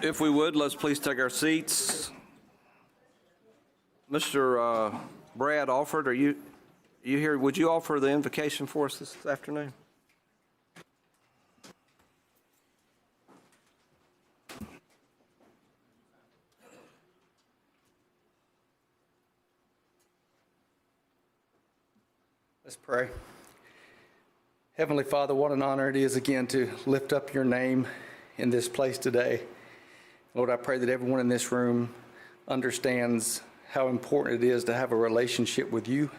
If we would, let's please take our seats. Mr. Brad Alford, are you here? Would you offer the invocation for us this afternoon? Let's pray. Heavenly Father, what an honor it is again to lift up your name in this place today. Lord, I pray that everyone in this room understands how important it is to have a relationship with you.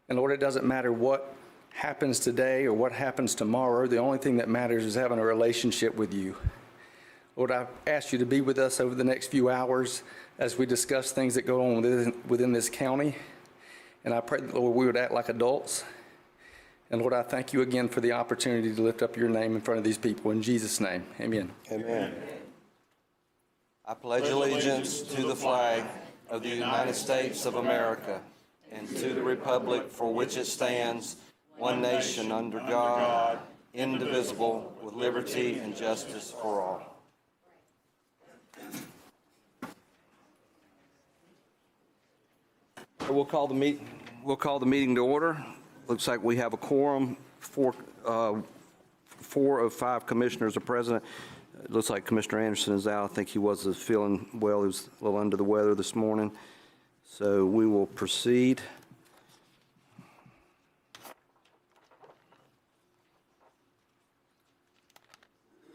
And Lord, it doesn't matter what happens today or what happens tomorrow. The only thing that matters is having a relationship with you. Lord, I ask you to be with us over the next few hours as we discuss things that go on within this county. And I pray that, Lord, we would act like adults. And Lord, I thank you again for the opportunity to lift up your name in front of these people. In Jesus' name, amen. Amen. I pledge allegiance to the flag of the United States of America and to the republic for which it stands, one nation under God, indivisible, with liberty and justice for all. We'll call the meeting to order. Looks like we have a quorum. Four of 5 commissioners are present. It looks like Commissioner Anderson is out. I think he was feeling well. He was a little under the weather this morning. So we will proceed.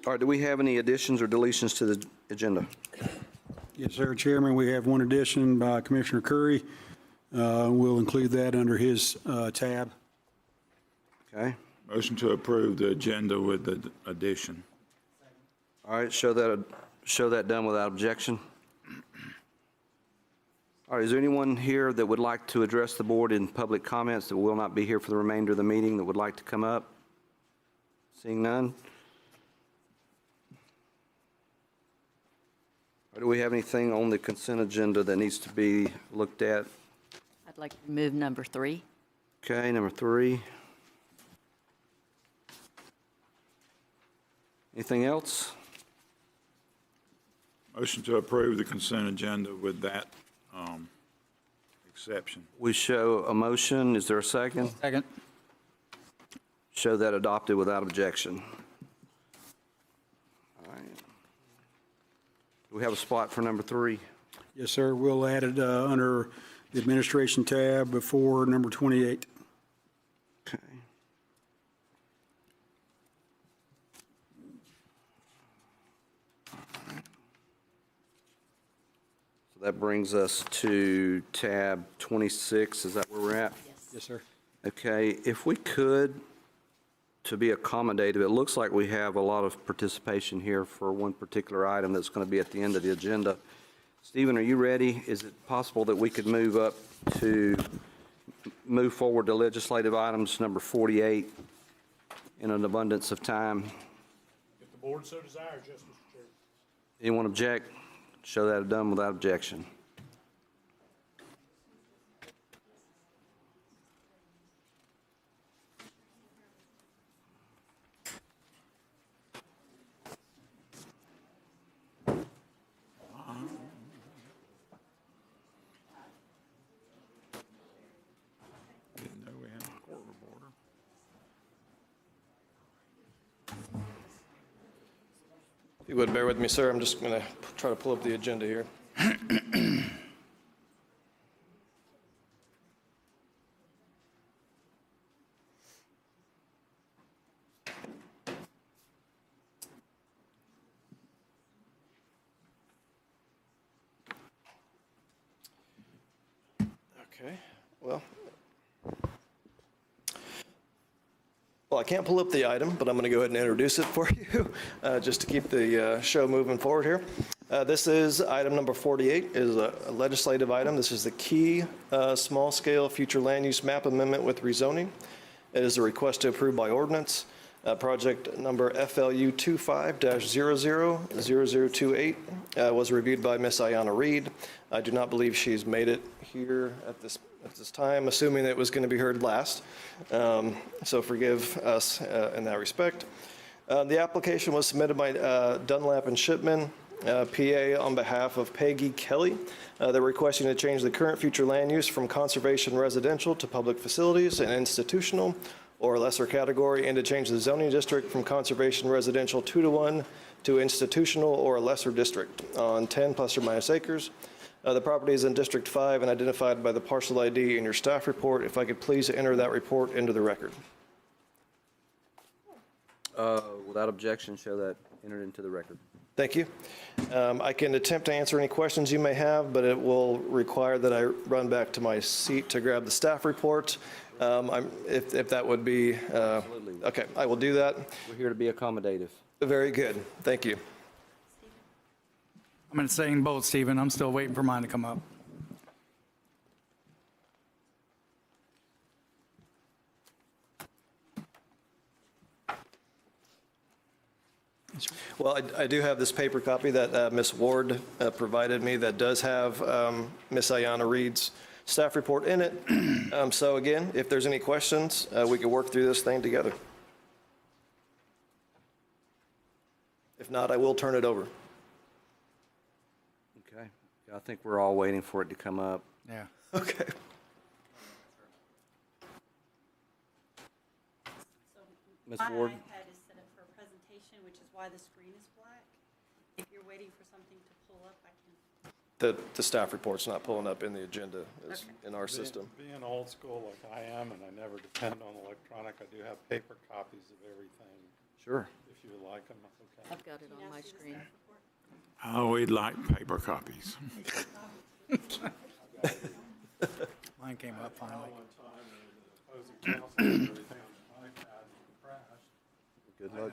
All right, do we have any additions or deletions to the agenda? Yes, sir, Chairman. We have one addition by Commissioner Curry. We'll include that under his tab. Okay. Motion to approve the agenda with the addition. All right, show that done without objection. All right, is there anyone here that would like to address the board in public comments that will not be here for the remainder of the meeting that would like to come up? Seeing none. Or do we have anything on the consent agenda that needs to be looked at? I'd like to remove number 3. Okay, number 3. Anything else? Motion to approve the consent agenda with that exception. We show a motion. Is there a second? Second. Show that adopted without objection. All right. Do we have a spot for number 3? Yes, sir. We'll add it under the administration tab before number 28. Okay. So that brings us to tab 26. Is that where we're at? Yes, sir. Okay. If we could, to be accommodative, it looks like we have a lot of participation here for one particular item that's going to be at the end of the agenda. Stephen, are you ready? Is it possible that we could move forward to legislative items number 48 in an abundance of time? If the board so desires, yes, Mr. Chair. Anyone object? Show that done without objection. Didn't know we had a court reporter. If you would bear with me, sir, I'm just going to try to pull up the agenda here. Okay, well, I can't pull up the item, but I'm going to go ahead and introduce it for you, just to keep the show moving forward here. This is item number 48, is a legislative item. This is the key small-scale future land use map amendment with rezoning. It is a request to approve by ordinance. Project number FLU 25-000028 was reviewed by Ms. Ayanna Reed. I do not believe she's made it here at this time, assuming it was going to be heard last. So forgive us in that respect. The application was submitted by Dunlap and Shipman. PA on behalf of Peggy Kelly. They're requesting to change the current future land use from conservation residential to public facilities and institutional or lesser category, and to change the zoning district from conservation residential 2-to-1 to institutional or a lesser district on 10 plus or minus acres. The property is in District 5 and identified by the parcel ID in your staff report. If I could please enter that report into the record. Without objection, show that entered into the record. Thank you. I can attempt to answer any questions you may have, but it will require that I run back to my seat to grab the staff report. If that would be, Absolutely. okay, I will do that. We're here to be accommodative. Very good. Thank you. I'm in the same boat, Stephen. I'm still waiting for mine to come up. Well, I do have this paper copy that Ms. Ward provided me that does have Ms. Ayana Reed's staff report in it. So again, if there's any questions, we can work through this thing together. If not, I will turn it over. Okay. I think we're all waiting for it to come up. Yeah. Okay. Ms. My Ward? iPad is set up for a presentation, which is why the screen is black. If you're waiting for something to pull up, I can. The staff report's not pulling up in the agenda it's Okay. in our system. Being old school like I am, and I never depend on electronic, I do have paper copies of everything, Sure. if you would like them, okay. I've got it on my screen. I always like paper copies. Mine came up finally. One time, the opposing counsel and everything on the iPad crashed. Good luck.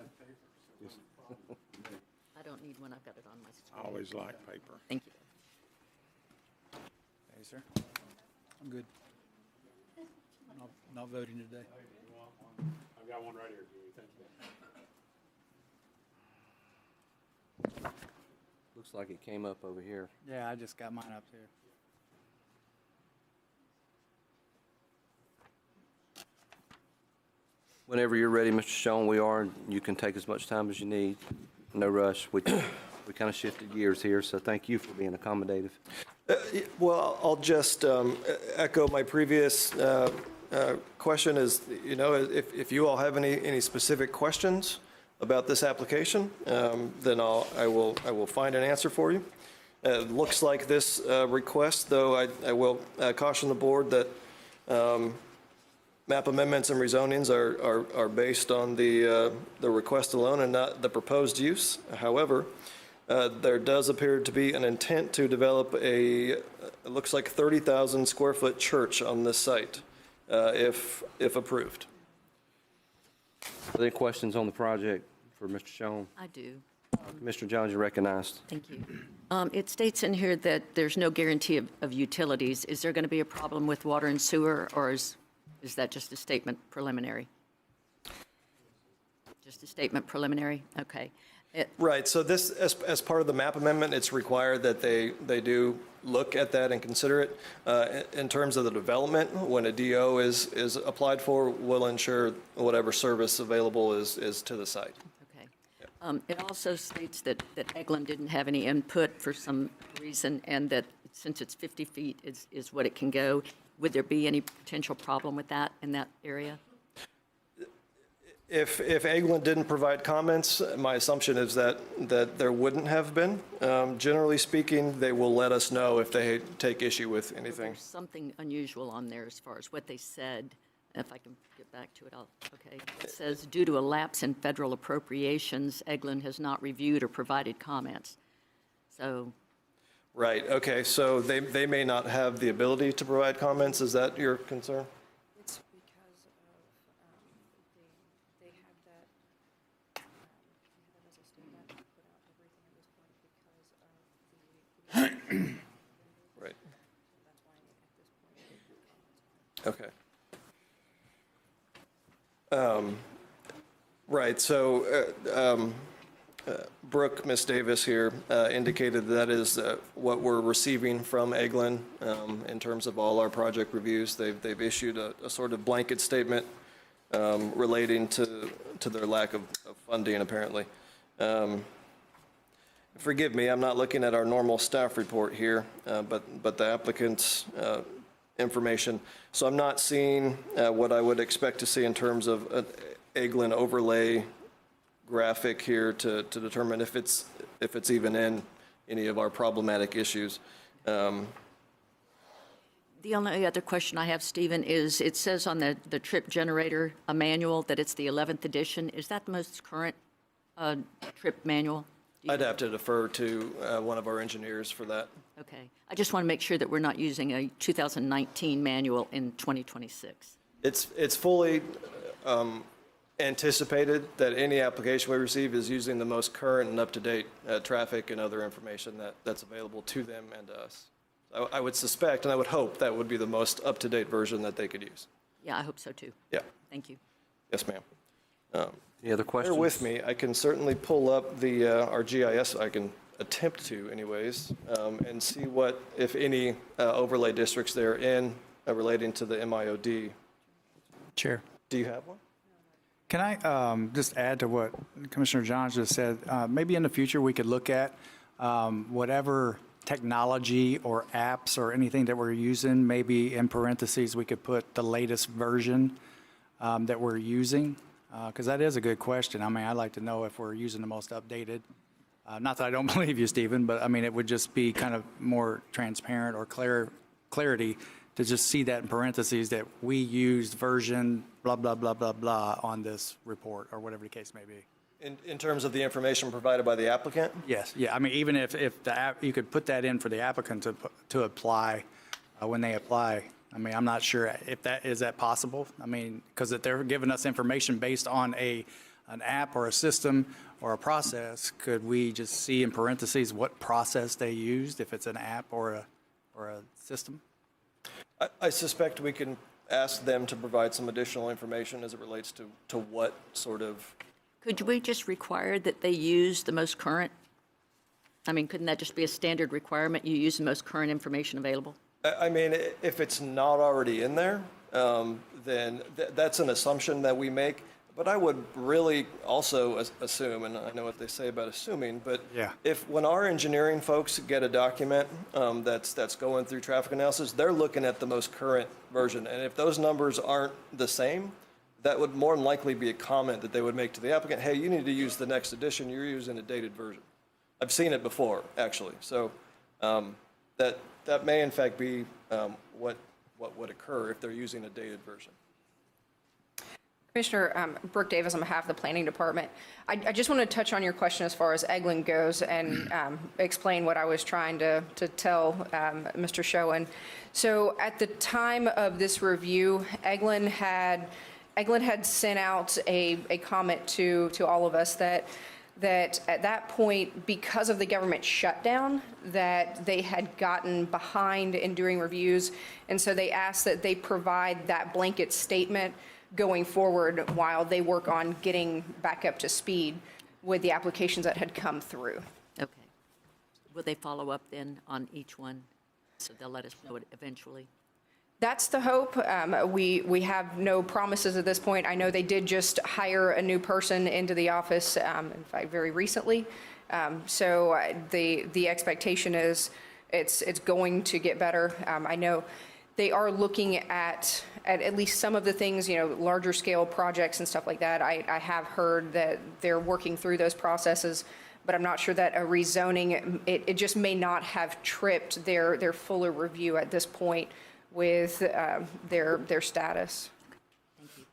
I don't need one, I've got it on my I screen. always like paper. Thank you. Hey, sir. I'm good. Not voting today. I've got one right here, Dewey, thank you. Looks like it came up over here. Yeah, I just got mine up here. Whenever you're ready, Mr. Schoen, we are. You can take as much time as you need. No rush. We kind of shifted gears here, so thank you for being accommodative. Well, I'll just echo my previous question is, you know, if you all have any specific questions about this application, then I will find an answer for you. It looks like this request, though, I will caution the board that map amendments and rezonings are based on the request alone and not the proposed use. However, there does appear to be an intent to develop it looks like 30,000 square foot church on this site, if approved. Are there any questions on the project for Mr. Schoen? I do. Commissioner Jones, you're recognized. Thank you. It states in here that there's no guarantee of utilities. Is there going to be a problem with water and sewer, or is that just a statement preliminary? Just a statement preliminary? Okay. Right, so this, as part of the map amendment, it's required that they do look at that and consider it. In terms of the development, when a DO is applied for, we'll ensure whatever service available is to the site. Okay. It also states that Eglin didn't have any input for some reason, and that since it's 50 feet is what it can go. Would there be any potential problem with that in that area? If Eglin didn't provide comments, my assumption is that there wouldn't have been. Generally speaking, they will let us know if they take issue with anything. There's something unusual on there as far as what they said. If I can get back to it, okay. It says, due to a lapse in federal appropriations, Eglin has not reviewed or provided comments. So, Right, okay, so they may not have the ability to provide comments. Is that your concern? It's because of, they had that, as a statement, put out everything at this point because of the. Right. That's why at this point, Okay. Right, so Brooke, Ms. Davis here indicated that is what we're receiving from Eglin in terms of all our project reviews. They've issued a sort of blanket statement relating to their lack of funding, apparently. forgive me, I'm not looking at our normal staff report here, but the applicant's information. So I'm not seeing what I would expect to see in terms of an Eglin overlay graphic here to determine if it's even in any of our problematic issues. The only other question I have, Stephen, is it says on the trip generator, a manual, that it's the 11th edition. Is that the most current trip manual? Do you- I'd have to defer to one of our engineers for that. Okay. I just want to make sure that we're not using a 2019 manual in 2026. It's fully anticipated that any application we receive is using the most current and up-to-date traffic and other information that's available to them and to us. I would suspect, and I would hope, that would be the most up-to-date version that they could use. Yeah, I hope so too. Yeah. Thank you. Yes, ma'am. Any other questions? Bear with me. I can certainly pull up our GIS. I can attempt to anyways, and see what, if any, overlay districts they're in relating to the MIOD. Chair. Do you have one? Can I just add to what Commissioner Johns just said? Maybe in the future, we could look at whatever technology or apps or anything that we're using, maybe in parentheses, we could put the latest version that we're using, because that is a good question. I mean, I'd like to know if we're using the most updated. Not that I don't believe you, Stephen, but I mean, it would just be kind of more transparent or clarity to just see that in parentheses that we used version blah, blah, blah, blah, blah on this report or whatever the case may be. In terms of the information provided by the applicant? Yes, yeah, I mean, even if the app, you could put that in for the applicant to apply when they apply. I mean, I'm not sure if is that possible? I mean, because if they're giving us information based on an app or a system or a process, could we just see in parentheses what process they used, if it's an app or a system? I suspect we can ask them to provide some additional information as it relates to what sort of. Could we just require that they use the most current? I mean, couldn't that just be a standard requirement? You use the most current information available? I mean, if it's not already in there, then that's an assumption that we make. But I would really also assume, and I know what they say about assuming, but Yeah. when our engineering folks get a document that's going through traffic analysis, they're looking at the most current version. And if those numbers aren't the same, that would more than likely be a comment that they would make to the applicant, hey, you need to use the next edition, you're using a dated version. I've seen it before, actually. So that may in fact be what would occur if they're using a dated version. Commissioner Brooke Davis on behalf of the Planning Department. I just want to touch on your question as far as Eglin goes and explain what I was trying to tell Mr. Schoen. So at the time of this review, Eglin had sent out a comment to all of us that at that point, because of the government shutdown, that they had gotten behind in doing reviews, and so they asked that they provide that blanket statement going forward while they work on getting back up to speed with the applications that had come through. Okay. Will they follow up then on each one? So they'll let us know it eventually? That's the hope. We have no promises at this point. I know they did just hire a new person into the office, in fact, very recently. So the expectation is it's going to get better. I know they are looking at least some of the things, larger scale projects and stuff like that. I have heard that they're working through those processes, but I'm not sure that a rezoning, it just may not have tripped their fuller review at this point with their status. Thank you.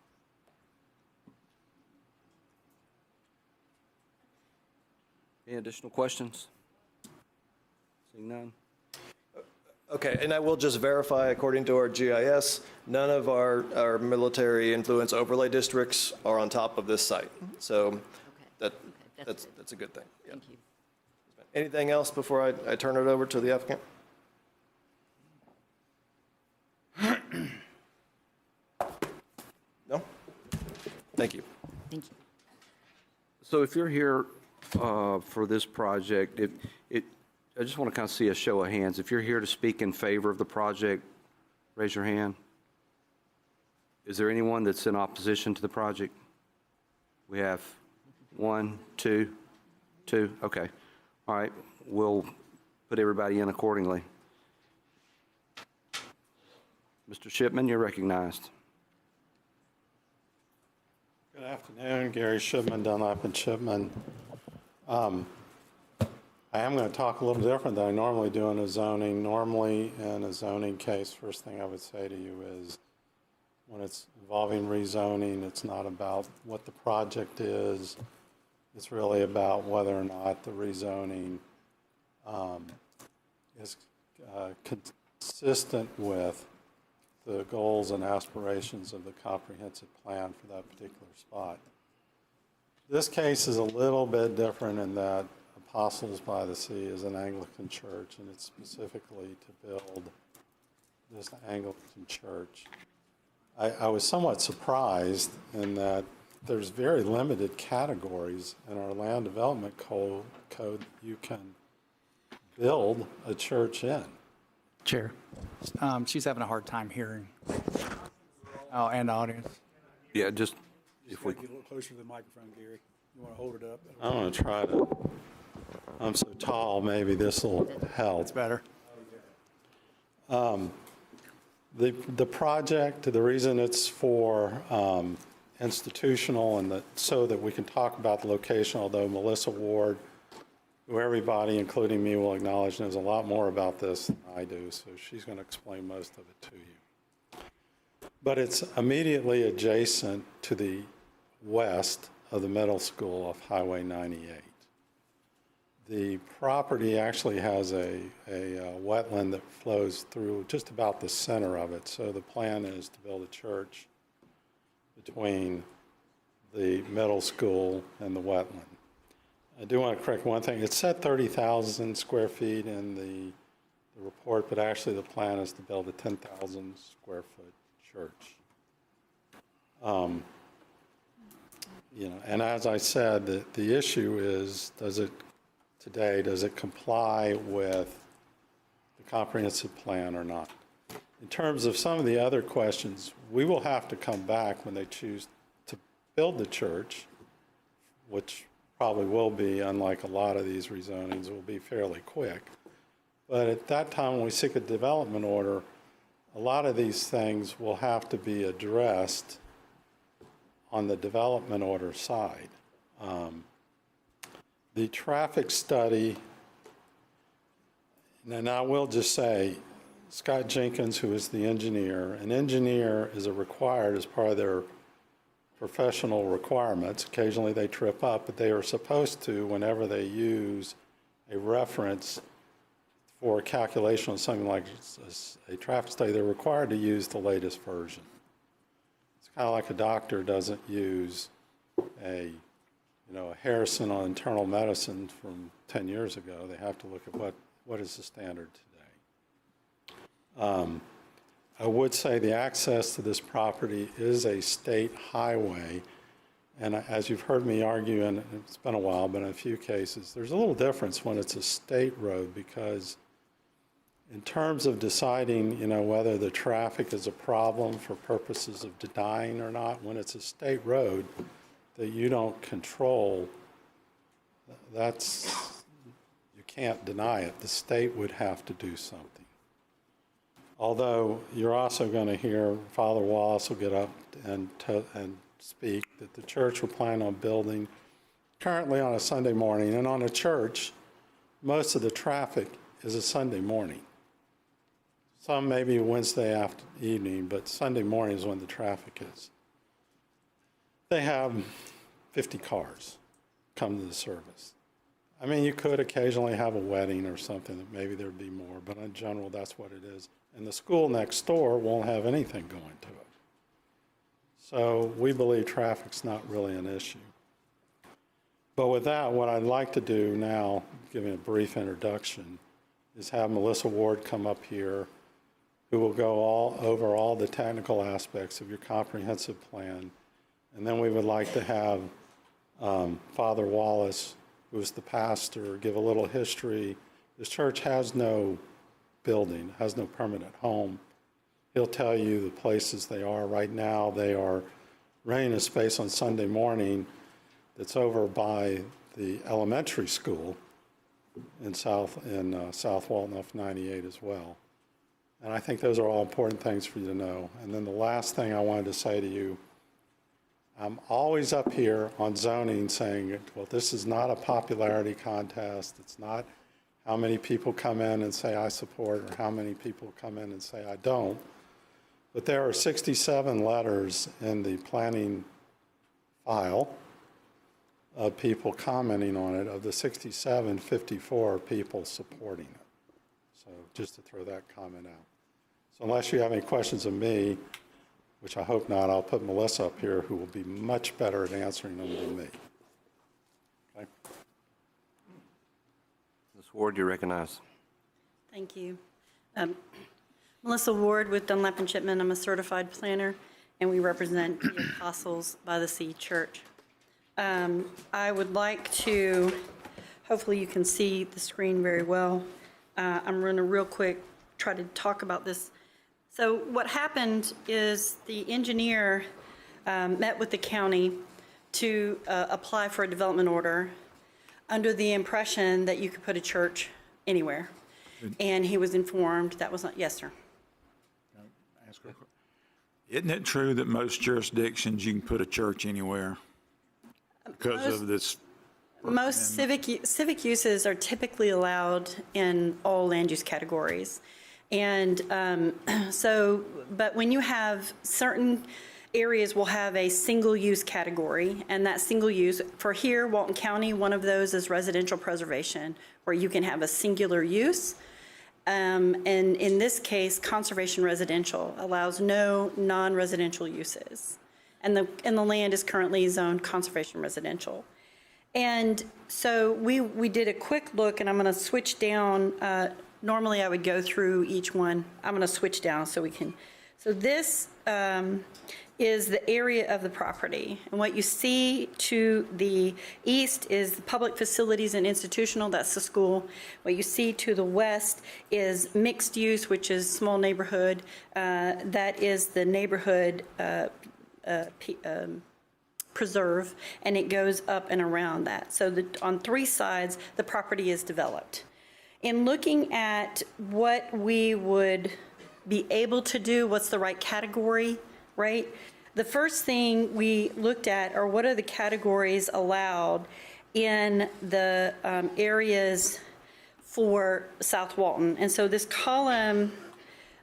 Any additional questions? Seeing none? Okay, and I will just verify, according to our GIS, none of our military influence overlay districts are on top of this site. So that's a good thing. Yeah. Thank you. Anything else before I turn it over to the applicant? No? Thank you. Thank you. So if you're here for this project, I just want to kind of see a show of hands. If you're here to speak in favor of the project, raise your hand. Is there anyone that's in opposition to the project? We have one, two, okay. All right, we'll put everybody in accordingly. Mr. Shipman, you're recognized. Good afternoon, Gary Shipman, Dunlap and Shipman. I am going to talk a little different than I normally do in a zoning. Normally, in a zoning case, first thing I would say to you is, when it's involving rezoning, it's not about what the project is. It's really about whether or not the rezoning is consistent with the goals and aspirations of the comprehensive plan for that particular spot. This case is a little bit different in that Apostles by the Sea is an Anglican church, and it's specifically to build this Anglican church. I was somewhat surprised in that there's very limited categories in our land development code you can build a church in. Chair, she's having a hard time hearing. Oh, and the audience. Yeah, just If if we, get a little closer to the microphone, Gary. You want to hold it up? I'm going to try to, I'm so tall, maybe this will help. It's better. The project, the reason it's for institutional and so that we can talk about the location, although Melissa Ward, who everybody, including me, will acknowledge knows a lot more about this than I do, so she's going to explain most of it to you. But it's immediately adjacent to the west of the middle school off Highway 98. The property actually has a wetland that flows through just about the center of it, so the plan is to build a church between the middle school and the wetland. I do want to correct one thing. It said 30,000 square feet in the report, but actually the plan is to build a 10,000 square foot church. And as I said, the issue is, does it comply with the comprehensive plan or not? In terms of some of the other questions, we will have to come back when they choose to build the church, which probably will be, unlike a lot of these rezonings, will be fairly quick. But at that time, when we seek a development order, a lot of these things will have to be addressed on the development order side. The traffic study, and I will just say, Scott Jenkins, who is the engineer, an engineer is required as part of their professional requirements. Occasionally they trip up, but they are supposed to, whenever they use a reference for a calculation of something like a traffic study, they're required to use the latest version. It's kind of like a doctor doesn't use a Harrison on internal medicine from 10 years ago. They have to look at what is the standard today. I would say the access to this property is a state highway, and as you've heard me argue, and it's been a while, but in a few cases, there's a little difference when it's a state road, because in terms of deciding, whether the traffic is a problem for purposes of denying or not, when it's a state road that you don't control, you can't deny it. The state would have to do something. Although you're also going to hear Father Wallace will get up and speak that the church will plan on building currently on a Sunday morning. And on a church, most of the traffic is a Sunday morning. Some maybe Wednesday evening, but Sunday morning is when the traffic is. They have 50 cars come to the service. I mean, you could occasionally have a wedding or something that maybe there'd be more, but in general, that's what it is. And the school next door won't have anything going to it. So we believe traffic's not really an issue. But with that, what I'd like to do now, giving a brief introduction, is have Melissa Ward come up here, who will go over all the technical aspects of your comprehensive plan. And then we would like to have Father Wallace, who is the pastor, give a little history. This church has no building, has no permanent home. He'll tell you the places they are. Right now, they are renting a space on Sunday morning that's over by the elementary school in South Walton off 98 as well. And I think those are all important things for you to know. And then the last thing I wanted to say to you, I'm always up here on zoning saying, well, this is not a popularity contest. It's not how many people come in and say I support or how many people come in and say I don't. But there are 67 letters in the planning file of people commenting on it. Of the 67, 54 are people supporting it. So just to throw that comment out. So unless you have any questions of me, which I hope not, I'll put Melissa up here, who will be much better at answering them than me. Okay? Ms. Ward, you recognize. Thank you. Melissa Ward with Dunlap and Chipman. I'm a certified planner, and we represent the Apostles by the Sea Church. I would like to, hopefully you can see the screen very well. I'm going to real quick try to talk about this. So what happened is the engineer met with the county to apply for a development order under the impression that you could put a church anywhere. And he was informed that was not, yes, sir. Isn't it true that most jurisdictions you can put a church anywhere because of this? Most civic uses are typically allowed in all land use categories. And but when you have certain areas will have a single use category, and that single use, for here, Walton County, one of those is residential preservation, where you can have a singular use. And in this case, conservation residential allows no non-residential uses. And the land is currently zoned conservation residential. And so we did a quick look, and I'm going to switch down. Normally I would go through each one. I'm going to switch down so we can. So this is the area of the property. And what you see to the east is the public facilities and institutional, that's the school. What you see to the west is mixed use, which is small neighborhood. That is the neighborhood preserve, and it goes up and around that. So on three sides, the property is developed. In looking at what we would be able to do, what's the right category, right? The first thing we looked at are what are the categories allowed in the areas for South Walton. And so this column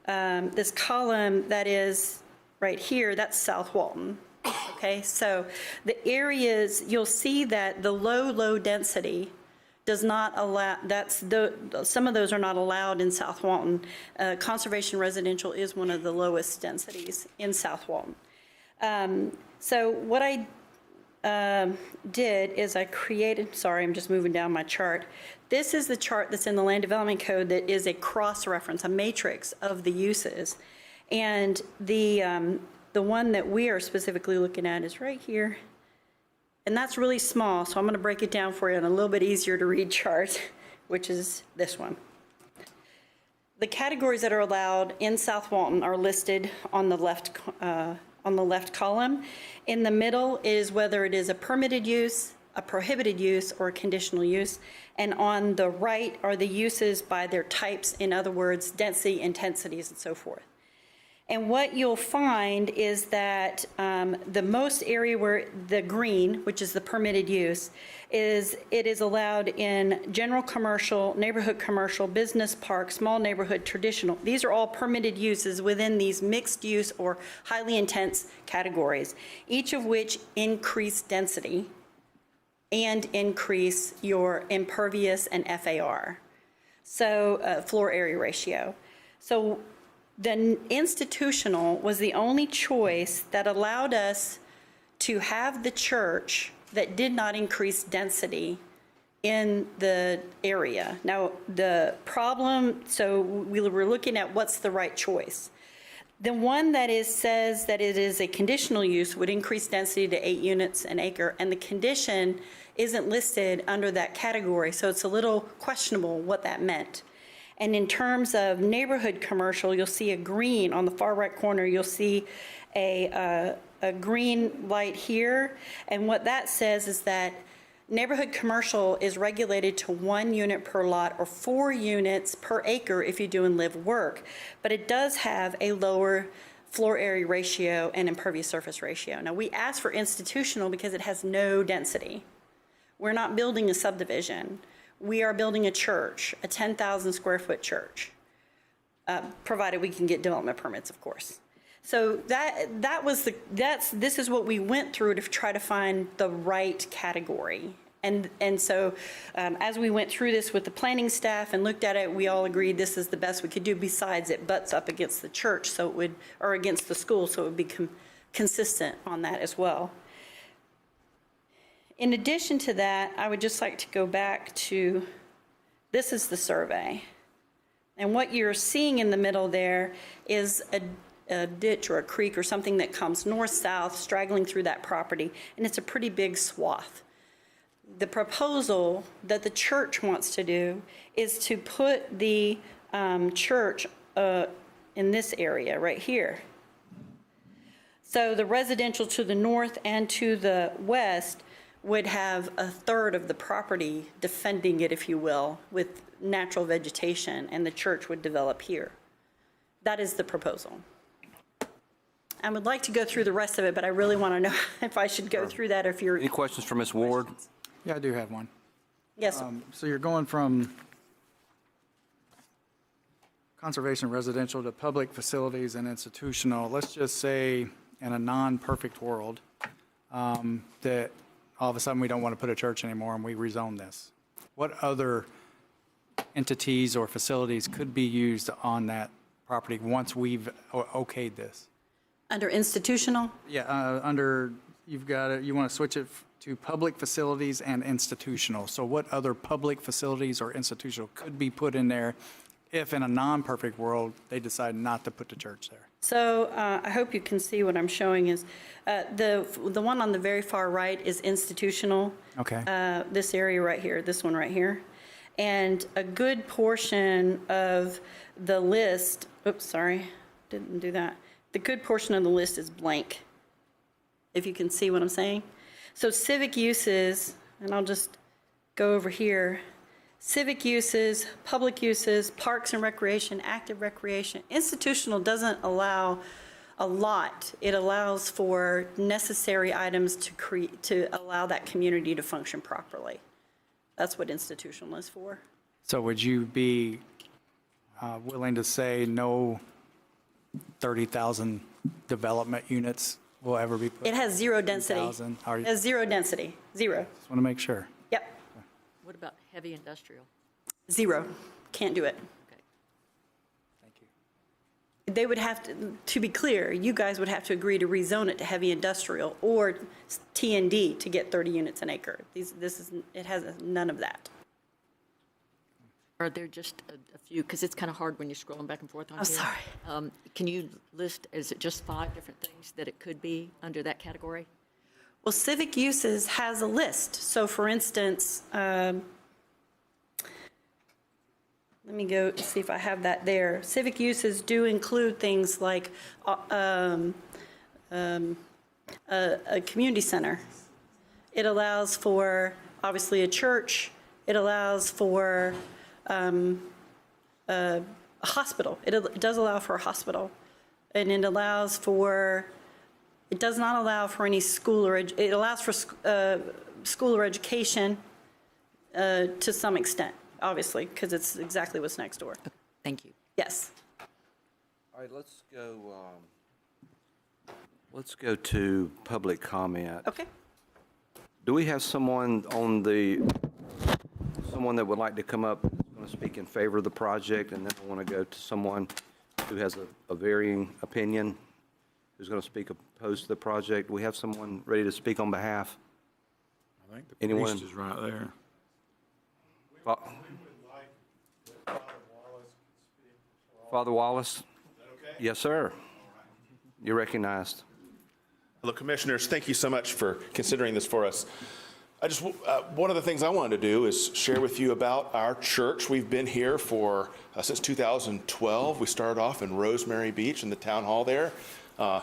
that is right here, that's South Walton. Okay, so the areas, you'll see that the low density does not allow, some of those are not allowed in South Walton. Conservation residential is one of the lowest densities in South Walton. So what I did is I created, sorry, I'm just moving down my chart. This is the chart that's in the Land Development Code that is a cross-reference, a matrix of the uses. And the one that we are specifically looking at is right here. And that's really small, so I'm going to break it down for you on a little bit easier to read chart, which is this one. The categories that are allowed in South Walton are listed on the left column. In the middle is whether it is a permitted use, a prohibited use, or a conditional use. And on the right are the uses by their types, in other words, density, intensities, and so forth. And what you'll find is that the most area where the green, which is the permitted use, it is allowed in general commercial, neighborhood commercial, business park, small neighborhood, traditional. These are all permitted uses within these mixed use or highly intense categories, each of which increase density and increase your impervious and FAR, so floor area ratio. So the institutional was the only choice that allowed us to have the church that did not increase density in the area. Now, the problem, so we were looking at what's the right choice. The one that says that it is a conditional use would increase density to 8 units an acre, and the condition isn't listed under that category, so it's a little questionable what that meant. And in terms of neighborhood commercial, you'll see a green on the far right corner. You'll see a green light here. And what that says is that Neighborhood commercial is regulated to 1 unit per lot or 4 units per acre if you do and live work, but it does have a lower floor area ratio and impervious surface ratio. Now, we ask for institutional because it has no density. We're not building a subdivision. We are building a church, a 10,000 square foot church, provided we can get development permits, of course. So this is what we went through to try to find the right category. And so as we went through this with the planning staff and looked at it, we all agreed this is the best we could do. Besides, it butts up against the church, so it would, or against the school, so it would be consistent on that as well. In addition to that, I would just like to go back to, this is the survey. And what you're seeing in the middle there is a ditch or a creek or something that comes north-south, straggling through that property, and it's a pretty big swath. The proposal that the church wants to do is to put the church in this area right here. So the residential to the north and to the west would have a third of the property defending it, if you will, with natural vegetation, and the church would develop here. That is the proposal. I would like to go through the rest of it, but I really want to know if I should go through that or if you're... Any questions for Ms. Ward? Yeah, I do have one. Yes, sir. So you're going from conservation residential to public facilities and institutional. Let's just say in a non-perfect world that all of a sudden we don't want to put a church anymore and we rezone this. What other entities or facilities could be used on that property once we've okayed this? Under institutional? Yeah, under, you've got it, you want to switch it to public facilities and institutional. So what other public facilities or institutional could be put in there if in a non-perfect world they decide not to put the church there? So I hope you can see what I'm showing is, the one on the very far right is institutional. Okay. This area right here, this one right here. And a good portion of the list, oops, sorry, didn't do that. The good portion of the list is blank, if you can see what I'm saying. So civic uses, and I'll just go over here. Civic uses, public uses, parks and recreation, active recreation. Institutional doesn't allow a lot. It allows for necessary items to allow that community to function properly. That's what institutional is for. So would you be willing to say no 30,000 development units will ever be put? It has zero density. 3,000? It has zero density, zero. Just want to make sure. Yep, What about heavy industrial? zero. Can't do it. Okay. Thank you. They would have to be clear, you guys would have to agree to rezone it to heavy industrial or T&D to get 30 units an acre. It has none of that. Are there just a few, because it's kind of hard when you're scrolling back and forth on I'm here. sorry. Can you list, is it just 5 different things that it could be under that category? Well, civic uses has a list. So for instance, let me go see if I have that there. Civic uses do include things like a community center. It allows for, obviously, a church. It allows for a hospital. It does allow for a hospital. And it allows for, it does not allow for any school or, it allows for school or education to some extent, obviously, because it's exactly what's next door. Thank you. Yes. All right, let's go to public comment. Okay. Do we have someone someone that would like to come up, going to speak in favor of the project, and then I want to go to someone who has a varying opinion, who's going to speak opposed to the project? Do we have someone ready to speak on behalf? I think the Anyone? priest is right there. Father Wallace? Yes, sir. You're recognized. Hello, Commissioners. Thank you so much for considering this for us. One of the things I wanted to do is share with you about our church. We've been here for since 2012. We started off in Rosemary Beach in the town hall there. I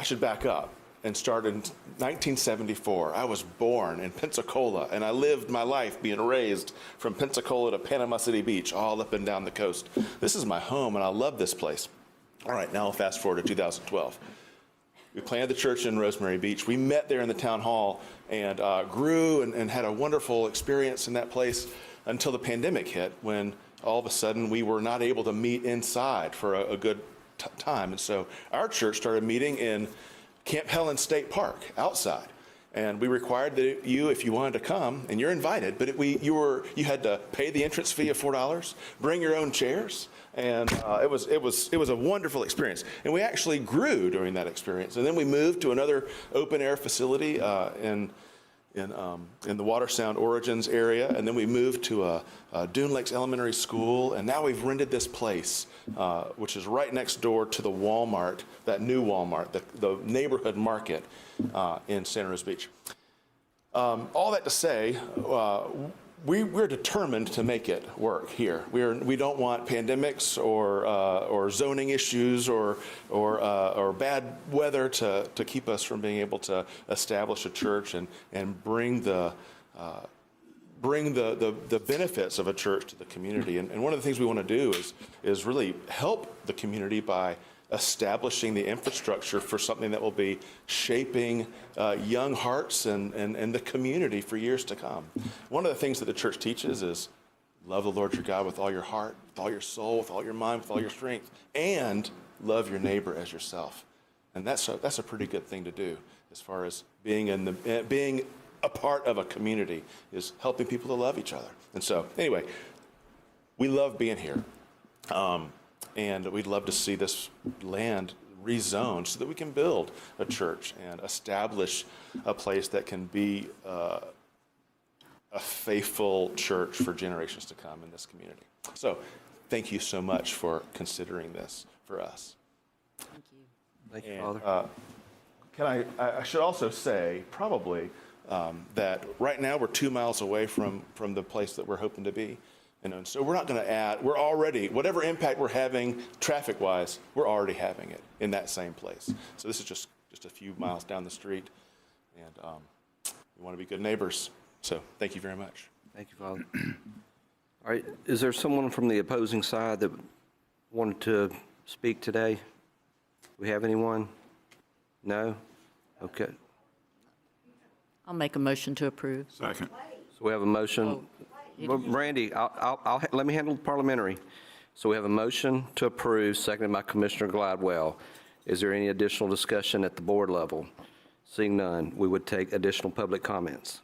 should back up and started in 1974. I was born in Pensacola, and I lived my life being raised from Pensacola to Panama City Beach, all up and down the coast. This is my home, and I love this place. All right, now I'll fast forward to 2012. We planted the church in Rosemary Beach. We met there in the town hall and grew and had a wonderful experience in that place until the pandemic hit, when all of a sudden we were not able to meet inside for a good time. And so our church started meeting in Camp Helen State Park outside. And we required that you, if you wanted to come, and you're invited, but you had to pay the entrance fee of $4, bring your own chairs, and it was a wonderful experience. And we actually grew during that experience. And then we moved to another open air facility in the Water Sound Origins area, and then we moved to Dune Lakes Elementary School, and now we've rented this place, which is right next door to the Walmart, that new Walmart, the neighborhood market in Santa Rosa Beach. All that to say, we're determined to make it work here. We don't want pandemics or zoning issues or bad weather to keep us from being able to establish a church and bring the benefits of a church to the community. And one of the things we want to do is really help the community by establishing the infrastructure for something that will be shaping young hearts and the community for years to come. One of the things that the church teaches is love the Lord your God with all your heart, with all your soul, with all your mind, with all your strength, and love your neighbor as yourself. And that's a pretty good thing to do as far as being a part of a community, is helping people to love each other. And so anyway, we love being here. And we'd love to see this land rezoned so that we can build a church and establish a place that can be a faithful church for generations to come in this community. So thank you so much for considering this for us. Thank you. Thank you, And, Father. I should also say probably that right now we're 2 miles away from the place that we're hoping to be. And so we're not going to add, we're already, whatever impact we're having traffic-wise, we're already having it in that same place. So this is just a few miles down the street, and we want to be good neighbors. So thank you very much. Thank you, Father. All right, is there someone from the opposing side that wanted to speak today? We have anyone? No? Okay. I'll make a motion to approve. Second. So we have a motion. Well, Randy, let me handle the parliamentary. So we have a motion to approve, seconded by Commissioner Gladwell. Is there any additional discussion at the board level? Seeing none, we would take additional public comments.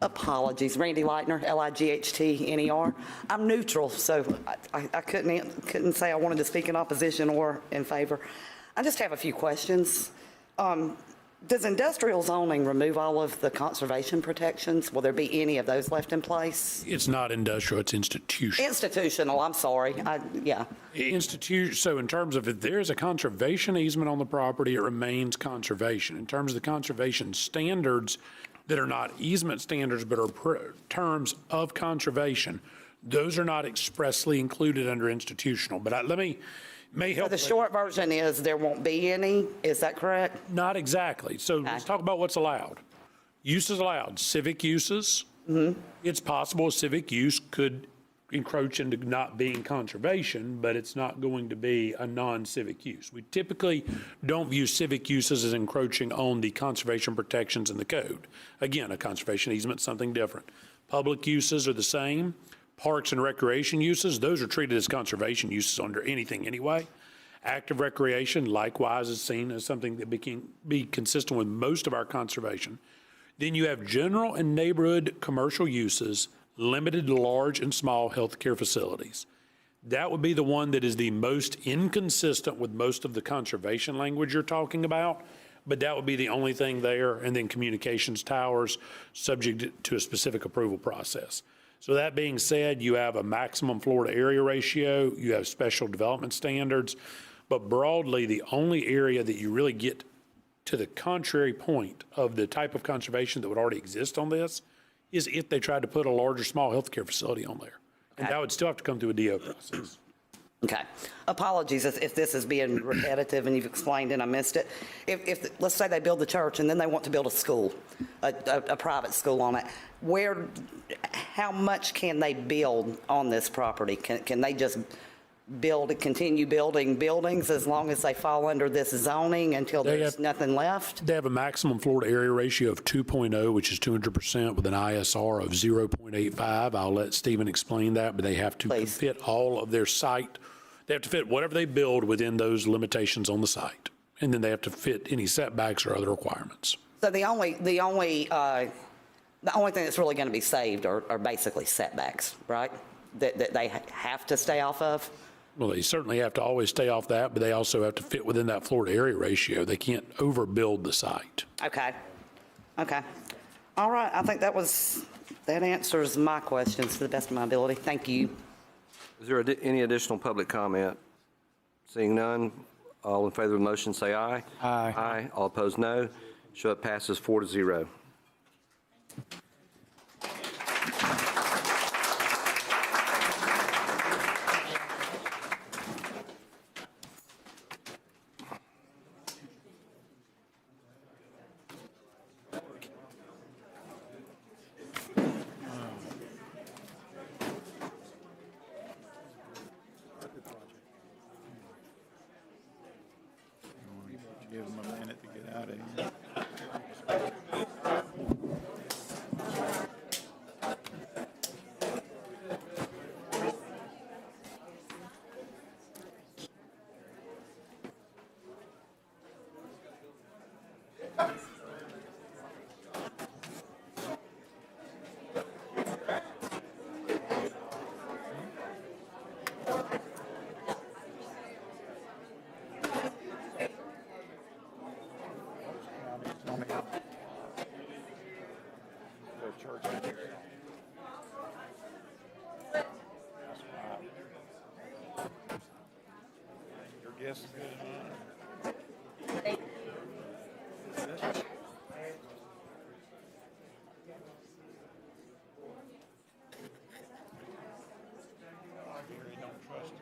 Apologies, Randy Lightner, Lightner. I'm neutral, so I couldn't say I wanted to speak in opposition or in favor. I just have a few questions. Does industrial zoning remove all of the conservation protections? Will there be any of those left in place? It's not industrial, it's institutional. Institutional, I'm sorry. Yeah. So in terms of if there's a conservation easement on the property, it remains conservation. In terms of the conservation standards that are not easement standards but are terms of conservation, those are not expressly included under institutional. But may help. So the short version is there won't be any, is that correct? Not exactly. So let's talk about what's allowed. Uses allowed, civic uses. Mm-hmm. It's possible a civic use could encroach into not being conservation, but it's not going to be a non-civic use. We typically don't view civic uses as encroaching on the conservation protections in the code. Again, a conservation easement is something different. Public uses are the same. Parks and recreation uses, those are treated as conservation uses under anything anyway. Active recreation, likewise, is seen as something that can be consistent with most of our conservation. Then you have general and neighborhood commercial uses, limited to large and small healthcare facilities. That would be the one that is the most inconsistent with most of the conservation language you're talking about, but that would be the only thing there. And then communications towers, subject to a specific approval process. So that being said, you have a maximum floor to area ratio, you have special development standards, but broadly, the only area that you really get to the contrary point of the type of conservation that would already exist on this is if they tried to put a large or small healthcare facility on there. And that would still have to come through a DO process. Okay. Apologies if this is being repetitive and you've explained and I missed it. If let's say they build the church and then they want to build a school, a private school on it, how much can they build on this property? Can they just continue building buildings as long as they fall under this zoning until there's nothing left? They have a maximum floor-to-area ratio of 2.0, which is 200%, with an ISR of 0.85. I'll let Stephen explain that, but they have to fit all of their site. They have to fit whatever they build within those limitations on the site. And then they have to fit any setbacks or other requirements. So the only thing that's really going to be saved are basically setbacks, right? That they have to stay off of? Well, they certainly have to always stay off that, but they also have to fit within that floor-to-area ratio. They can't overbuild the site. Okay. All right, I think that answers my questions to the best of my ability. Thank you. Is there any additional public comment? Seeing none, all in favor of the motion say aye. Aye. Aye. All opposed, no. Show it passes 4-0. Give them a minute to get out of here. Your guess is good as mine. Gary don't trust us.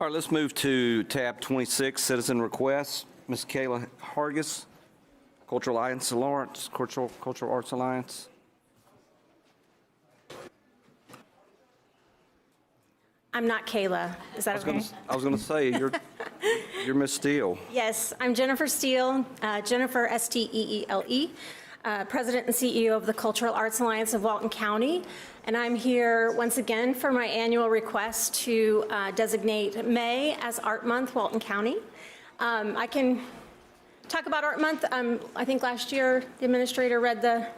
All right, let's move to tab 26, citizen requests. Ms. Kayla Hargis, Cultural Arts Alliance. I'm not Kayla. Is that okay? I was going to say, you're Ms. Steele. Yes, I'm Jennifer Steele, Jennifer Steele, President and CEO of the Cultural Arts Alliance of Walton County. And I'm here once again for my annual request to designate May as Art Month, Walton County. I can talk about Art Month. I think last year the administrator read the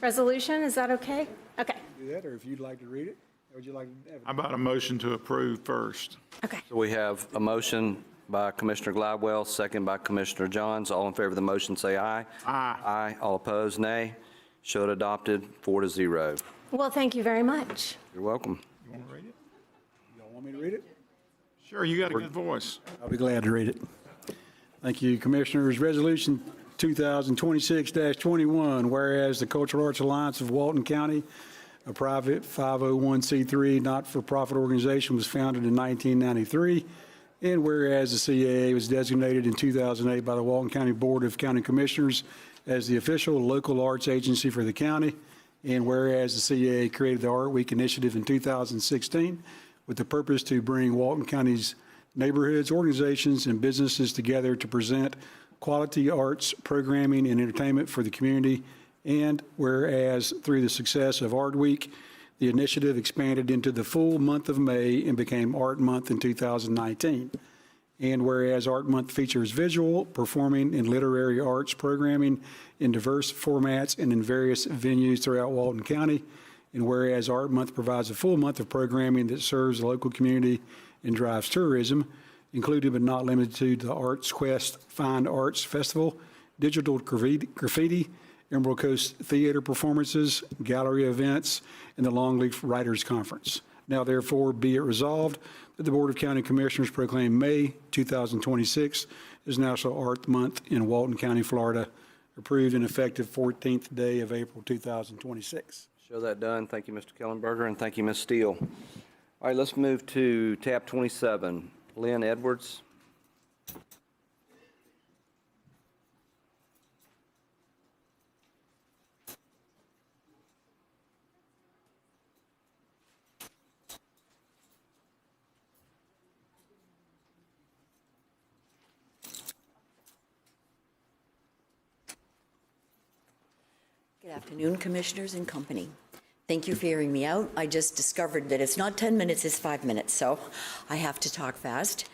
resolution. Is that okay? Okay. Do that, or if you'd like to read it, or would you like to have it? How about a motion to approve first? Okay. So we have a motion by Commissioner Glidewell, second by Commissioner Johns. All in favor of the motion say aye. Aye. Aye. All opposed, nay. Show it adopted, 4-0. Well, thank you very much. You're welcome. You want to read it? Y'all want me to read it? Sure, you got a good voice. I'll be glad to read it. Thank you, Commissioners. Resolution 2026-21, whereas the Cultural Arts Alliance of Walton County, a private 501c3 not-for-profit organization, was founded in 1993, and whereas the CAA was designated in 2008 by the Walton County Board of County Commissioners as the official local arts agency for the county, and whereas the CAA created the Art Week initiative in 2016 with the purpose to bring Walton County's neighborhoods, organizations, and businesses together to present quality arts, programming, and entertainment for the community, and whereas through the success of Art Week, the initiative expanded into the full month of May and became Art Month in 2019. And whereas Art Month features visual, performing, and literary arts programming in diverse formats and in various venues throughout Walton County. And whereas Art Month provides a full month of programming that serves the local community and drives tourism, including but not limited to the Arts Quest Fine Arts Festival, Digital Graffiti, Emerald Coast Theater performances, gallery events, and the Longleaf Writers Conference. Now therefore be it resolved that the Board of County Commissioners proclaim May 2026 as National Art Month in Walton County, Florida, approved and effective 14th day of April 2026. Show that done. Thank you, Mr. Kellenberger, and thank you, Ms. Steele. All right, let's move to tab 27. Lynn Edwards. Good afternoon, Commissioners and company. Thank you for hearing me out. I just discovered that it's not 10 minutes, it's 5 minutes, so I have to talk fast.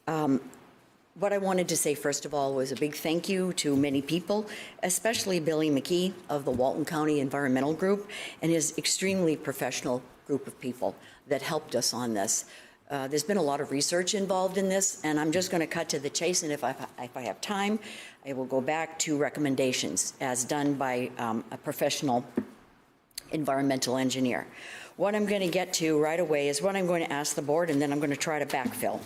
What I wanted to say, first of all, was a big thank you to many people, especially Billy McKee of the Walton County Environmental Group and his extremely professional group of people that helped us on this. There's been a lot of research involved in this, and I'm just going to cut to the chase, and if I have time, I will go back to recommendations as done by a professional environmental engineer. What I'm going to get to right away is what I'm going to ask the board, and then I'm going to try to backfill.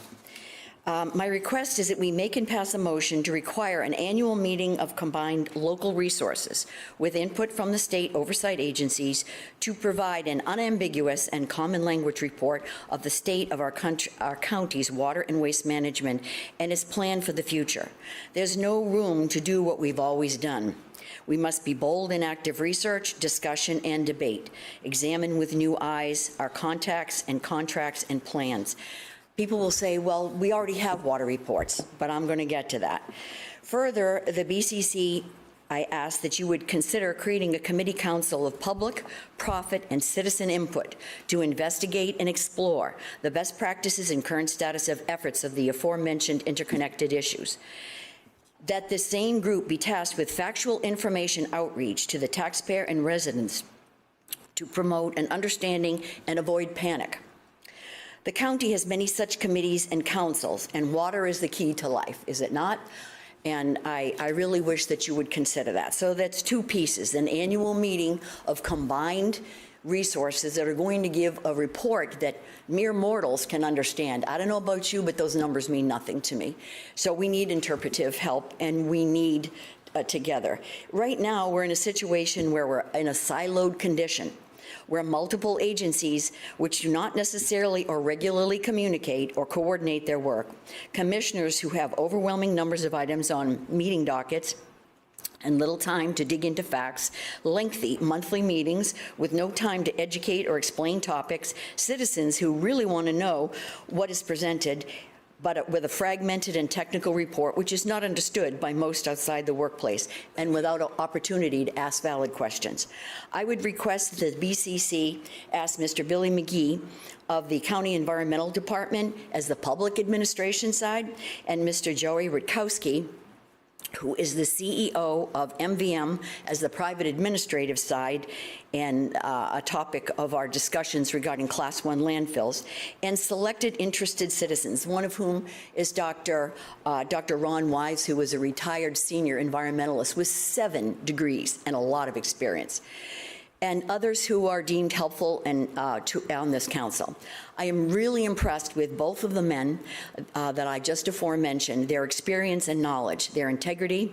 My request is that we make and pass a motion to require an annual meeting of combined local resources with input from the state oversight agencies to provide an unambiguous and common language report of the state of our county's water and waste management and its plan for the future. There's no room to do what we've always done. We must be bold in active research, discussion, and debate. Examine with new eyes our contacts and contracts and plans. People will say, well, we already have water reports, but I'm going to get to that. Further, the BCC, I ask that you would consider creating a committee council of public, profit, and citizen input to investigate and explore the best practices and current status of efforts of the aforementioned interconnected issues. That the same group be tasked with factual information outreach to the taxpayer and residents to promote an understanding and avoid panic. The county has many such committees and councils, and water is the key to life, is it not? And I really wish that you would consider that. So that's two pieces, an annual meeting of combined resources that are going to give a report that mere mortals can understand. I don't know about you, but those numbers mean nothing to me. So we need interpretive help, and we need together. Right now, we're in a situation where we're in a siloed condition, where multiple agencies, which do not necessarily or regularly communicate or coordinate their work, commissioners who have overwhelming numbers of items on meeting dockets and little time to dig into facts, lengthy monthly meetings with no time to educate or explain topics, citizens who really want to know what is presented, but with a fragmented and technical report which is not understood by most outside the workplace and without an opportunity to ask valid questions. I would request that the BCC ask Mr. Billy McGee of the County Environmental Department as the public administration side, and Mr. Joey Rutkowski, who is the CEO of MVM as the private administrative side, and a topic of our discussions regarding Class 1 landfills, and selected interested citizens, one of whom is Dr. Ron Wise, who is a retired senior environmentalist with 7 degrees and a lot of experience, and others who are deemed helpful and on this council. I am really impressed with both of the men that I just aforementioned, their experience and knowledge, their integrity,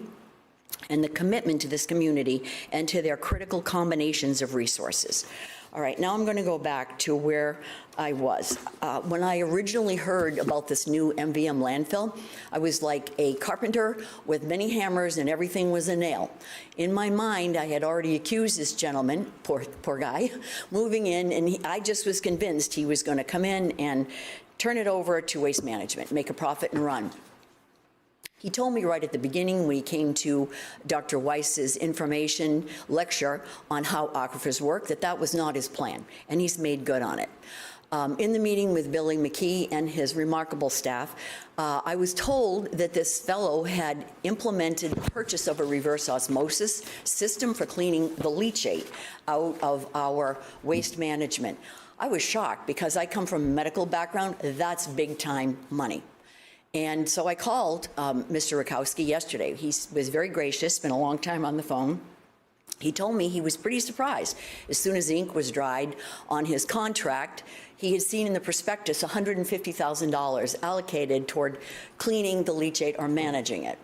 and the commitment to this community and to their critical combinations of resources. All right, now I'm going to go back to where I was. When I originally heard about this new MVM landfill, I was like a carpenter with many hammers and everything was a nail. In my mind, I had already accused this gentleman, poor guy, moving in, and I just was convinced he was going to come in and turn it over to Waste Management, make a profit and run. He told me right at the beginning when he came to Dr. Weiss's information lecture on how aquifers work that that was not his plan, and he's made good on it. In the meeting with Billy McKee and his remarkable staff, I was told that this fellow had implemented the purchase of a reverse osmosis system for cleaning the leachate out of our waste management. I was shocked because I come from a medical background. That's big time money. And so I called Mr. Rutkowski yesterday. He was very gracious, spent a long time on the phone. He told me he was pretty surprised. As soon as the ink was dried on his contract, he had seen in the prospectus $150,000 allocated toward cleaning the leachate or managing it.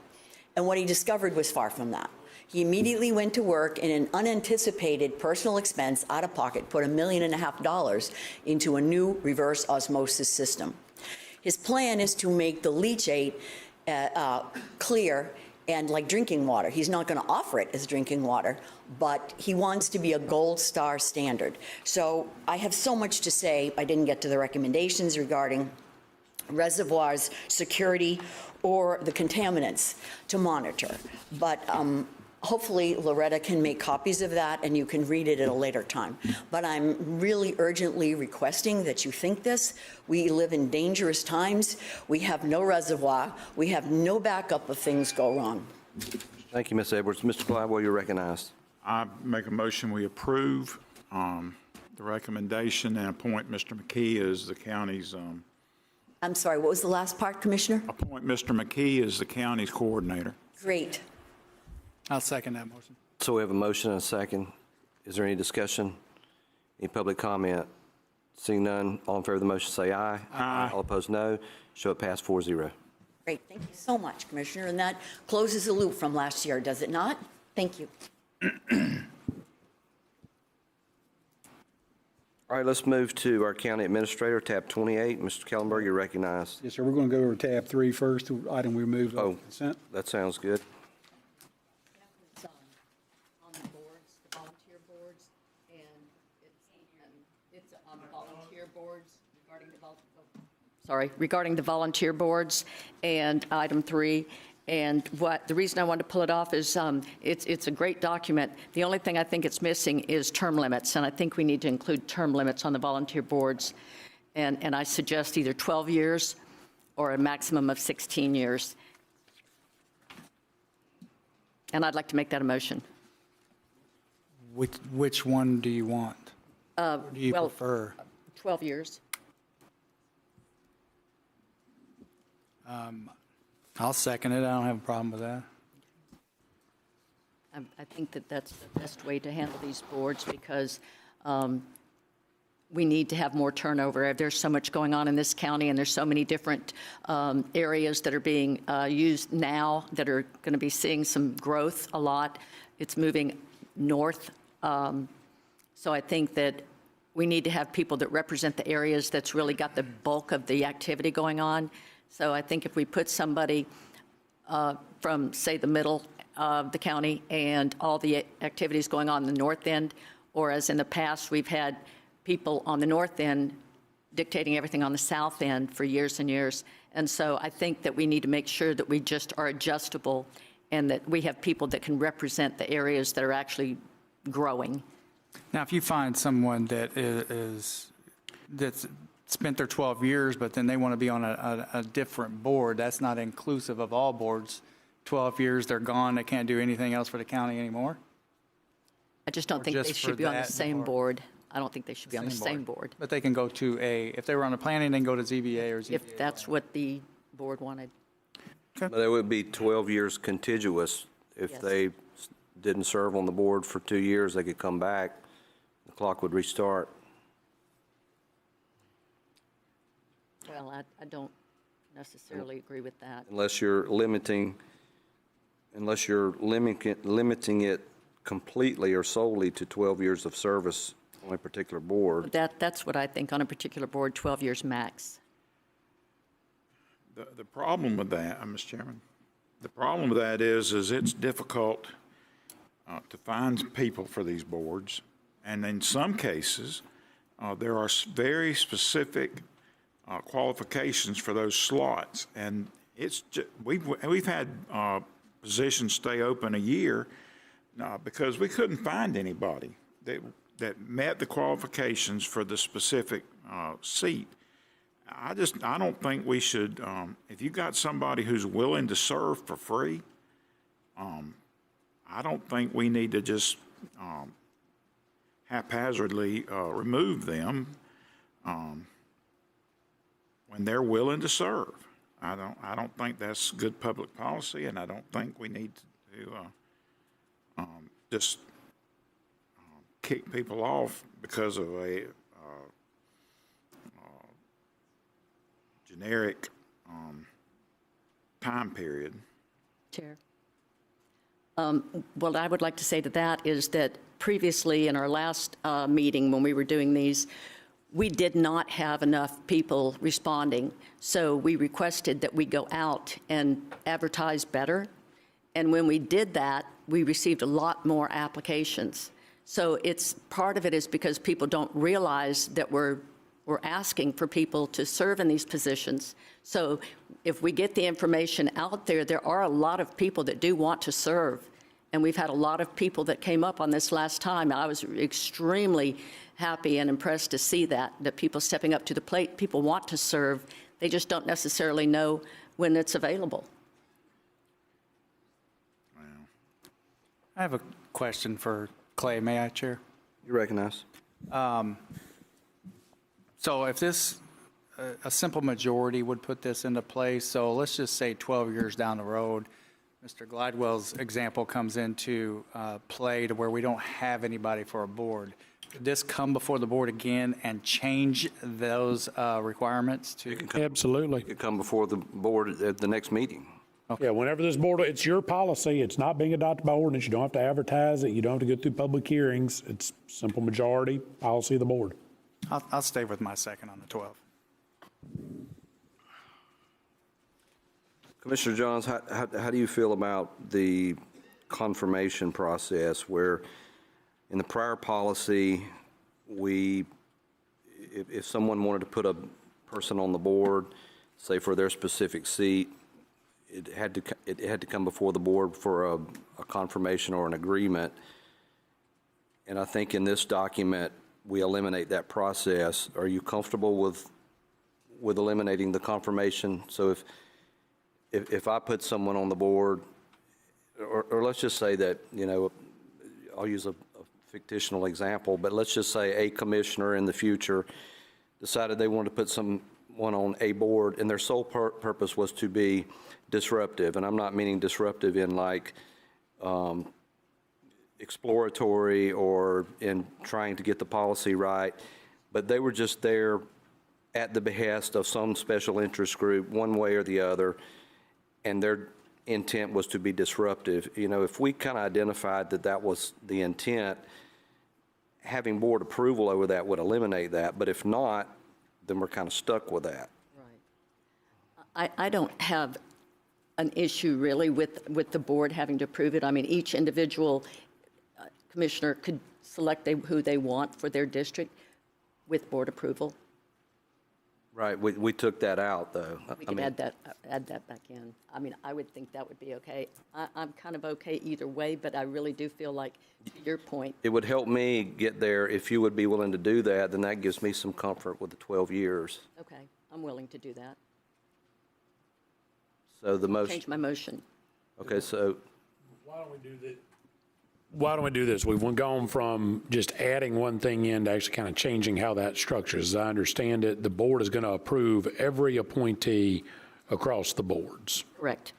And what he discovered was far from that. He immediately went to work in an unanticipated personal expense, out of pocket, put $1.5 million into a new reverse osmosis system. His plan is to make the leachate clear and like drinking water. He's not going to offer it as drinking water, but he wants to be a gold star standard. So I have so much to say. I didn't get to the recommendations regarding reservoirs, security, or the contaminants to monitor. But hopefully Loretta can make copies of that and you can read it at a later time. But I'm really urgently requesting that you think this. We live in dangerous times. We have no reservoir. We have no backup if things go wrong. Thank you, Ms. Edwards. Mr. Gladwell, you're recognized. I make a motion, we approve the recommendation and appoint Mr. McKee as the county's, I'm sorry, what was the last part, Commissioner? appoint Mr. McKee as the county's coordinator. Great. I'll second that motion. So we have a motion and a second. Is there any discussion? Any public comment? Seeing none, all in favor of the motion say aye. Aye. All opposed, no. Show it pass 4-0. Great, thank you so much, Commissioner. And that closes the loop from last year, does it not? Thank you. All right, let's move to our county administrator, tab 28. Mr. Kellenberg, you're recognized. Yes, sir, we're going to go over tab 3 first, the item we removed Oh. off consent. That sounds good. On the boards, the volunteer boards, and it's on the volunteer boards regarding the volunteer boards and item 3. And the reason I wanted to pull it off is it's a great document. The only thing I think it's missing is term limits, and I think we need to include term limits on the volunteer boards. And I suggest either 12 years or a maximum of 16 years. And I'd like to make that a motion. Which one do you want? Or do you Well, prefer? 12 years. I'll second it. I don't have a problem with that. I think that that's the best way to handle these boards because we need to have more turnover. There's so much going on in this county, and there's so many different areas that are being used now that are going to be seeing some growth a lot. It's moving north. So I think that we need to have people that represent the areas that's really got the bulk of the activity going on. So I think if we put somebody from, say, the middle of the county and all the activities going on in the north end, or as in the past, we've had people on the north end dictating everything on the south end for years and years. And so I think that we need to make sure that we just are adjustable and that we have people that can represent the areas that are actually growing. Now, if you find someone that that's spent their 12 years, but then they want to be on a different board, that's not inclusive of all boards. 12 years, they're gone, they can't do anything else for the county anymore? I just don't think they should be on the same board. I don't think they should be on the same board. But they can go to if they were on the planning, they can go to ZBA or ZBA. If that's what the board wanted. But there would be 12 years contiguous. If Yes. they didn't serve on the board for 2 years, they could come back. The clock would restart. Well, I don't necessarily agree with that. Unless you're limiting it completely or solely to 12 years of service on a particular board. That's what I think on a particular board, 12 years max. The problem with that, Mr. Chairman, the problem with that is it's difficult to find people for these boards. And in some cases, there are very specific qualifications for those slots. And it's we've had positions stay open a year because we couldn't find anybody that met the qualifications for the specific seat. I don't think we should, if you got somebody who's willing to serve for free, I don't think we need to just haphazardly remove them when they're willing to serve. I don't think that's good public policy, and I don't think we need to just kick people off because of a generic time period. Chair. What I would like to say to that is that previously in our last meeting, when we were doing these, we did not have enough people responding. So we requested that we go out and advertise better. And when we did that, we received a lot more applications. So it's part of it is because people don't realize that we're asking for people to serve in these positions. So if we get the information out there, there are a lot of people that do want to serve. And we've had a lot of people that came up on this last time. I was extremely happy and impressed to see that people stepping up to the plate, people want to serve. They just don't necessarily know when it's available. I have a question for Clay. May I, Chair? You recognize. So if this, a simple majority would put this into place, so let's just say 12 years down the road, Mr. Glidewell's example comes into play to where we don't have anybody for a board. Could this come before the board again and change those requirements to? Absolutely. It come before the board at the next meeting. Yeah, whenever this board, it's your policy, it's not being adopted by ordinance, you don't have to advertise it, you don't have to go through public hearings, it's simple majority, policy of the board. I'll stay with my second on the 12. Commissioner Johns, how do you feel about the confirmation process where in the prior policy, if someone wanted to put a person on the board, say for their specific seat, it had to come before the board for a confirmation or an agreement. And I think in this document, we eliminate that process. Are you comfortable with eliminating the confirmation? So if I put someone on the board, or let's just say that, I'll use a fictional example, but let's just say a commissioner in the future decided they wanted to put someone on a board and their sole purpose was to be disruptive. And I'm not meaning disruptive in like exploratory or in trying to get the policy right, but they were just there at the behest of some special interest group, one way or the other, and their intent was to be disruptive. If we kind of identified that that was the intent, having board approval over that would eliminate that. But if not, then we're kind of stuck with that. Right. I don't have an issue really with the board having to approve it. I mean, each individual commissioner could select who they want for their district with board approval. Right, we took that out, though. We can add that back in. I mean, I would think that would be okay. I'm kind of okay either way, but I really do feel like, to your point. It would help me get there if you would be willing to do that, then that gives me some comfort with the 12 years. Okay, I'm willing to do that. So the motion. Change my motion. Okay, so. Why don't we do this? We've gone from just adding one thing in to actually kind of changing how that structures. As I understand it, the board is going to approve every appointee across the boards. Correct.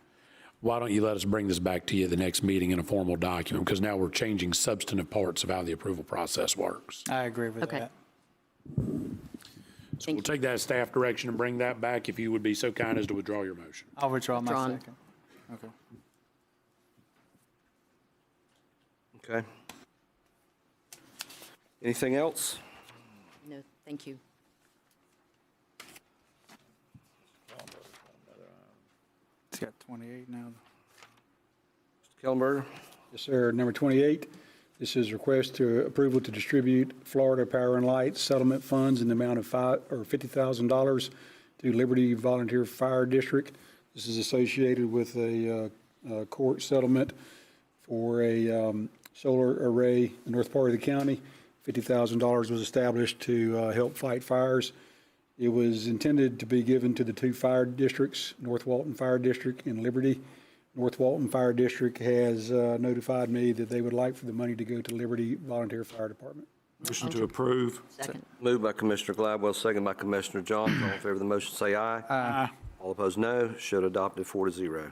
Why don't you let us bring this back to you at the next meeting in a formal document? Because now we're changing substantive parts of how the approval process works. I agree with that. So we'll take that as staff direction and bring that back if you would be so kind as to withdraw your motion. I'll withdraw my Withdrawn. second. Okay. Okay. Anything else? No, thank you. It's got 28 now. Mr. Kellenberger? Yes, sir. Number 28, this is request to approval to distribute Florida Power and Light settlement funds in the amount of $50,000 to Liberty Volunteer Fire District. This is associated with a court settlement for a solar array in the north part of the county. $50,000 was established to help fight fires. It was intended to be given to the two fire districts, North Walton Fire District and Liberty. North Walton Fire District has notified me that they would like for the money to go to Liberty Volunteer Fire Department. Motion to approve. Second. Moved by Commissioner Gladwell, second by Commissioner Johns. All in favor of the motion, say aye. Aye. All opposed, no. Should adopted 4-0.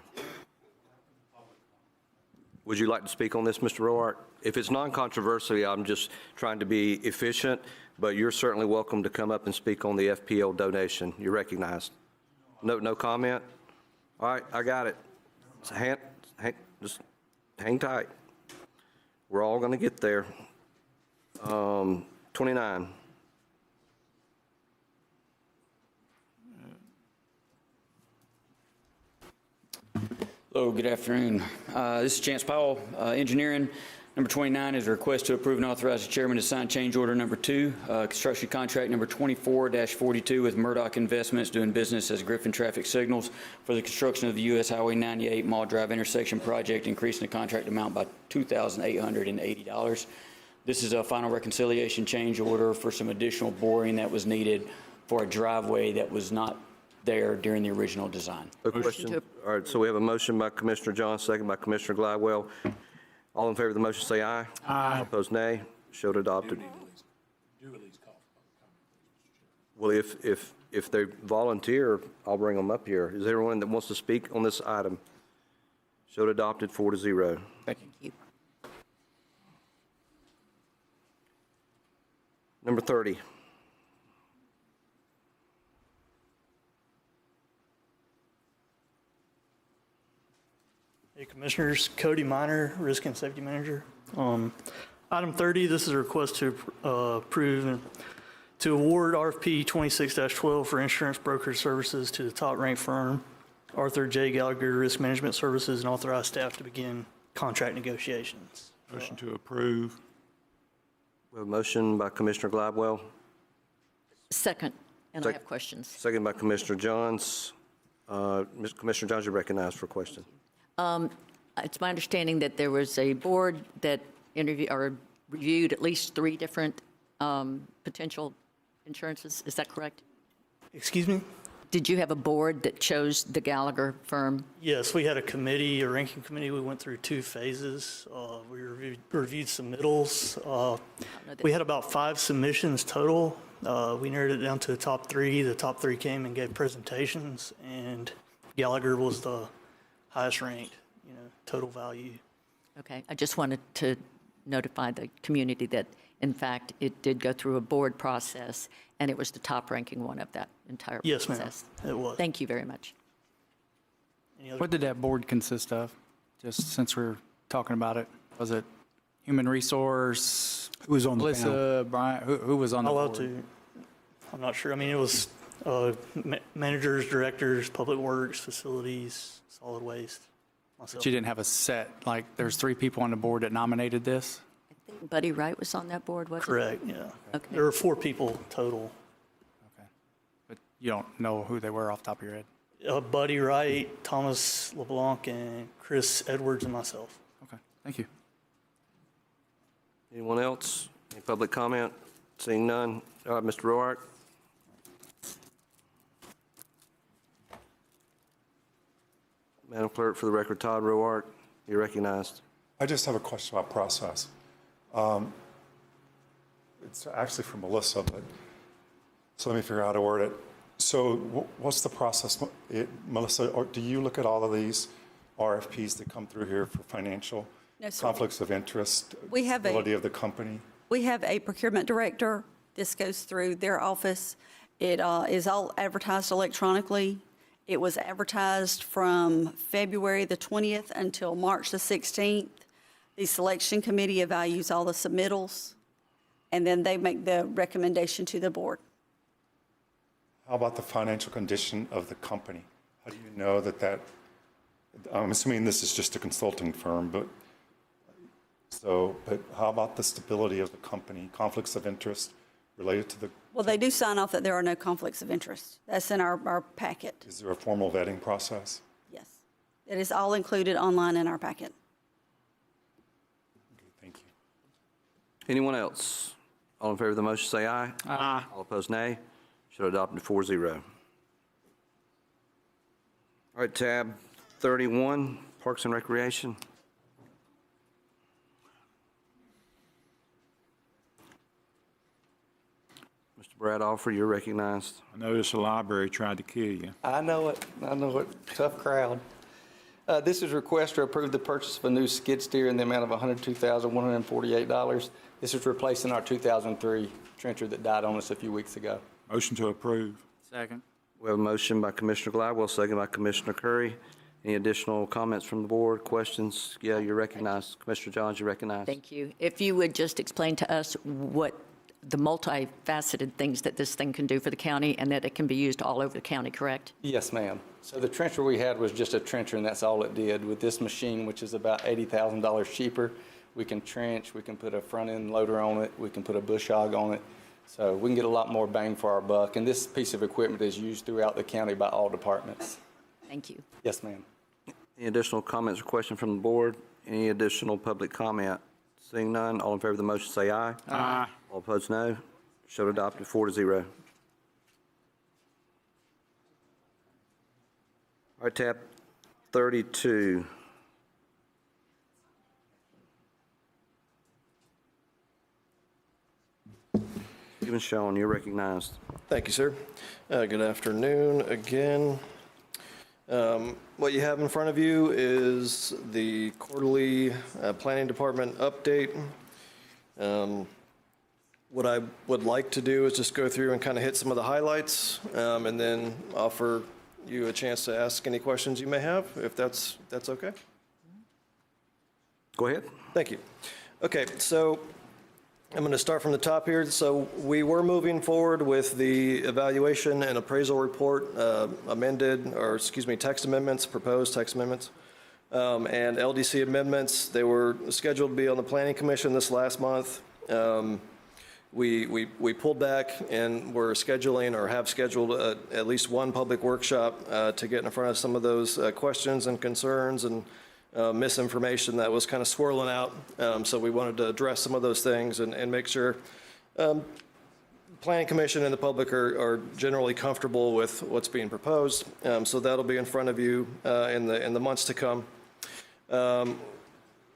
Would you like to speak on this, Mr. Roark? If it's non-controversial, I'm just trying to be efficient, but you're certainly welcome to come up and speak on the FPL donation. You're recognized. No comment? All right, I got it. So just hang tight. We're all going to get there. 29. Hello, good afternoon. This is Chance Powell, Engineering. Number 29 is a request to approve and authorize the chairman to sign change order number 2, construction contract number 24-42 with Murdoch Investments doing business as Griffin Traffic Signals for the construction of the U.S. Highway 98 Mall Drive intersection project, increasing the contract amount by $2,880. This is a final reconciliation change order for some additional boring that was needed for a driveway that was not there during the original design. A question? All right, so we have a motion by Commissioner John, second by Commissioner Glidewell. All in favor of the motion, say aye. Aye. Opposed, nay. Show it adopted. Well, if they volunteer, I'll bring them up here. Is there anyone that wants to speak on this item? Show it adopted, 4-0. Thank you. Number 30. Hey, Commissioners, Cody Minor, Risk and Safety Manager. Item 30, this is a request to approve and to award RFP 26-12 for insurance brokerage services to the top-ranked firm, Arthur J. Gallagher Risk Management Services, and authorize staff to begin contract negotiations. Motion to approve. We have a motion by Commissioner Glidewell. Second, and I have questions. Second by Commissioner Johns. Commissioner Johns, you're recognized for a question. It's my understanding that there was a board that reviewed at least 3 different potential insurances. Is that correct? Excuse me? Did you have a board that chose the Gallagher firm? Yes, we had a committee, a ranking committee. We went through 2 phases. We reviewed submittals. We had about 5 submissions total. We narrowed it down to the top 3. The top 3 came and gave presentations, and Gallagher was the highest ranked, total value. Okay, I just wanted to notify the community that, in fact, it did go through a board process, and it was the top-ranking one of that entire process. Yes, ma'am, it was. Thank you very much. What did that board consist of? Just since we're talking about it, was it human resource? Who was on the Melissa, panel? Brian, who was on the board? I'm not sure. I mean, it was managers, directors, public works, facilities, solid waste. Myself. But you didn't have a set, like there's 3 people on the board that nominated this? I think Buddy Wright was on that board, wasn't Correct, yeah. Okay. There were 4 people total. Okay. But you don't know who they were off the top of your head? Buddy Wright, Thomas LeBlanc, and Chris Edwards, and myself. Okay, thank you. Anyone else? Any public comment? Seeing none. All right, Mr. Roark. Madam Clerk, for the record, Todd Roark, you're recognized. I just have a question about process. It's actually for Melissa, but so let me figure out how to word it. So what's the process? Melissa, or do you look at all of these RFPs that come through here for financial conflicts of interest, ability of the company? We have a procurement director. This goes through their office. It is all advertised electronically. It was advertised from February the 20th until March the 16th. The selection committee evaluates all the submittals, and then they make the recommendation to the board. How about the financial condition of the company? How do you know that I'm assuming this is just a consulting firm, but how about the stability of the company, conflicts of interest related to the... Well, they do sign off that there are no conflicts of interest. That's in our packet. Is there a formal vetting process? Yes. It is all included online in our packet. Okay, thank you. Anyone else? All in favor of the motion, say aye. Aye. All opposed, nay. Should adopt it 4-0. All right, tab 31, Parks and Recreation. Mr. Brad Alford, you're recognized. I noticed the library tried to kill you. I know it. Tough crowd. This is a request to approve the purchase of a new skid steer in the amount of $102,148. This is replacing our 2003 trencher that died on us a few weeks ago. Motion to approve. Second. We have a motion by Commissioner Gladwell, second by Commissioner Curry. Any additional comments from the board, questions? Yeah, you're recognized. Commissioner Johns, you're recognized. Thank you. If you would just explain to us what the multifaceted things that this thing can do for the county and that it can be used all over the county, correct? Yes, ma'am. So the trencher we had was just a trencher, and that's all it did. With this machine, which is about $80,000 cheaper, we can trench, we can put a front-end loader on it, we can put a bush hog on it. So we can get a lot more bang for our buck. And this piece of equipment is used throughout the county by all departments. Thank you. Yes, ma'am. Any additional comments or questions from the board? Any additional public comment? Seeing none, all in favor of the motion say aye. Aye. All opposed, no. Show adopted 4-0. All right, tab 32. Stephen Shawn, you're recognized. Thank you, sir. Good afternoon again. What you have in front of you is the quarterly planning department update. What I would like to do is just go through and kind of hit some of the highlights, and then offer you a chance to ask any questions you may have, if that's okay. Go ahead. Thank you. Okay, so I'm going to start from the top here. So we were moving forward with the evaluation and appraisal report, text amendments, proposed text amendments, and LDC amendments. They were scheduled to be on the Planning Commission this last month. We pulled back and we're scheduling or have scheduled at least one public workshop to get in front of some of those questions and concerns and misinformation that was kind of swirling out. So we wanted to address some of those things and make sure Planning Commission and the public are generally comfortable with what's being proposed. So that'll be in front of you in the months to come.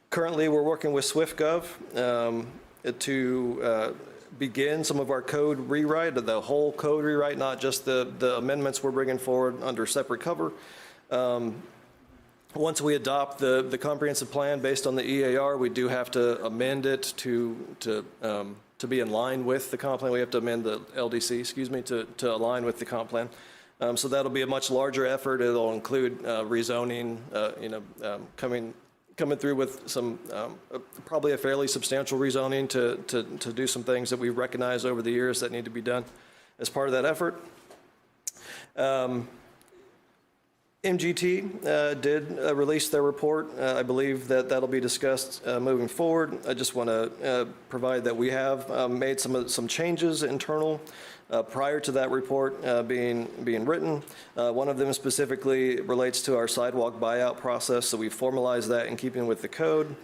Currently, we're working with SwiftGov to begin some of our code rewrite, the whole code rewrite, not just the amendments we're bringing forward under separate cover. Once we adopt the comprehensive plan based on the EAR, we do have to amend it to be in line with the comp plan. We have to amend the LDC, to align with the comp plan. So that'll be a much larger effort. It'll include rezoning, coming through with some, probably a fairly substantial rezoning to do some things that we've recognized over the years that need to be done as part of that effort. MGT did release their report. I believe that'll be discussed moving forward. I just want to provide that we have made some changes internal prior to that report being written. One of them specifically relates to our sidewalk buyout process, so we formalized that in keeping with the code.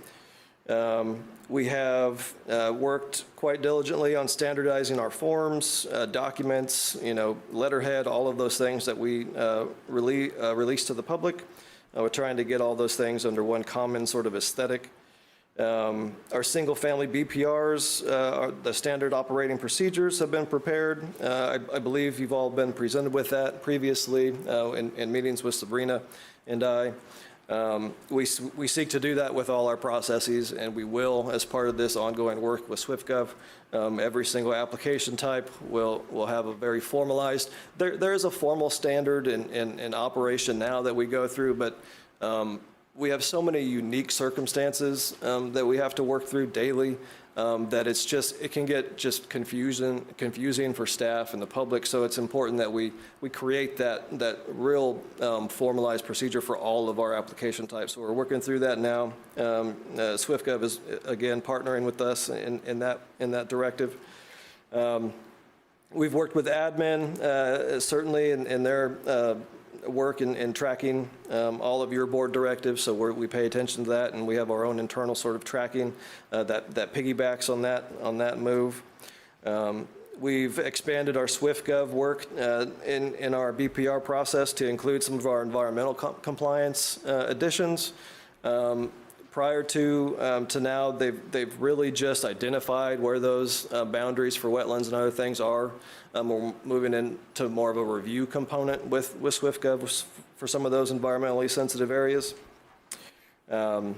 We have worked quite diligently on standardizing our forms, documents, letterhead, all of those things that we release to the public. We're trying to get all those things under one common sort of aesthetic. Our single-family BPRs, the standard operating procedures have been prepared. I believe you've all been presented with that previously in meetings with Sabrina and I. We seek to do that with all our processes, and we will as part of this ongoing work with SwiftGov. Every single application type will have a very formalized, there is a formal standard in operation now that we go through, but we have so many unique circumstances that we have to work through daily that it can get just confusing for staff and the public. So it's important that we create that real formalized procedure for all of our application types. So we're working through that now. SwiftGov is again partnering with us in that directive. We've worked with admin certainly in their work in tracking all of your board directives, so we pay attention to that, and we have our own internal sort of tracking that piggybacks on that move. We've expanded our SwiftGov work in our BPR process to include some of our environmental compliance additions. Prior to now, they've really just identified where those boundaries for wetlands and other things are. We're moving into more of a review component with SwiftGov for some of those environmentally sensitive areas. We're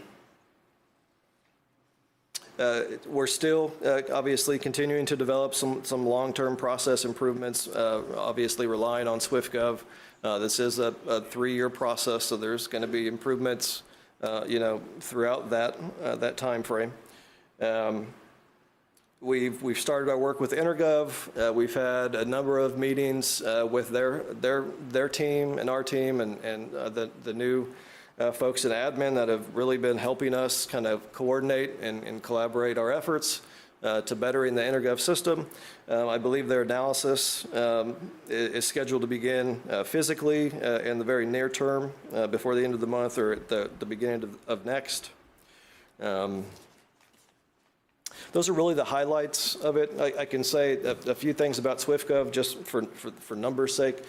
still obviously continuing to develop some long-term process improvements, obviously relying on SwiftGov. This is a 3-year process, so there's going to be improvements, throughout that time frame. We've started our work with Intergov. We've had a number of meetings with their team and our team and the new folks in admin that have really been helping us kind of coordinate and collaborate our efforts to bettering the Intergov system. I believe their analysis is scheduled to begin physically in the very near term, before the end of the month or at the beginning of next. Those are really the highlights of it. I can say a few things about SwiftGov just for numbers' sake.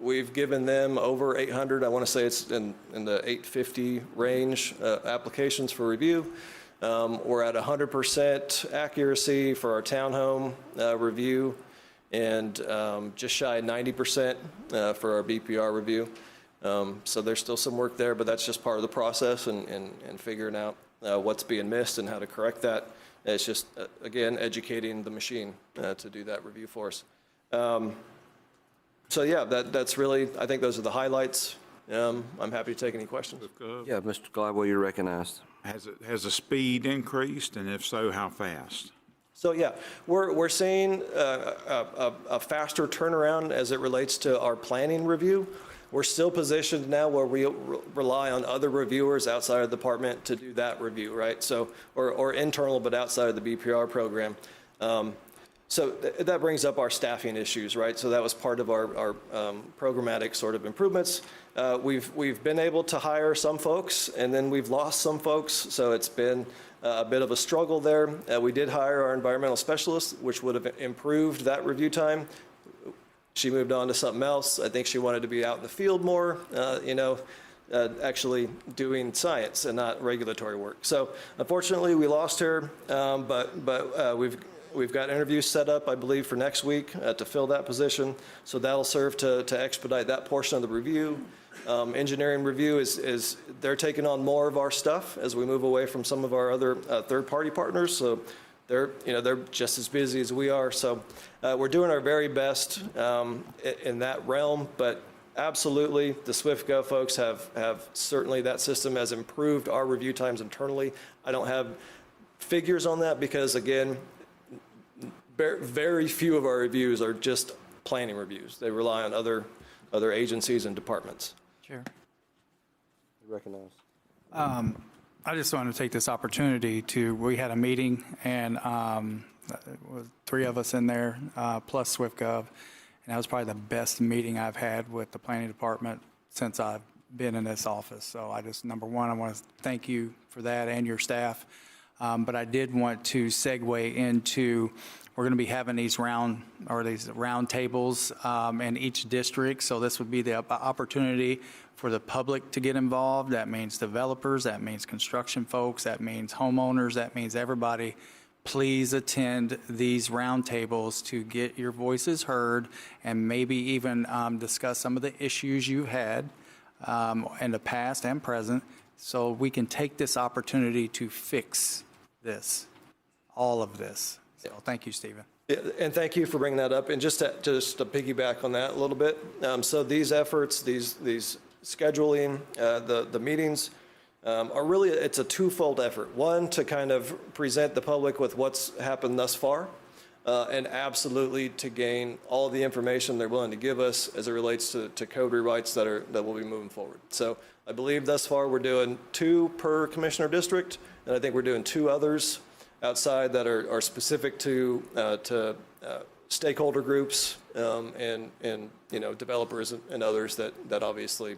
We've given them over 800, I want to say it's in the 850 range, applications for review. We're at 100% accuracy for our townhome review and just shy of 90% for our BPR review. So there's still some work there, but that's just part of the process and figuring out what's being missed and how to correct that. It's just, again, educating the machine to do that review for us. So yeah, that's really, I think those are the highlights. I'm happy to take any questions. Yeah, Mr. Gladwell, you're recognized. Has the speed increased, and if so, how fast? So yeah, we're seeing a faster turnaround as it relates to our planning review. We're still positioned now where we rely on other reviewers outside of the department to do that review, right? So, or internal, but outside of the BPR program. So that brings up our staffing issues, right? So that was part of our programmatic sort of improvements. We've been able to hire some folks, and then we've lost some folks. So it's been a bit of a struggle there. We did hire our environmental specialist, which would have improved that review time. She moved on to something else. I think she wanted to be out in the field more, actually doing science and not regulatory work. So unfortunately, we lost her, but we've got interviews set up, I believe, for next week to fill that position. So that'll serve to expedite that portion of the review. Engineering review is they're taking on more of our stuff as we move away from some of our other third-party partners. So they're just as busy as we are. So we're doing our very best in that realm. But absolutely, the SwiftGov folks have certainly, that system has improved our review times internally. I don't have figures on that because, again, very few of our reviews are just planning reviews. They rely on other agencies and departments. Chair. Recognized. I just wanted to take this opportunity we had a meeting and with 3 of us in there, plus SwiftGov, and that was probably the best meeting I've had with the planning department since I've been in this office. So number one, I want to thank you for that and your staff. But I did want to segue into, we're going to be having these round tables in each district. So this would be the opportunity for the public to get involved. That means developers, that means construction folks, that means homeowners, that means everybody. Please attend these round tables to get your voices heard and maybe even discuss some of the issues you had in the past and present, so we can take this opportunity to fix this, all of this. So thank you, Stephen. Yeah, and thank you for bringing that up. And just to piggyback on that a little bit, so these efforts, these scheduling, the meetings are really, it's a twofold effort. One, to kind of present the public with what's happened thus far, and absolutely to gain all of the information they're willing to give us as it relates to code rewrites that will be moving forward. So I believe thus far we're doing 2 per commissioner district, and I think we're doing 2 others outside that are specific to stakeholder groups and developers and others that obviously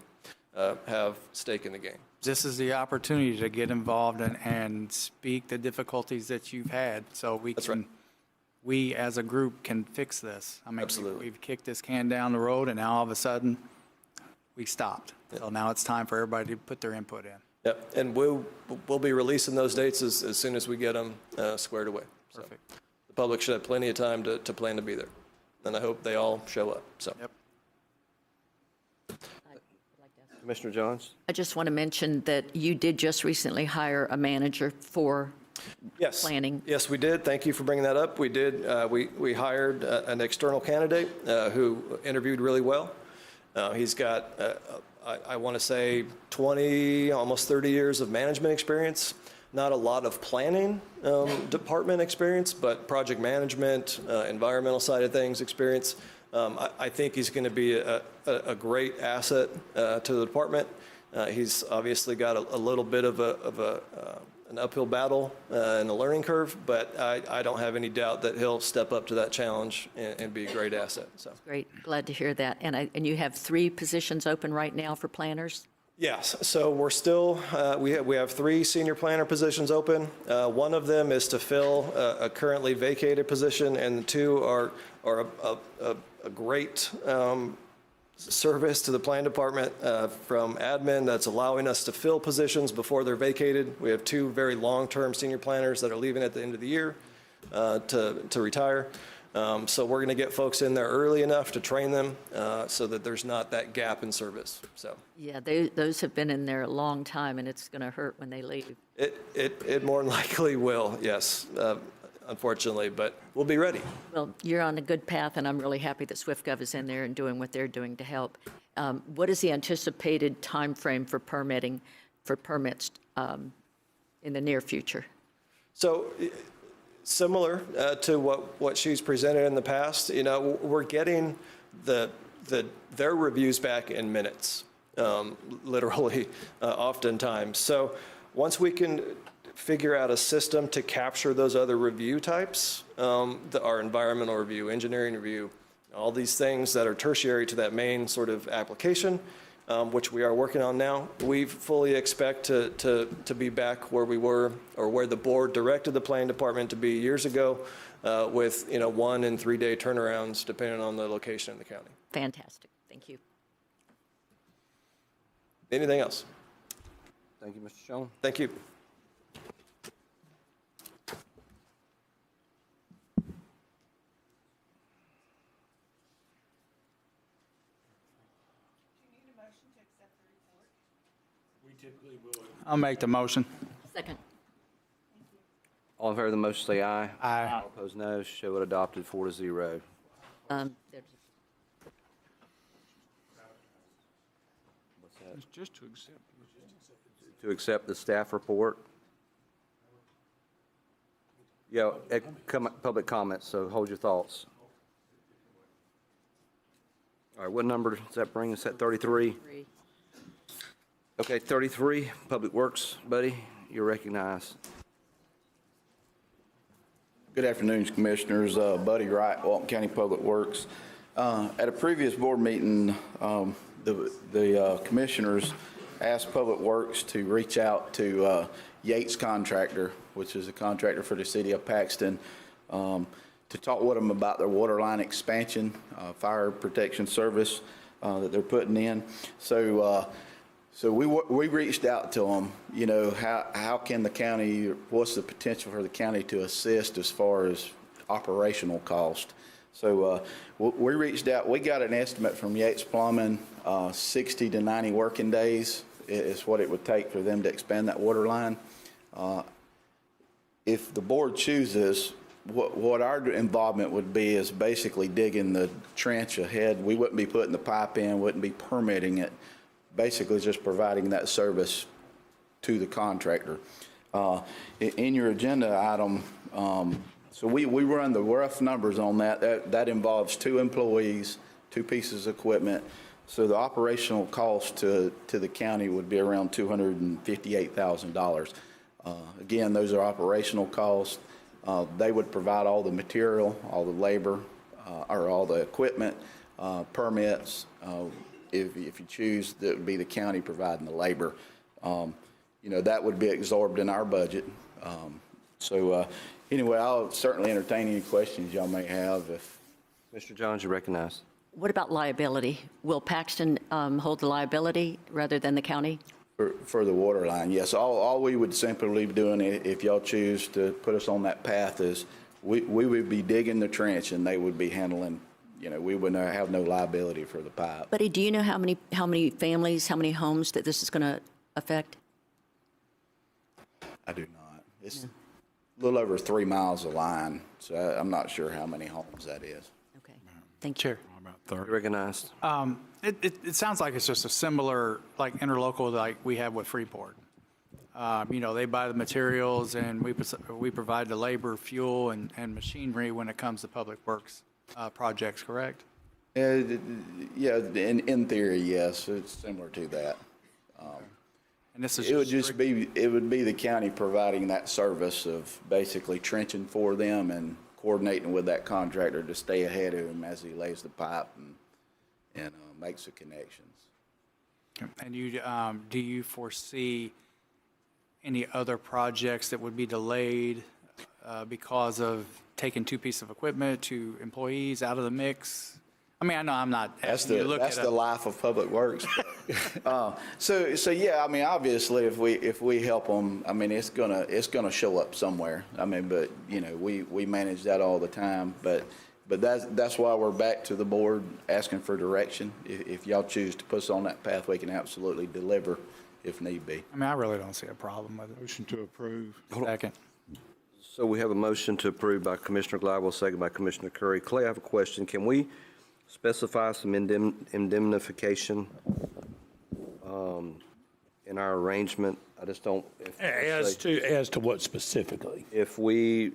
have stake in the game. This is the opportunity to get involved and speak the difficulties that you've had, so we as a group can fix this. I mean, absolutely. We've kicked this can down the road, and now all of a sudden we stopped. Yeah. So now it's time for everybody to put their input in. Yep, and we'll be releasing those dates as soon as we get them squared away. Perfect. So the public should have plenty of time to plan to be there, and I hope they all show up. So. Yep. Commissioner Johns? I just want to mention that you did just recently hire a manager for planning. Yes, we did. Thank you for bringing that up. We did. We hired an external candidate who interviewed really well. He's got, I want to say, 20, almost 30 years of management experience. Not a lot of planning department experience, but project management, environmental side of things experience. I think he's going to be a great asset to the department. He's obviously got a little bit of an uphill battle and a learning curve, but I don't have any doubt that he'll step up to that challenge and be a great asset. So Great, glad to hear that. And you have 3 positions open right now for planners? yes, so we're still, we have 3 senior planner positions open. One of them is to fill a currently vacated position, and 2 are a great service to the plan department from admin that's allowing us to fill positions before they're vacated. We have 2 very long-term senior planners that are leaving at the end of the year to retire. So we're going to get folks in there early enough to train them so that there's not that gap in service. So Yeah, those have been in there a long time, and it's going to hurt when they leave. it more than likely will, yes, unfortunately, but we'll be ready. Well, you're on a good path, and I'm really happy that SwiftGov is in there and doing what they're doing to help. What is the anticipated timeframe for permits in the near future? So similar to what she's presented in the past, we're getting their reviews back in minutes, literally, oftentimes. So once we can figure out a system to capture those other review types, our environmental review, engineering review, all these things that are tertiary to that main sort of application, which we are working on now, we fully expect to be back where we were, or where the board directed the planning department to be years ago, with 1 and 3 day turnarounds depending on the location in the county. Fantastic. Thank you. Anything else? Thank you, Mr. Schoen. Thank you. I'll make the motion. Second. All in favor of the motion, say aye. Aye. All opposed, no. Show it adopted 4-0. There's What's that? It's just to accept. To accept the staff report. Yeah, public comments, so hold your thoughts. All right, what number does that bring us at? 33? Okay, 33, Public Works, buddy, you're recognized. Good afternoon, Commissioners. Buddy Wright, Walton County Public Works. At a previous board meeting, the Commissioners asked Public Works to reach out to Yates Contractor, which is a contractor for the city of Paxton, to talk with them about their water line expansion, fire protection service that they're putting in. So we reached out to them, how can the county, what's the potential for the county to assist as far as operational cost? So we reached out, we got an estimate from Yates Plumbing, 60 to 90 working days is what it would take for them to expand that water line. If the board chooses, what our involvement would be is basically digging the trench ahead. We wouldn't be putting the pipe in, wouldn't be permitting it. Basically just providing that service to the contractor. In your agenda item, so we run the rough numbers on that. That involves 2 employees, 2 pieces of equipment. So the operational cost to the county would be around $258,000. Again, those are operational costs. They would provide all the material, all the labor, or all the equipment, permits. If you choose, that would be the county providing the labor. That would be absorbed in our budget. Anyway, I'll certainly entertain any questions y'all may have. Mr. Johns, you recognize. What about liability? Will Paxton hold the liability rather than the county? For the water line, yes. All we would simply be doing, if y'all choose to put us on that path, is we would be digging the trench and they would be handling, we would have no liability for the pipe. Buddy, do you know how many families, how many homes that this is going to affect? I do not. It's a little over 3 miles of line, so I'm not sure how many homes that is. Okay, thank you. Chair. About 30. Recognized. It sounds like it's just a similar, like interlocal, like we have with Freeport. They buy the materials and we provide the labor, fuel, and machinery when it comes to public works projects, correct? Yeah, in theory, yes, it's similar to that. And this is it would be the county providing that service of basically trenching for them and coordinating with that contractor to stay ahead of him as he lays the pipe and makes the connections. And do you foresee any other projects that would be delayed because of taking two pieces of equipment, two employees out of the mix? I mean, I know I'm not asking you to look at That's the life of public works. So yeah, I mean, obviously, if we help them, I mean, it's gonna show up somewhere. I mean, but we manage that all the time. But that's why we're back to the board asking for direction. If y'all choose to put us on that path, we can absolutely deliver if need be. I mean, I really don't see a problem with it. Motion to approve. Second. So we have a motion to approve by Commissioner Gladwell, second by Commissioner Curry. Clay, I have a question. Can we specify some indemnification in our arrangement? I just don't. As to what specifically? If we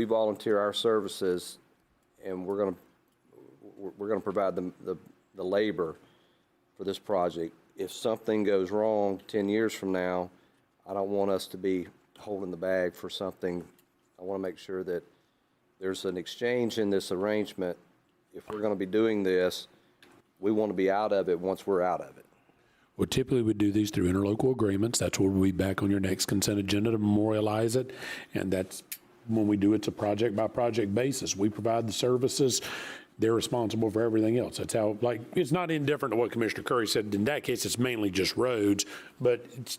volunteer our services and we're gonna provide the labor for this project, if something goes wrong 10 years from now, I don't want us to be holding the bag for something. I want to make sure that there's an exchange in this arrangement. If we're going to be doing this, we want to be out of it once we're out of it. Well, typically we do these through interlocal agreements. That's what we'll be back on your next consent agenda to memorialize it. And that's when we do it's a project by project basis. We provide the services. They're responsible for everything else. That's how, like, it's not indifferent to what Commissioner Curry said. In that case, it's mainly just roads, but it's,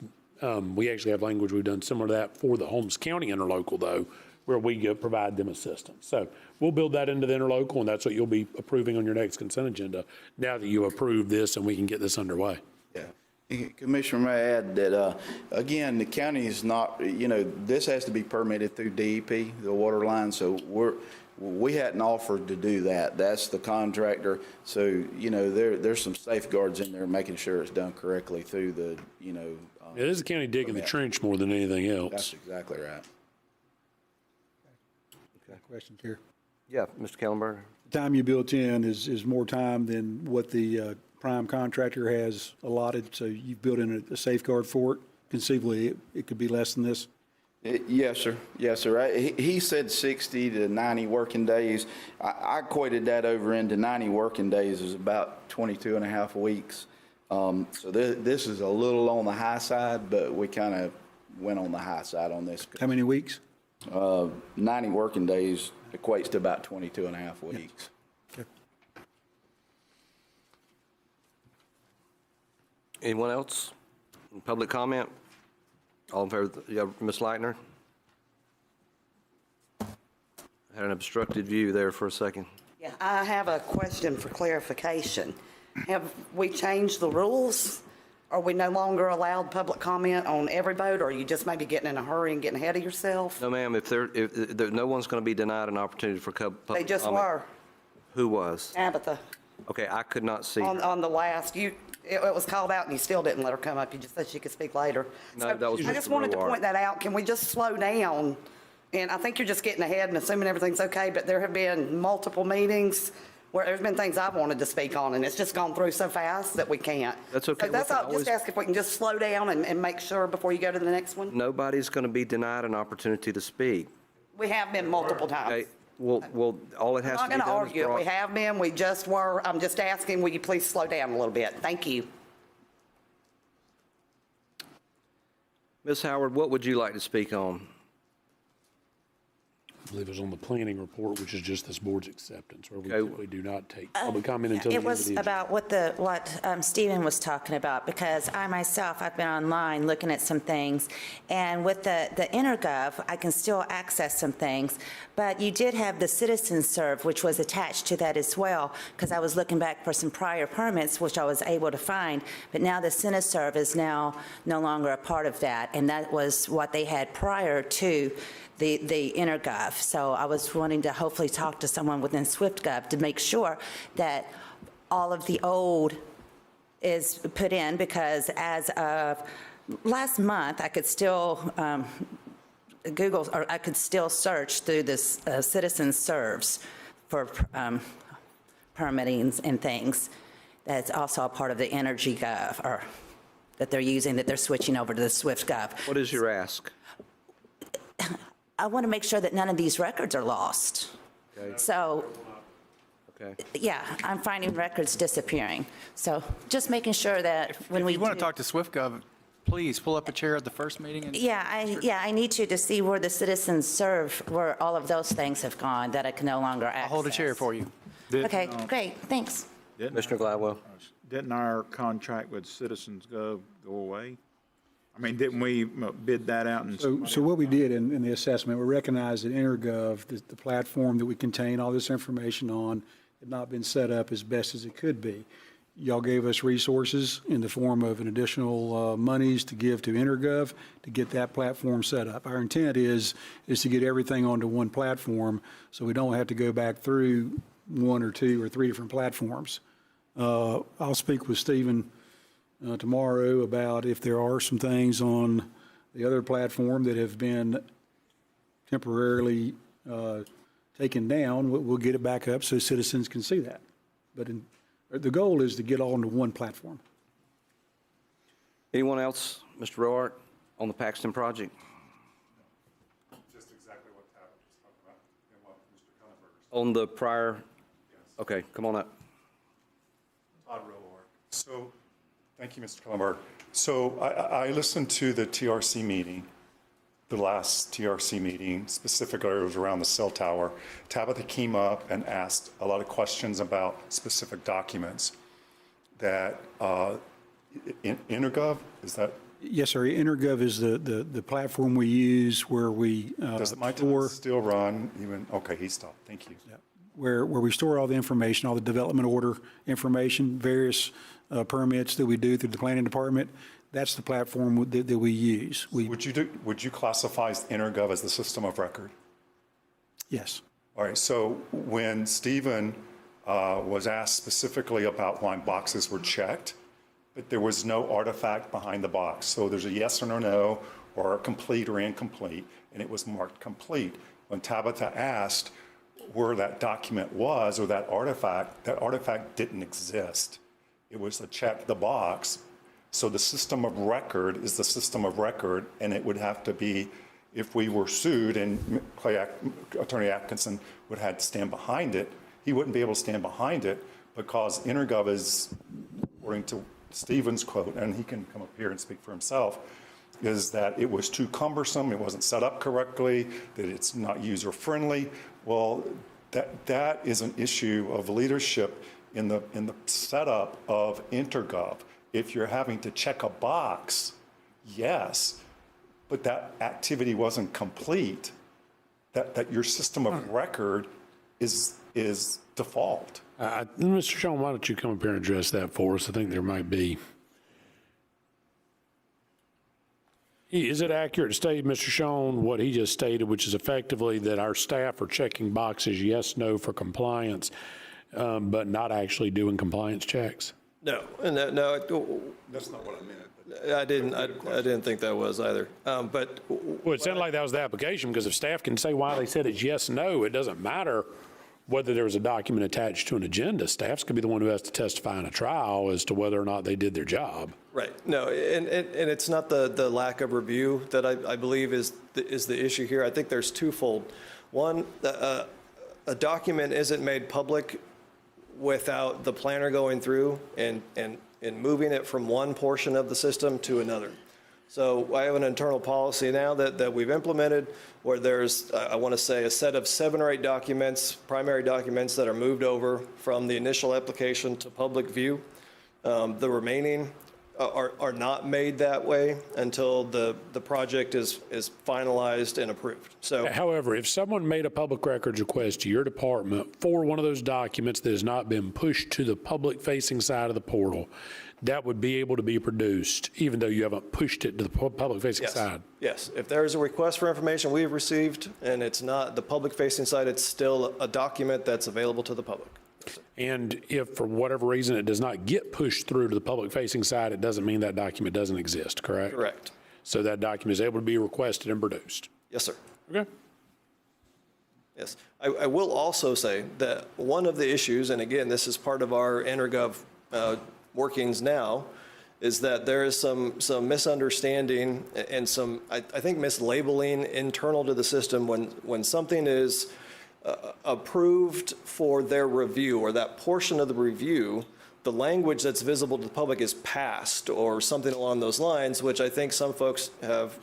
we actually have language we've done similar to that for the Holmes County interlocal, though, where we provide them assistance. So we'll build that into the interlocal, and that's what you'll be approving on your next consent agenda now that you approve this and we can get this underway. Yeah. Commissioner, may I add that, again, the county is not, this has to be permitted through DEP, the water line, so we hadn't offered to do that. That's the contractor. So, there's some safeguards in there making sure it's done correctly through the, It is the county digging the trench more than anything else. That's exactly right. Okay. Questions here? Yeah, Mr. Kellenberger. The time you built in is more time than what the prime contractor has allotted, so you've built in a safeguard for it. Conceivably, it could be less than this. Yes, sir. Yes, sir. He said 60 to 90 working days. I equated that over into 90 working days is about 22 and a half weeks. So this is a little on the high side, but we kind of went on the high side on this. How many weeks? 90 working days equates to about 22 and a half weeks. Okay. Anyone else? Public comment? All in favor? Yeah, Ms. Leitner? I had an obstructed view there for a second. Yeah, I have a question for clarification. Have we changed the rules? Are we no longer allowed public comment on every boat, or are you just maybe getting in a hurry and getting ahead of yourself? No, ma'am, if no one's going to be denied an opportunity for public comment. They just were. Who was? Tabitha. Okay, I could not see. On the last, it was called out and you still didn't let her come up. You just said she could speak later. No, So that was I Mr. just wanted to Brewer. point that out. Can we just slow down? And I think you're just getting ahead and assuming everything's okay, but there have been multiple meetings where there's been things I've wanted to speak on, and it's just gone through so fast that we can't. That's okay. So that's We can all. Just always- ask if we can just slow down and make sure before you go to the next one. Nobody's going to be denied an opportunity to speak. We have been multiple times. Okay, well, all it has I'm to be not going to done is argue it. brought. We have been, we just were. I'm just asking, will you please slow down a little bit? Thank you. Ms. Howard, what would you like to speak on? believe it was on the planning report, which is just this board's acceptance, where we Okay. typically do not take public comment until the It end of was the agenda. about what Stephen was talking about, because I myself, I've been online looking at some things, and with the InterGov, I can still access some things, but you did have the Citizen Serve, which was attached to that as well, because I was looking back for some prior permits, which I was able to find, but now the CineServe is now no longer a part of that, and that was what they had prior to the InterGov. So I was wanting to hopefully talk to someone within SwiftGov to make sure that all of the old is put in, because as of last month, I could still Google, or I could still search through this Citizen Serves for permitting and things. That's also a part of the Energy Gov, or that they're using, that they're switching over to the SwiftGov. What is your ask? I want to make sure that none of these records are lost. Okay. So, Okay. yeah, I'm finding records disappearing. So just making sure that when we If you want do- to talk to SwiftGov, please pull up a chair at the first meeting. And Yeah, I need to see where the Citizens Serve, where all of those things have gone that I can no longer access. I'll hold a chair for you. Okay, great, thanks. Commissioner Gladwell. Didn't our contract with Citizens go away? I mean, didn't we bid that out? And So what we did in the assessment, we recognized that InterGov, the platform that we contain all this information on, had not been set up as best as it could be. Y'all gave us resources in the form of an additional monies to give to InterGov to get that platform set up. Our intent is to get everything onto one platform, so we don't have to go back through one or two or three different platforms. I'll speak with Stephen tomorrow about if there are some things on the other platform that have been temporarily taken down. We'll get it back up so citizens can see that. But the goal is to get all into one platform. Anyone else? Mr. Roark, on the Paxton project? Just exactly what Tabitha just talked about and what Mr. Cunninberg On the prior? Okay, come on up. Todd Roark. So, thank you, Mr. Cunninberg. So I listened to the TRC meeting, the last TRC meeting, specifically it was around the cell tower. Tabitha came up and asked a lot of questions about specific documents that InterGov, is that? Yes, sir. InterGov is the platform we use where we Does my time still run even? Okay, he stopped. Thank you. where we store all the information, all the development order information, various permits that we do through the planning department. That's the platform that we use. Would you classify InterGov as the system of record? Yes. All right, so when Stephen was asked specifically about why boxes were checked, but there was no artifact behind the box. So there's a yes or no, or complete or incomplete, and it was marked complete. When Tabitha asked where that document was, or that artifact didn't exist. It was a check the box. So the system of record is the system of record, and it would have to be, if we were sued and Attorney Atkinson would have to stand behind it, he wouldn't be able to stand behind it because InterGov is, according to Stephen's quote, and he can come up here and speak for himself, is that it was too cumbersome, it wasn't set up correctly, that it's not user-friendly. Well, that is an issue of leadership in the setup of InterGov. If you're having to check a box, yes, but that activity wasn't complete, that your system of record is default. Mr. Sean, why don't you come up here and address that for us? I think there might be. Is it accurate to state, Mr. Sean, what he just stated, which is effectively that our staff are checking boxes yes, no for compliance, but not actually doing compliance checks? No, no. That's not what I meant. I didn't think that was either. But well, it sounded like that was the application, because if staff can say why they said it's yes, no, it doesn't matter whether there was a document attached to an agenda. Staff's going to be the one who has to testify in a trial as to whether or not they did their job. Right. No, and it's not the lack of review that I believe is the issue here. I think there's twofold. One, a document isn't made public without the planner going through and moving it from one portion of the system to another. So I have an internal policy now that we've implemented where there's, I want to say, a set of 7 or 8 documents, primary documents that are moved over from the initial application to public view. The remaining are not made that way until the project is finalized and approved. So, However, if someone made a public records request to your department for one of those documents that has not been pushed to the public-facing side of the portal, that would be able to be produced, even though you haven't pushed it to the public-facing side? yes, if there is a request for information we have received and it's not the public-facing side, it's still a document that's available to the public. And if for whatever reason it does not get pushed through to the public-facing side, it doesn't mean that document doesn't exist, correct? Correct. So that document is able to be requested and produced? Yes, sir. Okay. Yes. I will also say that one of the issues, and again, this is part of our EnerGov workings now, is that there is some misunderstanding and some, I think, mislabeling internal to the system when something is approved for their review, or that portion of the review, the language that's visible to the public is passed or something along those lines, which I think some folks have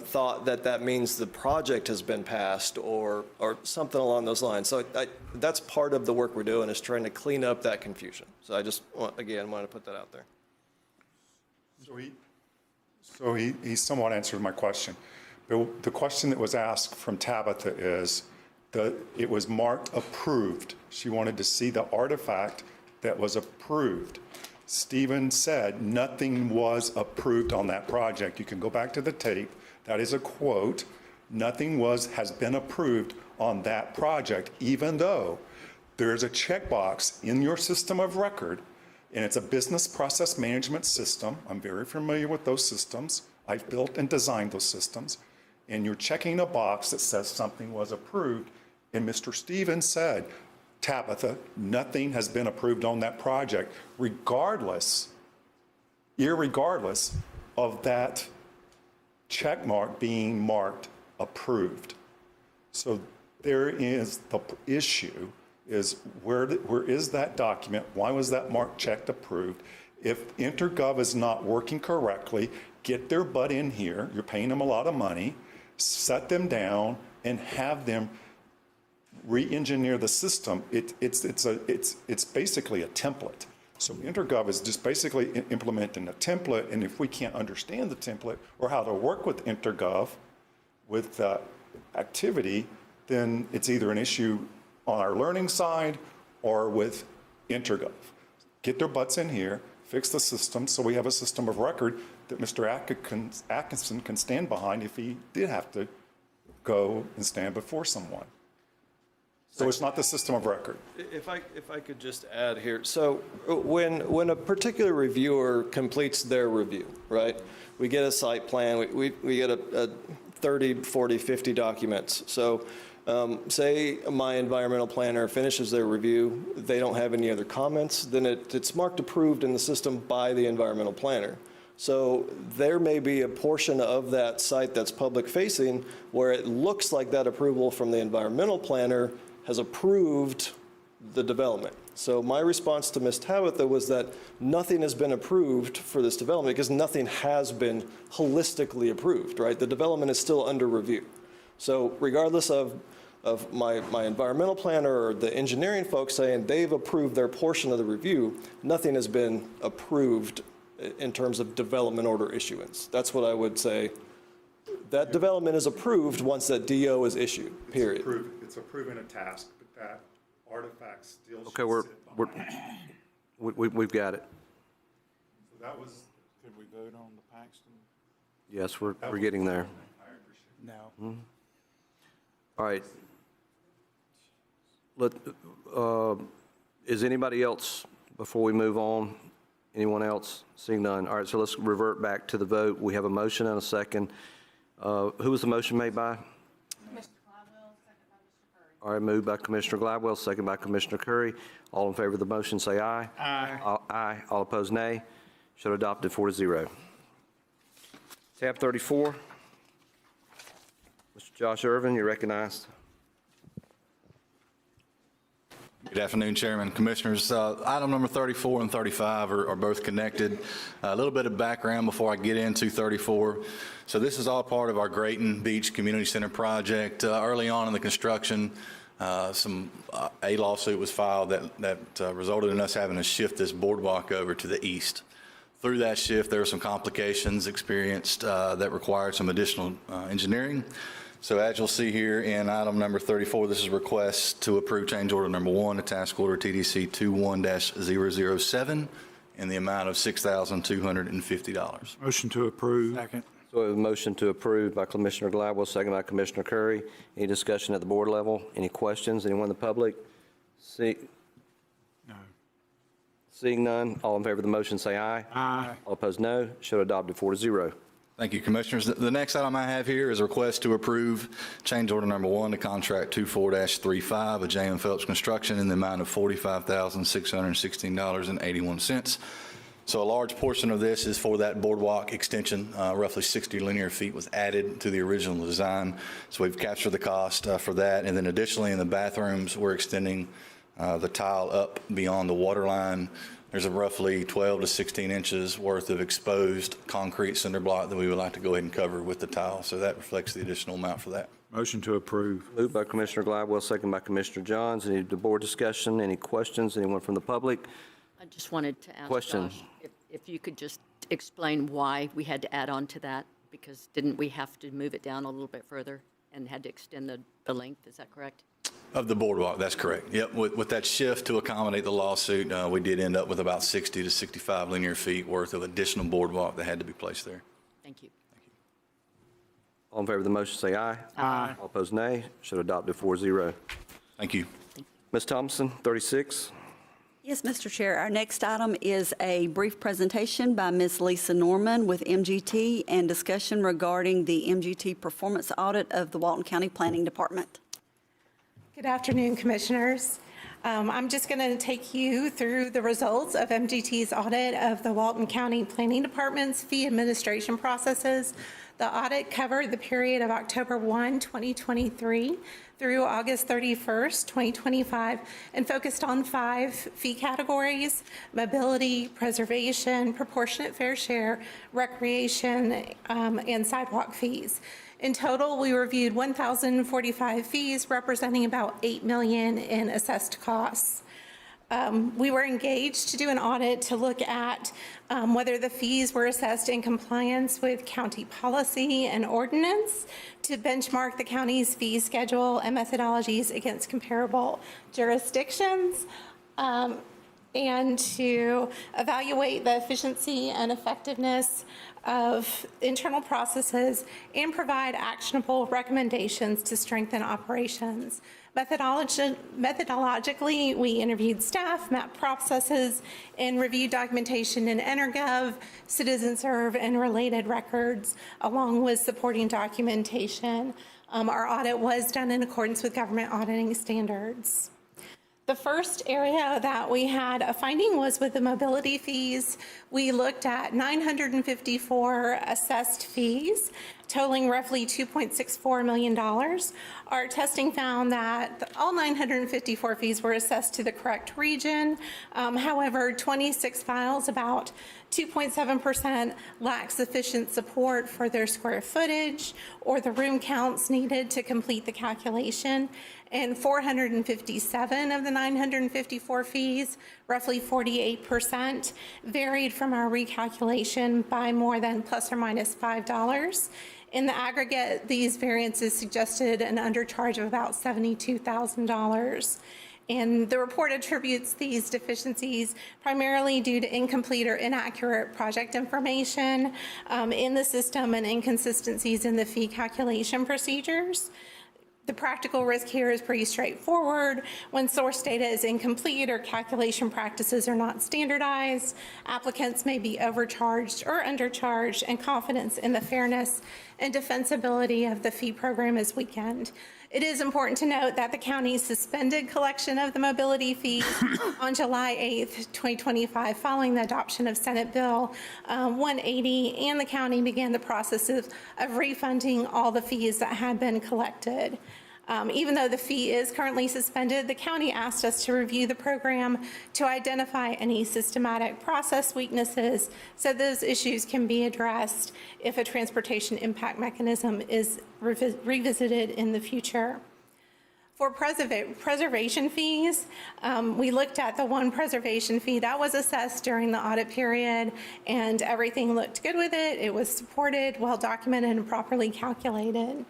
thought that means the project has been passed or something along those lines. So that's part of the work we're doing, is trying to clean up that confusion. So I just, again, want to put that out there. So he somewhat answered my question. But the question that was asked from Tabitha is, it was marked approved. She wanted to see the artifact that was approved. Stephen said nothing was approved on that project. You can go back to the tape. That is a quote. Nothing has been approved on that project, even though there's a checkbox in your system of record, and it's a business process management system. I'm very familiar with those systems. I've built and designed those systems. And you're checking a box that says something was approved. And Mr. Stevens said, Tabitha, nothing has been approved on that project, irregardless of that check mark being marked approved. So there is the issue, is where is that document? Why was that mark checked approved? If InterGov is not working correctly, get their butt in here. You're paying them a lot of money. Set them down and have them re-engineer the system. It's basically a template. So InterGov is just basically implementing a template, and if we can't understand the template or how to work with InterGov with activity, then it's either an issue on our learning side or with InterGov. Get their butts in here, fix the system so we have a system of record that Mr. Atkinson can stand behind if he did have to go and stand before someone. So it's not the system of record. If I could just add here. So when a particular reviewer completes their review, right, we get a site plan, we get a 30, 40, 50 documents. So say my environmental planner finishes their review, they don't have any other comments, then it's marked approved in the system by the environmental planner. So there may be a portion of that site that's public facing where it looks like that approval from the environmental planner has approved the development. So my response to Ms. Tabitha was that nothing has been approved for this development because nothing has been holistically approved, right? The development is still under review. So regardless of my environmental planner or the engineering folks saying they've approved their portion of the review, nothing has been approved in terms of development order issuance. That's what I would say. That development is approved once that DO is issued, period. It's approving a task, but that artifact still should We've got it. So that was. Could we vote on the Paxton? Yes, we're getting there. No. All right. Is anybody else, before we move on, anyone else? Seeing none. All right, so let's revert back to the vote. We have a motion and a second. Who was the motion made by? Commissioner Gladwell, second by Mr. Curry. All right, moved by Commissioner Gladwell, second by Commissioner Curry. All in favor of the motion, say aye. Aye. Aye. All opposed, nay. Should adopt it 4-0. Tab 34. Mr. Josh Irvin, you're recognized. Good afternoon, Chairman, Commissioners. Item number 34 and 35 are both connected. A little bit of background before I get into 34. So this is all part of our Grayton Beach Community Center project. Early on in the construction, a lawsuit was filed that resulted in us having to shift this boardwalk over to the east. Through that shift, there were some complications experienced that required some additional engineering. So as you'll see here in item number 34, this is a request to approve change order number 1 to task order TDC 21-007 in the amount of $6,250. Motion to approve. Second. So we have a motion to approve by Commissioner Gladwell, second by Commissioner Curry. Any discussion at the board level? Any questions? Anyone in the public? Seeing none, all in favor of the motion say aye. Aye. All opposed, no. Show adopted 4-0. Thank you, Commissioners. The next item I have here is a request to approve change order number 1 to contract 24-35 of J.M. Phelps Construction in the amount of $45,616.81. So a large portion of this is for that boardwalk extension. Roughly 60 linear feet was added to the original design. So we've captured the cost for that. And then additionally in the bathrooms, we're extending the tile up beyond the water line. There's a roughly 12 to 16 inches worth of exposed concrete cinder block that we would like to go ahead and cover with the tile. So that reflects the additional amount for that. Motion to approve. Moved by Commissioner Gladwell, second by Commissioner Johns. Any board discussion? Any questions? Anyone from the public? I just wanted to ask Question. Josh if you could just explain why we had to add on to that, because didn't we have to move it down a little bit further and had to extend the length? Is that correct? Of the boardwalk, that's correct. Yep, with that shift to accommodate the lawsuit, we did end up with about 60 to 65 linear feet worth of additional boardwalk that had to be placed there. Thank you. All in favor of the motion say aye. Aye. All opposed, nay. Should adopted 4-0. Thank you. Ms. Thompson, 36. Yes, Mr. Chair. Our next item is a brief presentation by Ms. Lisa Norman with MGT and discussion regarding the MGT performance audit of the Walton County Planning Department. Good afternoon, Commissioners. I'm just going to take you through the results of MGT's audit of the Walton County Planning Department's fee administration processes. The audit covered the period of October 1, 2023 through August 31st, 2025, and focused on 5 fee categories: mobility, preservation, proportionate fair share, recreation, and sidewalk fees. In total, we reviewed 1,045 fees, representing about $8 million in assessed costs. We were engaged to do an audit to look at whether the fees were assessed in compliance with county policy and ordinance, to benchmark the county's fee schedule and methodologies against comparable jurisdictions, and to evaluate the efficiency and effectiveness of internal processes and provide actionable recommendations to strengthen operations. Methodologically, we interviewed staff, mapped processes, and reviewed documentation in EnerGov, CitizenServe, and related records, along with supporting documentation. Our audit was done in accordance with government auditing standards. The first area that we had a finding was with the mobility fees. We looked at 954 assessed fees, totaling roughly $2.64 million. Our testing found that all 954 fees were assessed to the correct region. However, 26 files, about 2.7%, lack sufficient support for their square footage or the room counts needed to complete the calculation. And 457 of the 954 fees, roughly 48%, varied from our recalculation by more than plus or minus $5. In the aggregate, these variances suggested an undercharge of about $72,000. And the report attributes these deficiencies primarily due to incomplete or inaccurate project information in the system and inconsistencies in the fee calculation procedures. The practical risk here is pretty straightforward. When source data is incomplete or calculation practices are not standardized, applicants may be overcharged or undercharged, and confidence in the fairness and defensibility of the fee program is weakened. It is important to note that the county suspended collection of the mobility fees on July 8th, 2025, following the adoption of Senate Bill 180, and the county began the process of refunding all the fees that had been collected. Even though the fee is currently suspended, the county asked us to review the program to identify any systematic process weaknesses so those issues can be addressed if a transportation impact mechanism is revisited in the future. For preservation fees, we looked at the one preservation fee that was assessed during the audit period, and everything looked good with it. It was supported, well documented, and properly calculated.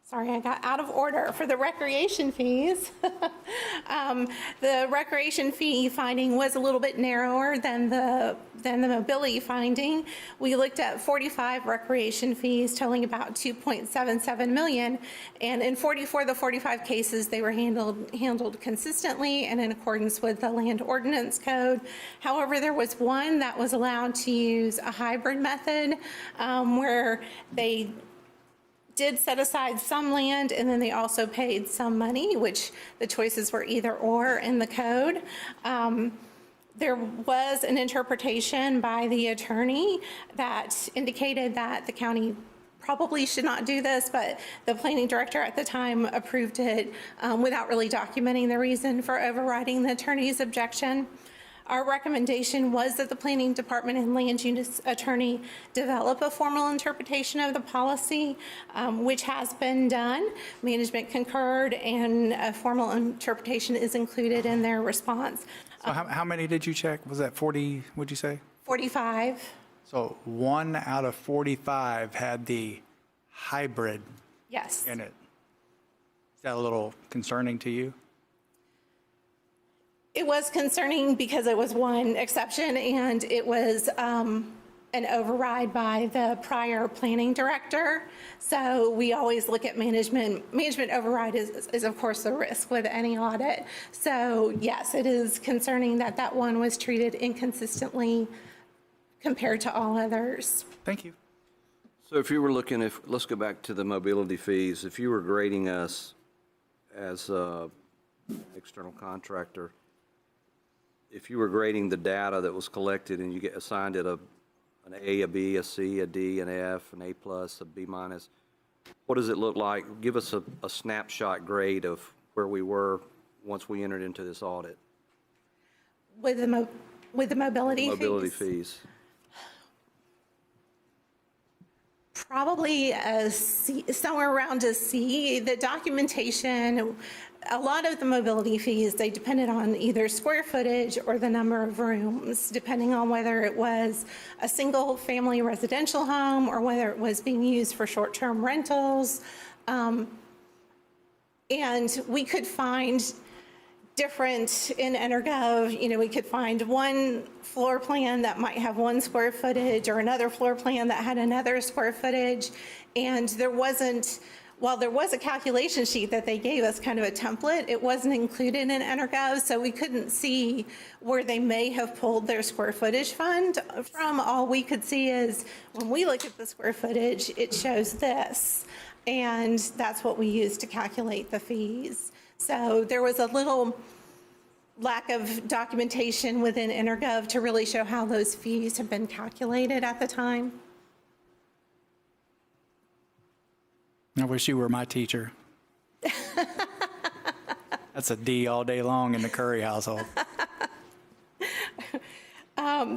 Sorry, I got out of order. For the recreation fees, the recreation fee finding was a little bit narrower than the mobility finding. We looked at 45 recreation fees totaling about $2.77 million, and in 44 of the 45 cases, they were handled consistently and in accordance with the Land Ordinance Code. However, there was one that was allowed to use a hybrid method where they did set aside some land, and then they also paid some money, which the choices were either or in the code. There was an interpretation by the attorney that indicated that the county probably should not do this, but the planning director at the time approved it without really documenting the reason for overriding the attorney's objection. Our recommendation was that the planning department and land use attorney develop a formal interpretation of the policy, which has been done. Management concurred, and a formal interpretation is included in their response. So how many did you check? Was that 40, would you say? 45. So 1 out of 45 had the hybrid Yes. in it. Is that a little concerning to you? It was concerning because it was one exception, and it was an override by the prior planning director. So we always look at management. Management override is of course the risk with any audit. So yes, it is concerning that that one was treated inconsistently compared to all others. Thank you. So if you were looking, let's go back to the mobility fees. If you were grading us as an external contractor, if you were grading the data that was collected and you get assigned it an A, a B, a C, a D, an F, an A+, a B-, what does it look like? Give us a snapshot grade of where we were once we entered into this audit. With the mobility fees? Mobility fees. Probably a C, somewhere around a C. The documentation, a lot of the mobility fees, they depended on either square footage or the number of rooms, depending on whether it was a single family residential home or whether it was being used for short-term rentals. And we could find different in EnerGov, we could find one floor plan that might have 1 square footage or another floor plan that had another square footage. And while there was a calculation sheet that they gave us, kind of a template, it wasn't included in EnerGov, so we couldn't see where they may have pulled their square footage fund from. All we could see is when we look at the square footage, it shows this. And that's what we used to calculate the fees. So there was a little lack of documentation within EnerGov to really show how those fees have been calculated at the time. I wish you were my teacher. That's a D all day long in the Curry household.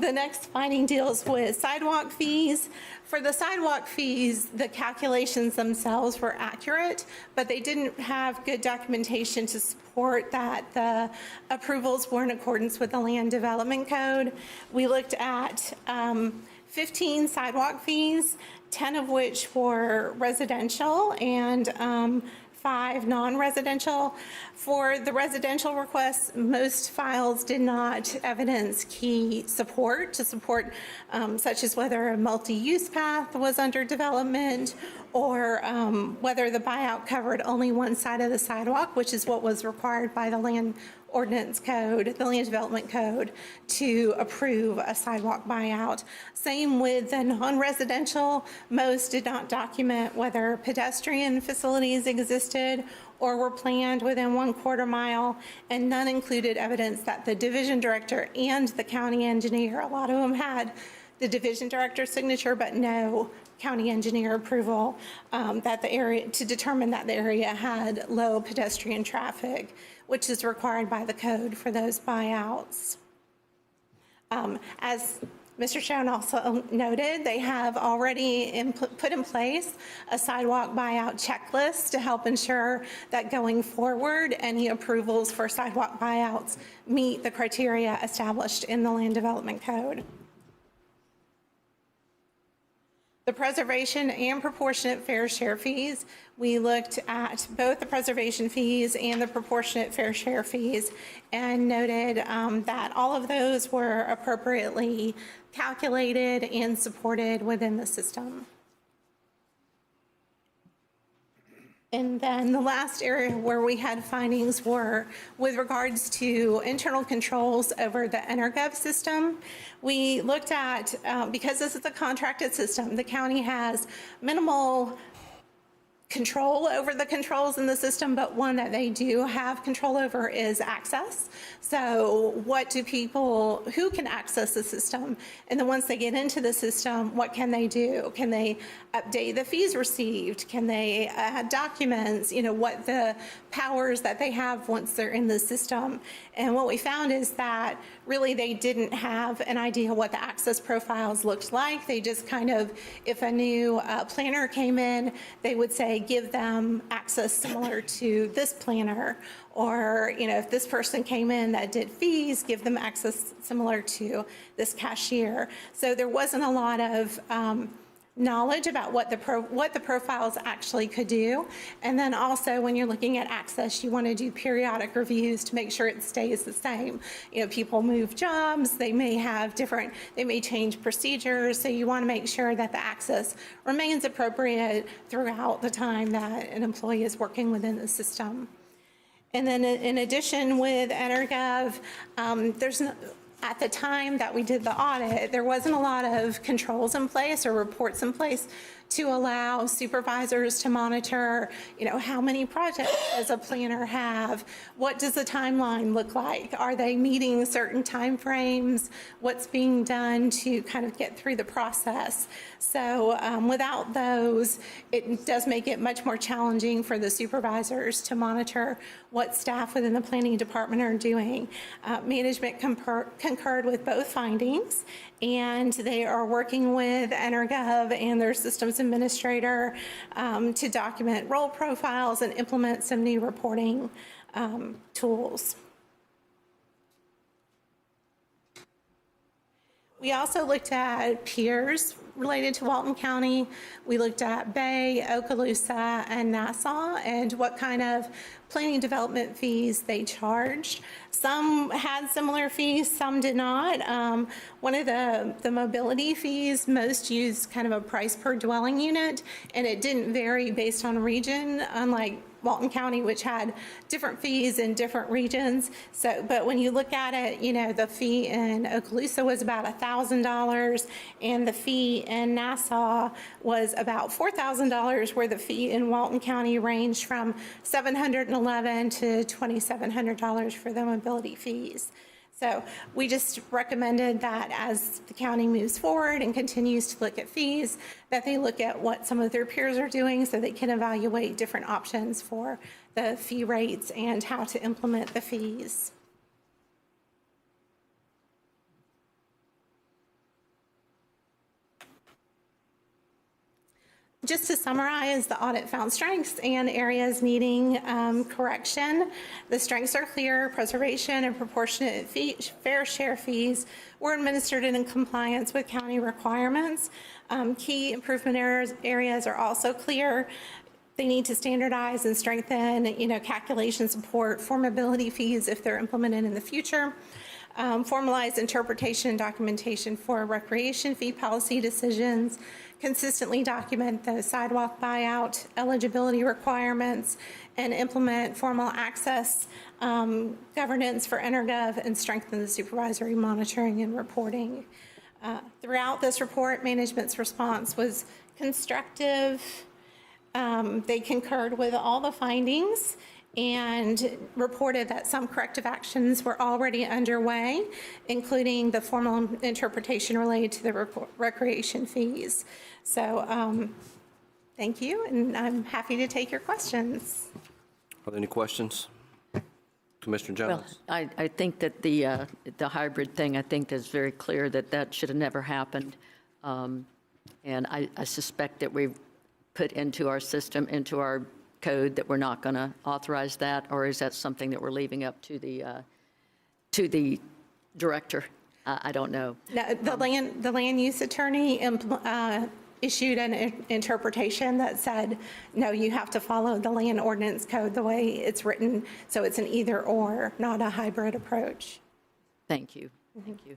The next finding deals with sidewalk fees. For the sidewalk fees, the calculations themselves were accurate, but they didn't have good documentation to support that the approvals were in accordance with the Land Development Code. We looked at 15 sidewalk fees, 10 of which were residential and 5 non-residential. For the residential requests, most files did not evidence key support such as whether a multi-use path was under development or whether the buyout covered only one side of the sidewalk, which is what was required by the Land Ordinance Code, the Land Development Code, to approve a sidewalk buyout. Same with the non-residential. Most did not document whether pedestrian facilities existed or were planned within 1/4 mile, and none included evidence that the division director and the county engineer, a lot of them had the division director's signature, but no county engineer approval that the area, to determine that the area had low pedestrian traffic, which is required by the code for those buyouts. As Mr. Schoen also noted, they have already put in place a sidewalk buyout checklist to help ensure that going forward, any approvals for sidewalk buyouts meet the criteria established in the Land Development Code. The preservation and proportionate fair share fees, we looked at both the preservation fees and the proportionate fair share fees and noted that all of those were appropriately calculated and supported within the system. And then the last area where we had findings were with regards to internal controls over the EnerGov system. We looked at, because this is a contracted system, the county has minimal control over the controls in the system, but one that they do have control over is access. So what do people, who can access the system? And then once they get into the system, what can they do? Can they update the fees received? Can they add documents? You know, what the powers that they have once they're in the system. And what we found is that really they didn't have an idea what the access profiles looked like. They just kind of, if a new planner came in, they would say, give them access similar to this planner. Or, you know, if this person came in that did fees, give them access similar to this cashier. So there wasn't a lot of knowledge about what the profiles actually could do. And then also when you're looking at access, you want to do periodic reviews to make sure it stays the same. You know, people move jobs, they may have different, they may change procedures, so you want to make sure that the access remains appropriate throughout the time that an employee is working within the system. And then in addition with EnerGov, at the time that we did the audit, there wasn't a lot of controls in place or reports in place to allow supervisors to monitor, you know, how many projects does a planner have? What does the timeline look like? Are they meeting certain timeframes? What's being done to kind of get through the process? So without those, it does make it much more challenging for the supervisors to monitor what staff within the planning department are doing. Management concurred with both findings, and they are working with EnerGov and their systems administrator to document role profiles and implement some new reporting tools. We also looked at peers related to Walton County. We looked at Bay, Okaloosa, and Nassau, and what kind of planning development fees they charged. Some had similar fees, some did not. One of the mobility fees, most used kind of a price per dwelling unit, and it didn't vary based on region, unlike Walton County, which had different fees in different regions. So, but when you look at it, you know, the fee in Okaloosa was about $1,000, and the fee in Nassau was about $4,000, where the fee in Walton County ranged from $711 to $2,700 for the mobility fees. So we just recommended that as the county moves forward and continues to look at fees, that they look at what some of their peers are doing so they can evaluate different options for the fee rates and how to implement the fees. Just to summarize, the audit found strengths and areas needing correction. The strengths are clear. Preservation and proportionate fair share fees were administered in compliance with county requirements. Key improvement areas are also clear. They need to standardize and strengthen, you know, calculation support, formability fees if they're implemented in the future. Formalized interpretation and documentation for recreation fee policy decisions, consistently document the sidewalk buyout eligibility requirements, and implement formal access governance for EnerGov, and strengthen the supervisory monitoring and reporting. Throughout this report, management's response was constructive. They concurred with all the findings, and reported that some corrective actions were already underway, including the formal interpretation related to the recreation fees. So thank you, and I'm happy to take your questions. Are there any questions? Commissioner Well, Jones? I think that the hybrid thing, I think is very clear that that should have never happened. And I suspect that we've put into our system, into our code, that we're not going to authorize that, or is that something that we're leaving up to the director? I don't know. Now, the land use attorney issued an interpretation that said, no, you have to follow the land ordinance code the way it's written, so it's an either or, not a hybrid approach. Thank you. Thank you.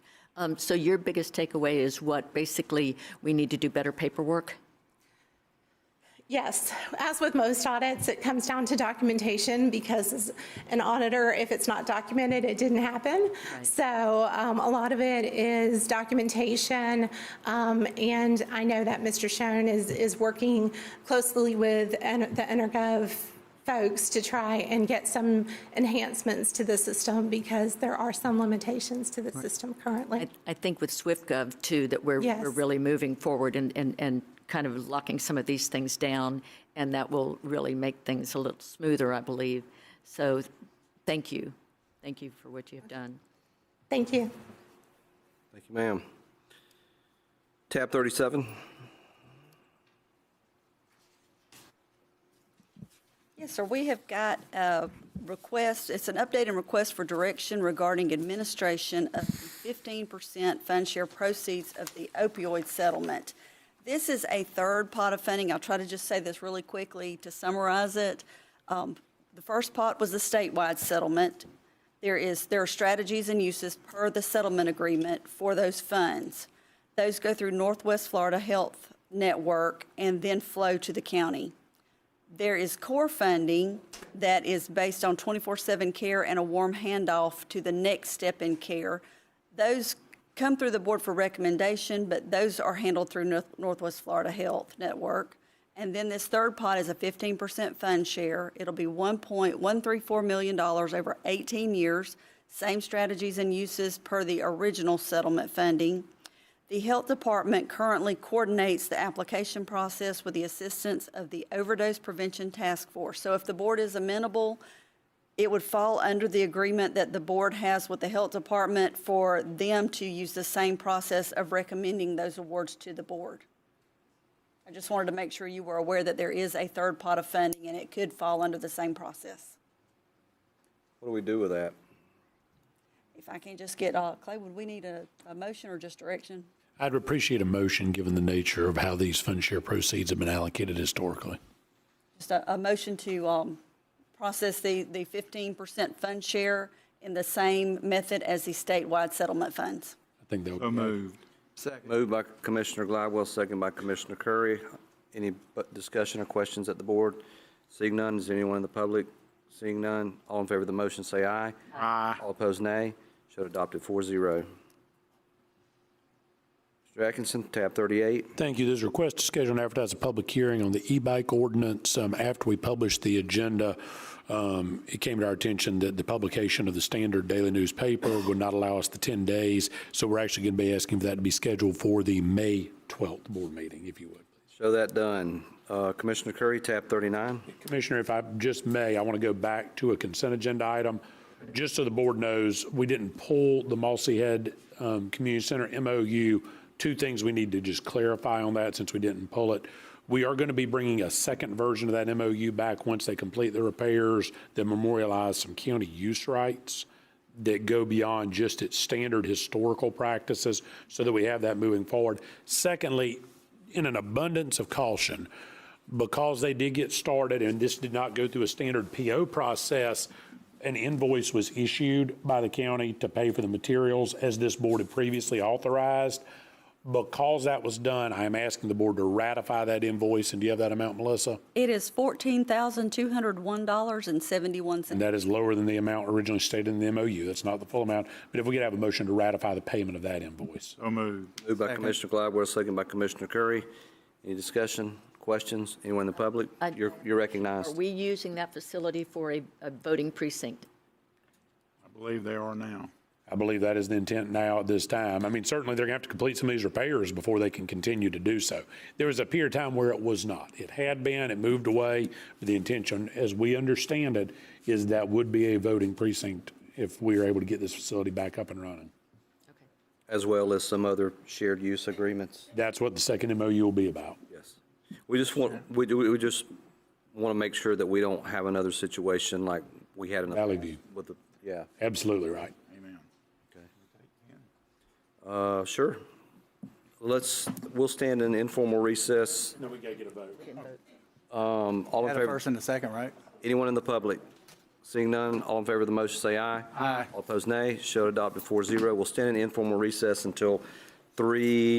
So your biggest takeaway is what? Basically, we need to do better paperwork? Yes, as with most audits, it comes down to documentation, because as an auditor, if it's not documented, it didn't happen. Right. So a lot of it is documentation, and I know that Mr. Schoen is working closely with the EnerGov folks to try and get some enhancements to the system, because there are some limitations to the system currently. I think with SwiftGov, too, that we're really moving forward and kind of locking some of these things down, and that will really make things a little smoother, I believe. So thank you. Thank you for what you have done. Thank you. Thank you, ma'am. Tab 37. Yes, sir. We have got a request. It's an update and request for direction regarding administration of the 15% fund share proceeds of the opioid settlement. This is a third pot of funding. I'll try to just say this really quickly to summarize it. The first pot was the statewide settlement. There are strategies and uses per the settlement agreement for those funds. Those go through Northwest Florida Health Network and then flow to the county. There is core funding that is based on 24/7 care and a warm handoff to the next step in care. Those come through the board for recommendation, but those are handled through Northwest Florida Health Network. And then this third pot is a 15% fund share. It'll be $1.134 million over 18 years, same strategies and uses per the original settlement funding. The health department currently coordinates the application process with the assistance of the Overdose Prevention Task Force. So if the board is amenable, it would fall under the agreement that the board has with the health department for them to use the same process of recommending those awards to the board. I just wanted to make sure you were aware that there is a third pot of funding and it could fall under the same process. What do we do with that? If I can just get, Clay, would we need a motion or just direction? I'd appreciate a motion, given the nature of how these fund share proceeds have been allocated historically. Just a motion to process the 15% fund share in the same method as the statewide settlement funds. I think that would So be moved. Second. Moved by Commissioner Glidewell, second by Commissioner Curry. Any discussion or questions at the board? Seeing none, is there anyone in the public? Seeing none, all in favor of the motion say aye. Aye. All opposed, nay. Showed adopted 4-0. Mr. Atkinson, tab 38. Thank you. There's a request to schedule and advertise a public hearing on the e-bike ordinance. After we published the agenda, it came to our attention that the publication of the standard daily newspaper would not allow us the 10 days. So we're actually going to be asking for that to be scheduled for the May 12th board meeting, if you would. Show that done. Commissioner Curry, tab 39. Commissioner, if I just may, I want to go back to a consent agenda item. Just so the board knows, we didn't pull the Mossy Head Community Center MOU. Two things we need to just clarify on that since we didn't pull it. We are going to be bringing a second version of that MOU back once they complete the repairs that memorialize some county use rights that go beyond just its standard historical practices, so that we have that moving forward. Secondly, in an abundance of caution, because they did get started and this did not go through a standard PO process, an invoice was issued by the county to pay for the materials as this board had previously authorized. Because that was done, I am asking the board to ratify that invoice. And do you have that amount, Melissa? It is $14,201.71. And that is lower than the amount originally stated in the MOU. That's not the full amount. But if we could have a motion to ratify the payment of that invoice. So moved. Moved by Commissioner Glidewell, second by Commissioner Curry. Any discussion, questions? Anyone in the public? You're Are recognized. we using that facility for a voting precinct? I believe they are now. I believe that is the intent now at this time. I mean, certainly they're going to have to complete some of these repairs before they can continue to do so. There was a period of time where it was not. It had been, it moved away. The intention, as we understand it, is that would be a voting precinct if we are able to get this facility back up and running. As well as some other shared use agreements. That's what the second MOU will be about. Yes. We just want to make sure that we don't have another situation like we had in Valley View. with the, yeah. Absolutely right. Amen. Sure. We'll stand in informal recess. No, we got to get a vote. All in Had a favor? first and a second, right? Anyone in the public? Seeing none, all in favor of the motion say aye. Aye. All opposed, nay. Show adopted 4-0. We'll stand in informal recess until 3.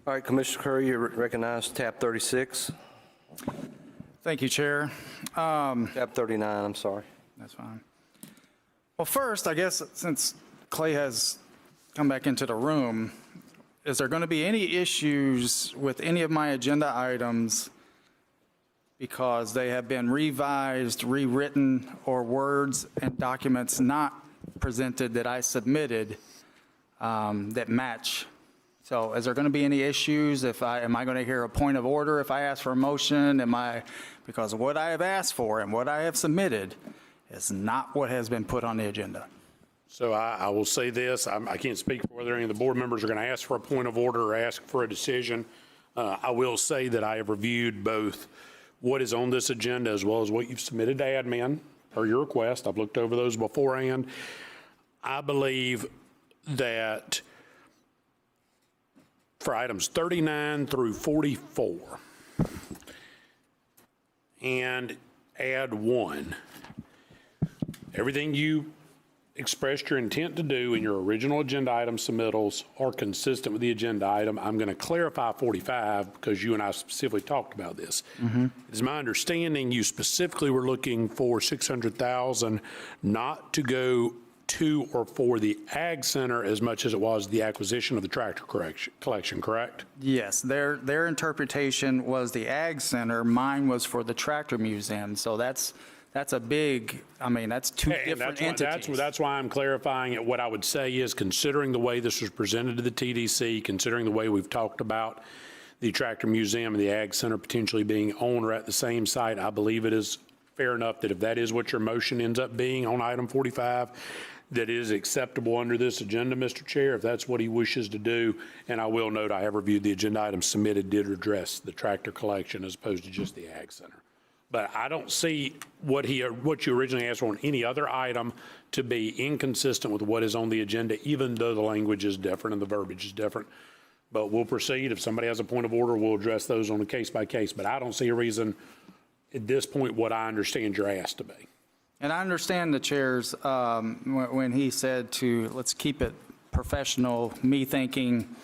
All right, Commissioner Curry, you're recognized. Tab 36. Thank you, Chair. Tab 39, I'm sorry. That's fine. Well, first, I guess since Clay has come back into the room, is there going to be any issues with any of my agenda items because they have been revised, rewritten, or words and documents not presented that I submitted that match? So is there going to be any issues? Am I going to hear a point of order if I ask for a motion? Because what I have asked for and what I have submitted is not what has been put on the agenda. So I will say this, I can't speak for whether any of the board members are going to ask for a point of order or ask for a decision. I will say that I have reviewed both what is on this agenda as well as what you've submitted to admin per your request. I've looked over those beforehand. I believe that for items 39 through 44 and add 1, everything you expressed your intent to do in your original agenda item submittals are consistent with the agenda item. I'm going to clarify 45 because you and I specifically talked about this. It's my understanding you specifically were looking for $600,000 not to go to or for the Ag Center as much as it was the acquisition of the tractor collection, correct? Yes, their interpretation was the Ag Center. Mine was for the Tractor Museum. So that's a big, that's two different entities. That's why I'm clarifying it. What I would say is, considering the way this was presented to the TDC, considering the way we've talked about the Tractor Museum and the Ag Center potentially being owned or at the same site, I believe it is fair enough that if that is what your motion ends up being on item 45, that is acceptable under this agenda, Mr. Chair, if that's what he wishes to do. And I will note I have reviewed the agenda items submitted did address the tractor collection as opposed to just the Ag Center. But I don't see what you originally asked for on any other item to be inconsistent with what is on the agenda, even though the language is different and the verbiage is different. But we'll proceed. If somebody has a point of order, we'll address those on a case by case. But I don't see a reason at this point what I understand you're asked to be. And I understand the chair's, when he said let's keep it professional, me thinking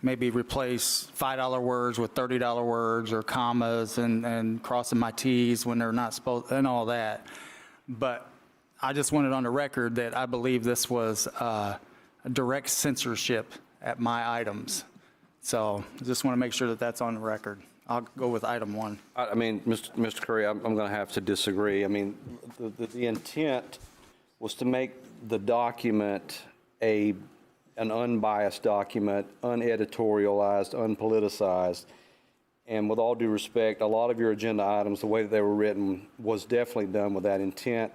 maybe replace $5 words with $30 words or commas and crossing my T's when they're not supposed, and all that. But I just wanted on the record that I believe this was a direct censorship at my items. So I just want to make sure that that's on the record. I'll go with item 1. Mr. Curry, I'm going to have to disagree. The intent was to make the document an unbiased document, uneditorialized, unpoliticized. And with all due respect, a lot of your agenda items, the way that they were written, was definitely done with that intent.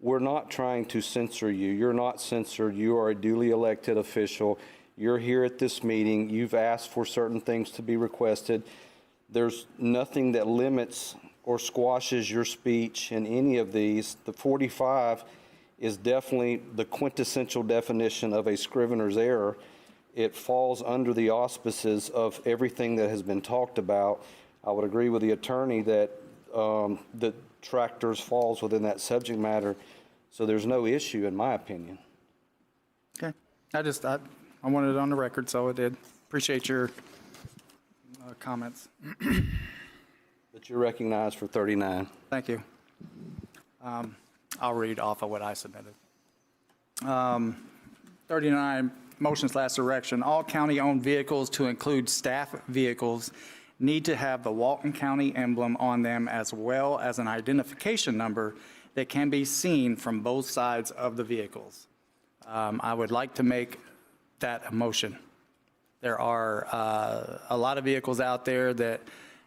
We're not trying to censor you. You're not censored. You are a duly elected official. You're here at this meeting. You've asked for certain things to be requested. There's nothing that limits or squashes your speech in any of these. The 45 is definitely the quintessential definition of a scrivener's error. It falls under the auspices of everything that has been talked about. I would agree with the attorney that the tractors falls within that subject matter, so there's no issue in my opinion. Okay. I wanted it on the record, so I did. Appreciate your comments. But you're recognized for 39. Thank you. I'll read off of what I submitted. 39, motions last direction. All county-owned vehicles, to include staff vehicles, need to have the Walton County emblem on them as well as an identification number that can be seen from both sides of the vehicles. I would like to make that a motion. There are a lot of vehicles out there that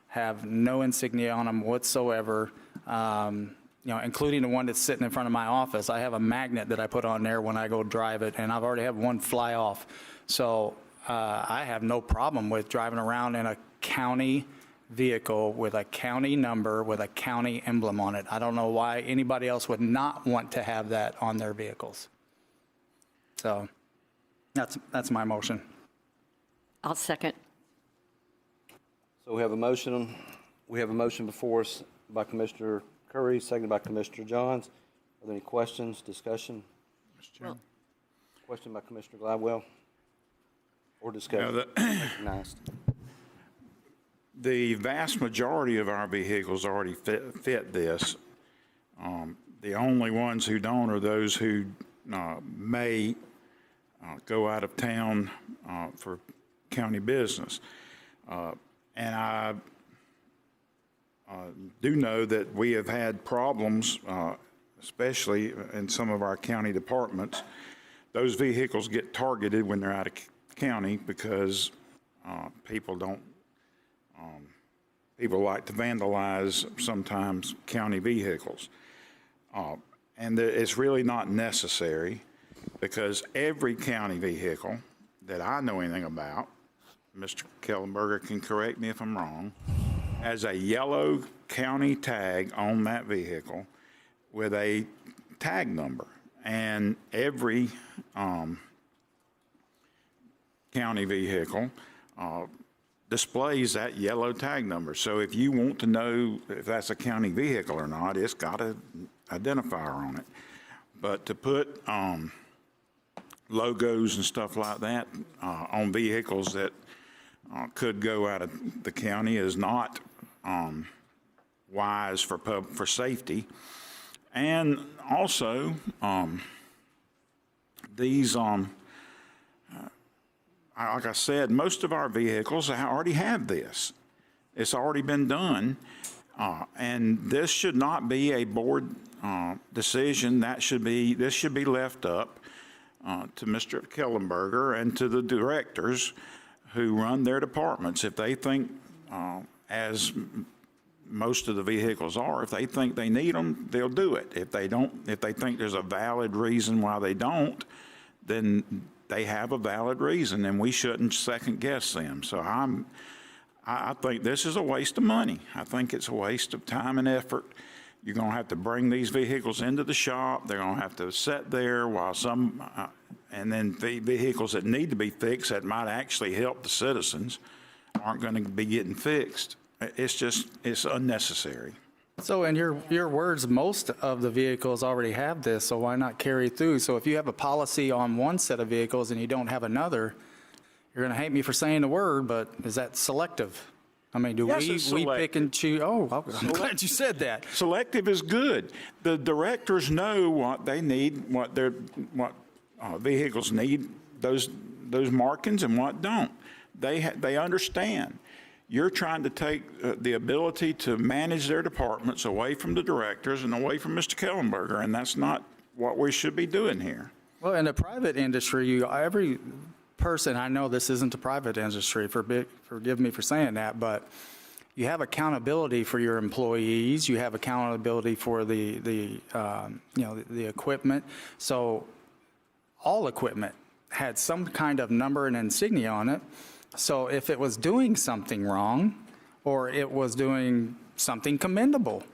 have no insignia on them whatsoever, including the one that's sitting in front of my office. I have a magnet that I put on there when I go drive it, and I've already had one fly off. So I have no problem with driving around in a county vehicle with a county number with a county emblem on it. I don't know why anybody else would not want to have that on their vehicles. So that's my motion. I'll second. So we have a motion. We have a motion before us by Commissioner Curry, seconded by Commissioner Johns. Are there any questions, discussion? Mr. Chairman. Question by Commissioner Gladwell or discussion? Recognized. The vast majority of our vehicles already fit this. The only ones who don't are those who may go out of town for county business. And I do know that we have had problems, especially in some of our county departments. Those vehicles get targeted when they're out of county because people like to vandalize sometimes county vehicles. And it's really not necessary because every county vehicle that I know anything about, Mr. Kellenberger can correct me if I'm wrong, has a yellow county tag on that vehicle with a tag number. And every county vehicle displays that yellow tag number. So if you want to know if that's a county vehicle or not, it's got an identifier on it. But to put logos and stuff like that on vehicles that could go out of the county is not wise for safety. And also, these like I said, most of our vehicles already have this. It's already been done, and this should not be a board decision. This should be left up to Mr. Kellenberger and to the directors who run their departments. If they think, as most of the vehicles are, if they think they need them, they'll do it. If they don't, if they think there's a valid reason why they don't, then they have a valid reason, and we shouldn't second guess them. So I think this is a waste of money. I think it's a waste of time and effort. You're going to have to bring these vehicles into the shop. They're going to have to sit there while and then the vehicles that need to be fixed that might actually help the citizens aren't going to be getting fixed. It's unnecessary. So in your words, most of the vehicles already have this, so why not carry through? So if you have a policy on one set of vehicles and you don't have another, you're going to hate me for saying the word, but is that selective? I mean, we pick and choose? Oh, I'm glad you said that. Selective is good. The directors know what they need, what vehicles need, those markings and what don't. They understand. You're trying to take the ability to manage their departments away from the directors and away from Mr. Kellenberger, and that's not what we should be doing here. Well, in the private industry, every person, I know this isn't the private industry, forgive me for saying that, but you have accountability for your employees, you have accountability for the equipment. So all equipment had some kind of number and insignia on it. So if it was doing something wrong, or it was doing something commendable,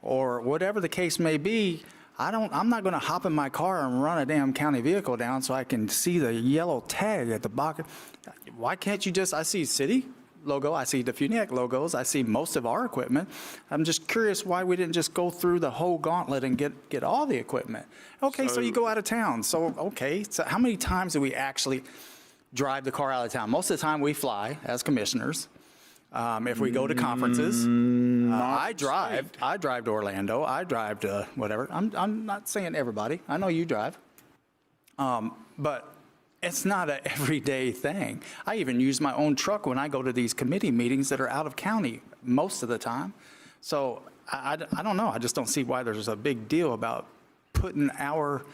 or whatever the case may be, I'm not going to hop in my car and run a damn county vehicle down so I can see the yellow tag at the back. Why can't you I see city logo, I see the FUNIAC logos, I see most of our equipment. I'm just curious why we didn't just go through the whole gauntlet and get all the equipment. Okay, so you go out of town. So how many times do we actually drive the car out of town? Most of the time we fly as commissioners. If we go to conferences, I drive to Orlando, I drive to whatever. I'm not saying everybody, I know you drive. But it's not an everyday thing. I even use my own truck when I go to these committee meetings that are out of county most of the time. So I don't know, I just don't see why there's a big deal about putting our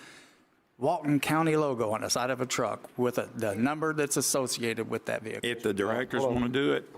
Walton County logo on the side of a truck with the number that's associated with that vehicle. If the directors want to do it,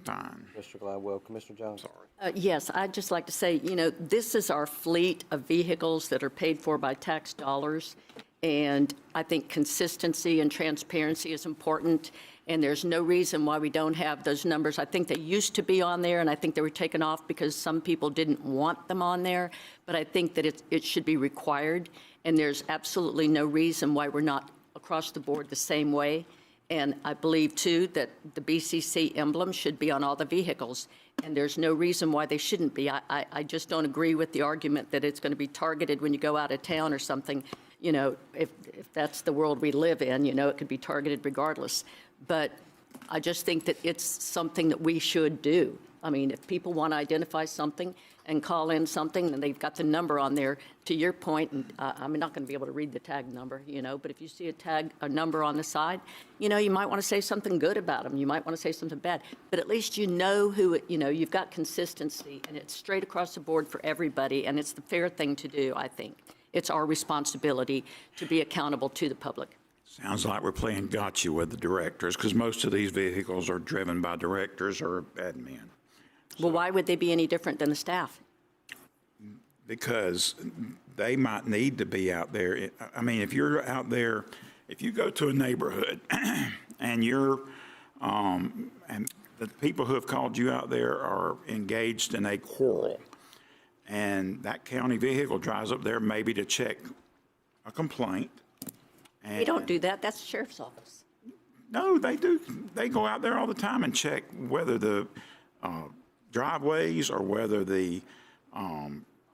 fine. Mr. Gladwell, Commissioner Jones. Sorry. Yes, I'd just like to say, this is our fleet of vehicles that are paid for by tax dollars. And I think consistency and transparency is important. And there's no reason why we don't have those numbers. I think they used to be on there, and I think they were taken off because some people didn't want them on there. But I think that it should be required. And there's absolutely no reason why we're not across the board the same way. And I believe, too, that the BCC emblem should be on all the vehicles. And there's no reason why they shouldn't be. I just don't agree with the argument that it's going to be targeted when you go out of town or something. If that's the world we live in, it could be targeted regardless. But I just think that it's something that we should do. I mean, if people want to identify something and call in something, and they've got the number on there, to your point, and I'm not going to be able to read the tag number, but if you see a number on the side, you might want to say something good about them. You might want to say something bad. But at least you know who, you've got consistency, and it's straight across the board for everybody, and it's the fair thing to do, I think. It's our responsibility to be accountable to the public. Sounds like we're playing gotcha with the directors, because most of these vehicles are driven by directors or admin. Well, why would they be any different than the staff? Because they might need to be out there. I mean, if you're out there, if you go to a neighborhood and and the people who have called you out there are engaged in a quarrel, and that county vehicle drives up there maybe to check a complaint. They don't do that. That's the sheriff's office. No, they do. They go out there all the time and check whether the driveways or whether the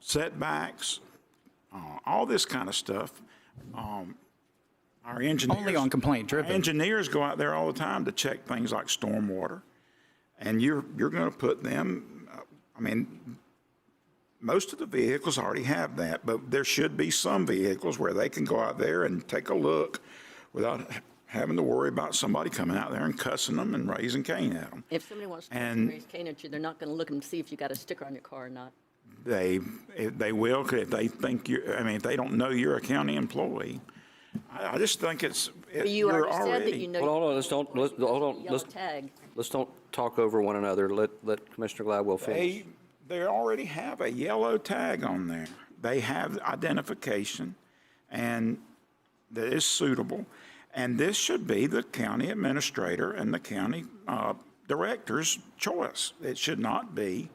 setbacks, all this kind of stuff. Our engineers, Only on complaint driven. Engineers go out there all the time to check things like stormwater, and you're going to put them. I mean, most of the vehicles already have that, but there should be some vehicles where they can go out there and take a look without having to worry about somebody coming out there and cussing them and raising Cain at them. If somebody wants to raise Cain at you, they're not going to look and see if you got a sticker on your car or not. They will if they think if they don't know you're a county employee. I just think You already said that you know. Well, hold on. Yellow tag. Let's don't talk over one another. Let Commissioner Gladwell finish. They already have a yellow tag on there. They have identification, and that is suitable. And this should be the county administrator and the county director's choice. It should not be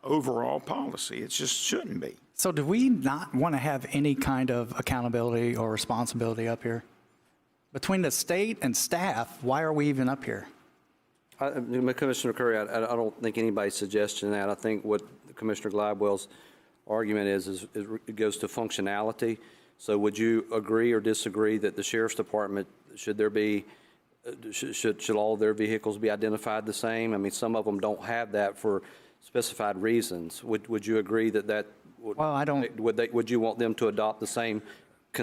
overall policy. It just shouldn't be. So do we not want to have any kind of accountability or responsibility up here? Between the state and staff, why are we even up here? Commissioner Curry, I don't think anybody's suggesting that. I think what Commissioner Gladwell's argument is it goes to functionality. So would you agree or disagree that the Sheriff's Department, should all of their vehicles be identified the same? I mean, some of them don't have that for specified reasons. Would you agree that Well, I don't. Would you want them to adopt the same?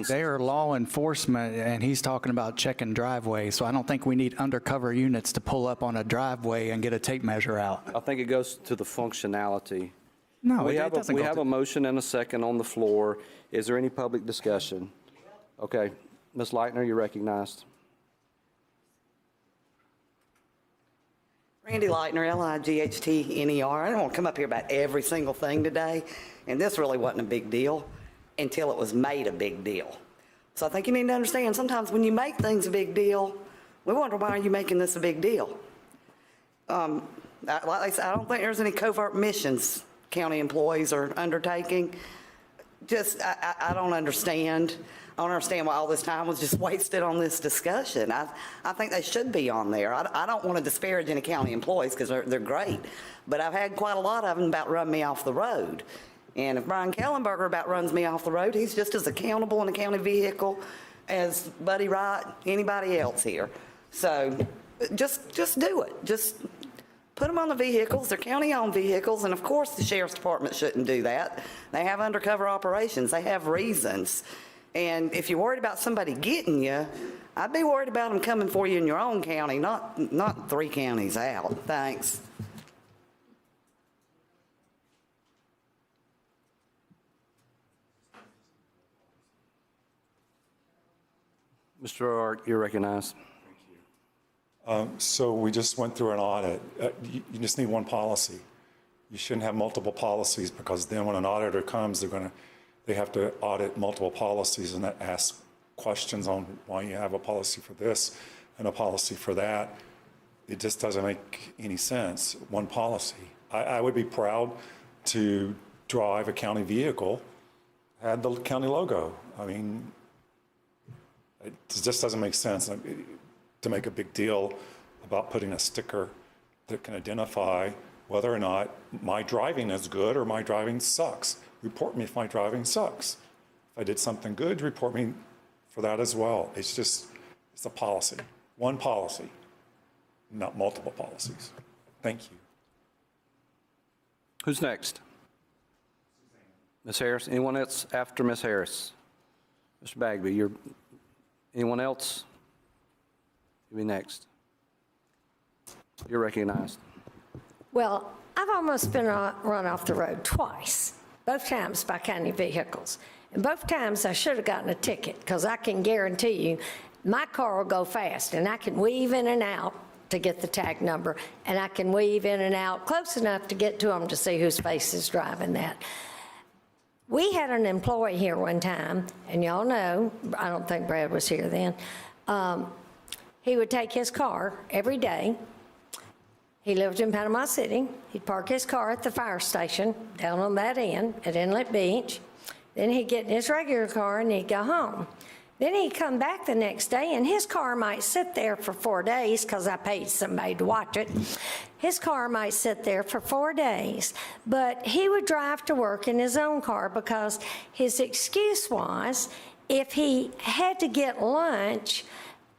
They are law enforcement, and he's talking about checking driveways, so I don't think we need undercover units to pull up on a driveway and get a tape measure out. I think it goes to the functionality. No, we it doesn't. We have a motion and a second on the floor. Is there any public discussion? Okay, Ms. Leitner, you're recognized. Randy Leitner, L-I-G-H-T-N-E-R. I don't want to come up here about every single thing today, and this really wasn't a big deal until it was made a big deal. So I think you need to understand, sometimes when you make things a big deal, we wonder, why are you making this a big deal? Like I said, I don't think there's any covert missions county employees are undertaking. I don't understand. I don't understand why all this time was just wasted on this discussion. I think they should be on there. I don't want to disparage any county employees because they're great, but I've had quite a lot of them about run me off the road. And if Brian Kellenberger about runs me off the road, he's just as accountable in a county vehicle as Buddy Wright, anybody else here. So just do it. Just put them on the vehicles. They're county-owned vehicles, and of course the Sheriff's Department shouldn't do that. They have undercover operations. They have reasons. And if you're worried about somebody getting you, I'd be worried about them coming for you in your own county, not 3 counties out. Thanks. Mr. Art, you're recognized. So we just went through an audit. You just need one policy. You shouldn't have multiple policies, because then when an auditor comes, they have to audit multiple policies and ask questions on why you have a policy for this and a policy for that. It just doesn't make any sense. One policy. I would be proud to drive a county vehicle, had the county logo. I mean, it just doesn't make sense to make a big deal about putting a sticker that can identify whether or not my driving is good or my driving sucks. Report me if my driving sucks. If I did something good, report me for that as well. It's It's a policy, one policy, not multiple policies. Thank you. Who's next? Ms. Harris? Anyone else after Ms. Harris? Mr. Bagby, anyone else? You'll be next. You're recognized. Well, I've almost been run off the road twice, both times by county vehicles. And both times I should have gotten a ticket, because I can guarantee you my car will go fast, and I can weave in and out to get the tag number, and I can weave in and out close enough to get to them to see whose face is driving that. We had an employee here one time, and y'all know, I don't think Brad was here then, he would take his car every day. He lived in Panama City. He'd park his car at the fire station down on that end at Inlet Beach. Then he'd get in his regular car and he'd go home. Then he'd come back the next day, and his car might sit there for 4 days, because I paid somebody to watch it. His car might sit there for 4 days, but he would drive to work in his own car, because his excuse was if he had to get lunch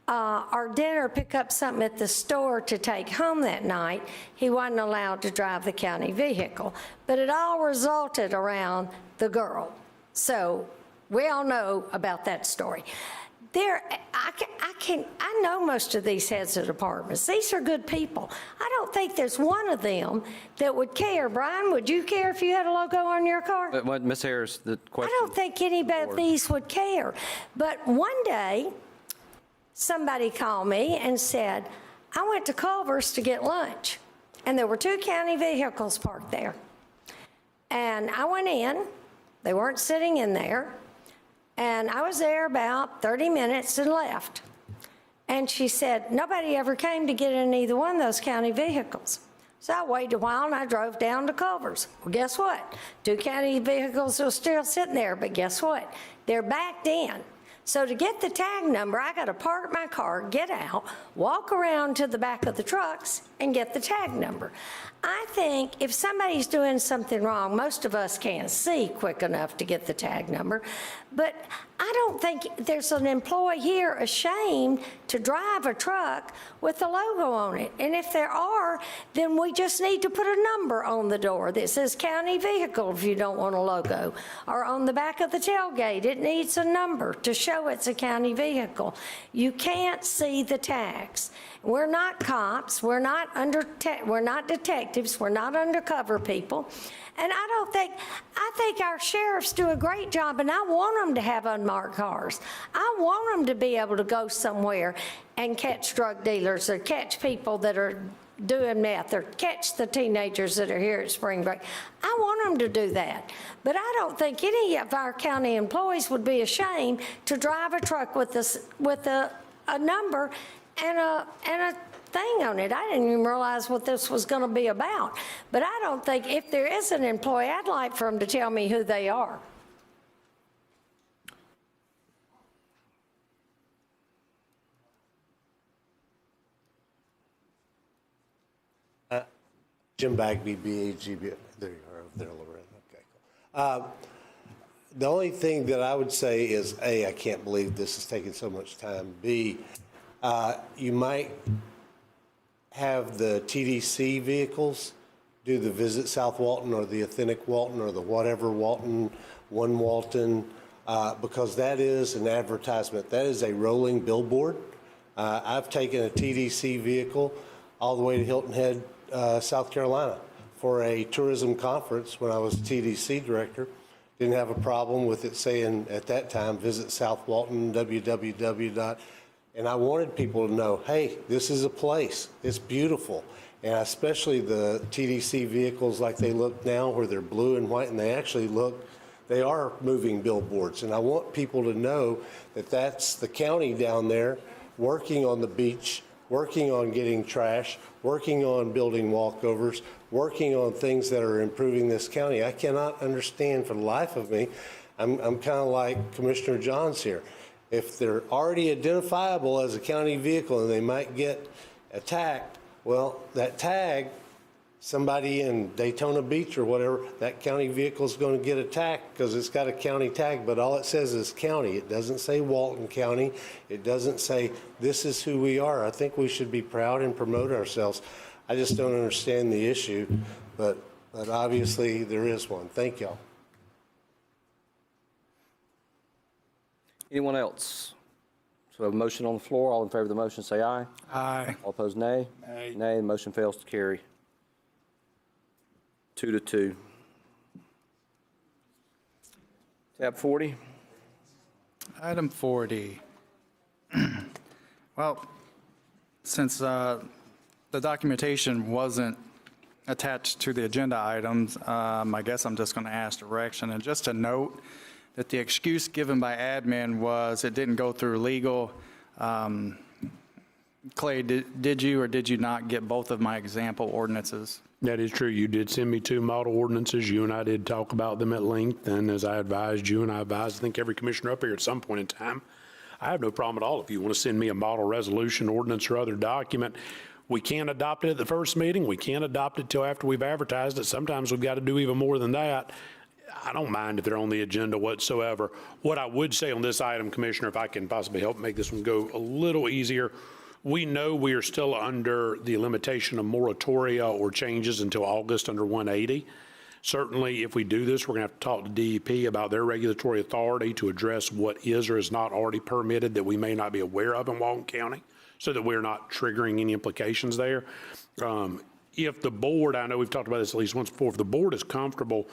or dinner, pick up something at the store to take home that night, he wasn't allowed to drive the county vehicle. But it all resulted around the girl. So we all know about that story. I know most of these heads of departments. These are good people. I don't think there's one of them that would care. Brian, would you care if you had a logo on your car? Ms. Harris, the question. I don't think anybody of these would care. But one day, somebody called me and said, I went to Culver's to get lunch, and there were 2 county vehicles parked there. And I went in. They weren't sitting in there. And I was there about 30 minutes and left. And she said, nobody ever came to get in either one of those county vehicles. So I waited a while and I drove down to Culver's. Well, guess what? 2 county vehicles are still sitting there, but guess what? They're backed in. So to get the tag number, I got to park my car, get out, walk around to the back of the trucks, and get the tag number. I think if somebody's doing something wrong, most of us can't see quick enough to get the tag number. But I don't think there's an employee here ashamed to drive a truck with a logo on it. And if there are, then we just need to put a number on the door that says county vehicle if you don't want a logo. Or on the back of the tailgate, it needs a number to show it's a county vehicle. You can't see the tags. We're not cops, we're not detectives, we're not undercover people. And I think our sheriffs do a great job, and I want them to have unmarked cars. I want them to be able to go somewhere and catch drug dealers or catch people that are doing meth or catch the teenagers that are here at spring break. I want them to do that. But I don't think any of our county employees would be ashamed to drive a truck with a number and a thing on it. I didn't even realize what this was going to be about. But I don't think, if there is an employee, I'd like for them to tell me who they are. Jim Bagby, BAGB. There you are, over there, Loretta. Okay, cool. The only thing that I would say is, A, I can't believe this is taking so much time. B, you might have the TDC vehicles do the Visit South Walton or the Authentic Walton or the whatever Walton, One Walton, because that is an advertisement. That is a rolling billboard. I've taken a TDC vehicle all the way to Hilton Head, South Carolina for a tourism conference when I was TDC director. Didn't have a problem with it saying at that time, Visit South Walton, www. And I wanted people to know, hey, this is a place. It's beautiful. And especially the TDC vehicles like they look now, where they're blue and white, and they actually look, they are moving billboards. And I want people to know that that's the county down there working on the beach, working on getting trash, working on building walkovers, working on things that are improving this county. I cannot understand for the life of me. I'm kind of like Commissioner Johns here. If they're already identifiable as a county vehicle and they might get attacked, well, that tag somebody in Daytona Beach or whatever, that county vehicle is going to get attacked because it's got a county tag, but all it says is county. It doesn't say Walton County. It doesn't say this is who we are. I think we should be proud and promote ourselves. I just don't understand the issue, but obviously there is one. Thank y'all. Anyone else? So we have a motion on the floor. All in favor of the motion, say aye. Aye. All opposed, nay. Nay. Nay, the motion fails to carry. 2-2. Tab 40. Item 40. Well, since the documentation wasn't attached to the agenda items, I guess I'm just going to ask direction. And just to note that the excuse given by admin was it didn't go through legal. Clay, did you or did you not get both of my example ordinances? That is true. You did send me 2 model ordinances. You and I did talk about them at length, and as I advised you and I advised, I think every commissioner up here at some point in time, I have no problem at all if you want to send me a model resolution, ordinance, or other document. We can't adopt it at the first meeting. We can't adopt it till after we've advertised it. Sometimes we've got to do even more than that. I don't mind if they're on the agenda whatsoever. What I would say on this item, Commissioner, if I can possibly help make this one go a little easier, we know we are still under the limitation of moratoria or changes until August under 180. Certainly, if we do this, we're going to have to talk to DEP about their regulatory authority to address what is or is not already permitted that we may not be aware of in Walton County, so that we're not triggering any implications there. If the board, I know we've talked about this at least once before, if the board is comfortable,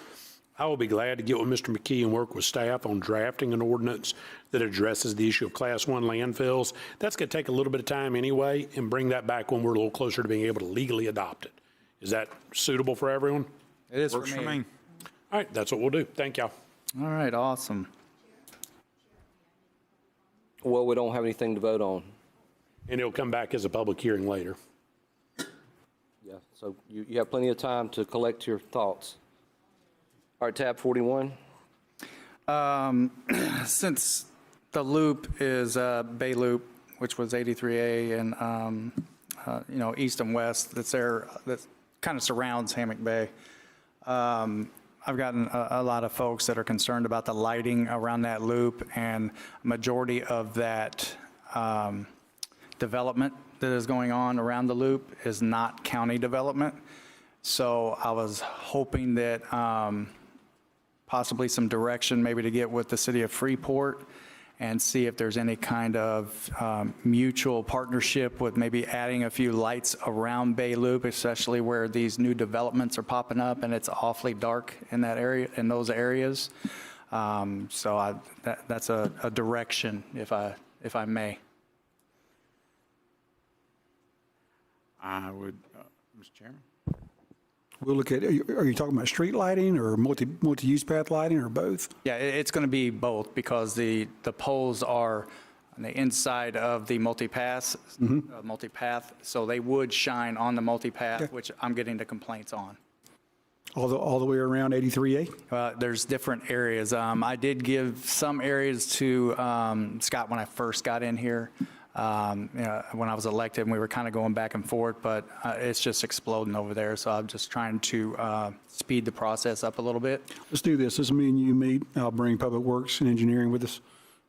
I will be glad to get with Mr. McKee and work with staff on drafting an ordinance that addresses the issue of Class 1 landfills. That's going to take a little bit of time anyway, and bring that back when we're a little closer to being able to legally adopt it. Is that suitable for everyone? It is Works for me. All right, that's what we'll do. Thank y'all. All right, awesome. Well, we don't have anything to vote on. And it'll come back as a public hearing later. Yeah, so you have plenty of time to collect your thoughts. All right, tab 41. Since the loop is Bay Loop, which was 83A, and east and west, that's there, that kind of surrounds Hammock Bay. I've gotten a lot of folks that are concerned about the lighting around that loop, and majority of that development that is going on around the loop is not county development. So I was hoping that possibly some direction maybe to get with the city of Freeport and see if there's any kind of mutual partnership with maybe adding a few lights around Bay Loop, especially where these new developments are popping up and it's awfully dark in that area, in those areas. So that's a direction, if I may. I would, Mr. Chairman. We'll look at, are you talking about street lighting or multi-use path lighting or both? Yeah, it's going to be both because the poles are on the inside of the multipath, so they would shine on the multipath, which I'm getting the complaints on. All the way around 83A? There's different areas. I did give some areas to Scott when I first got in here. When I was elected, and we were kind of going back and forth, but it's just exploding over there. So I'm just trying to speed the process up a little bit. Let's do this. As me and you meet, I'll bring Public Works and Engineering with us.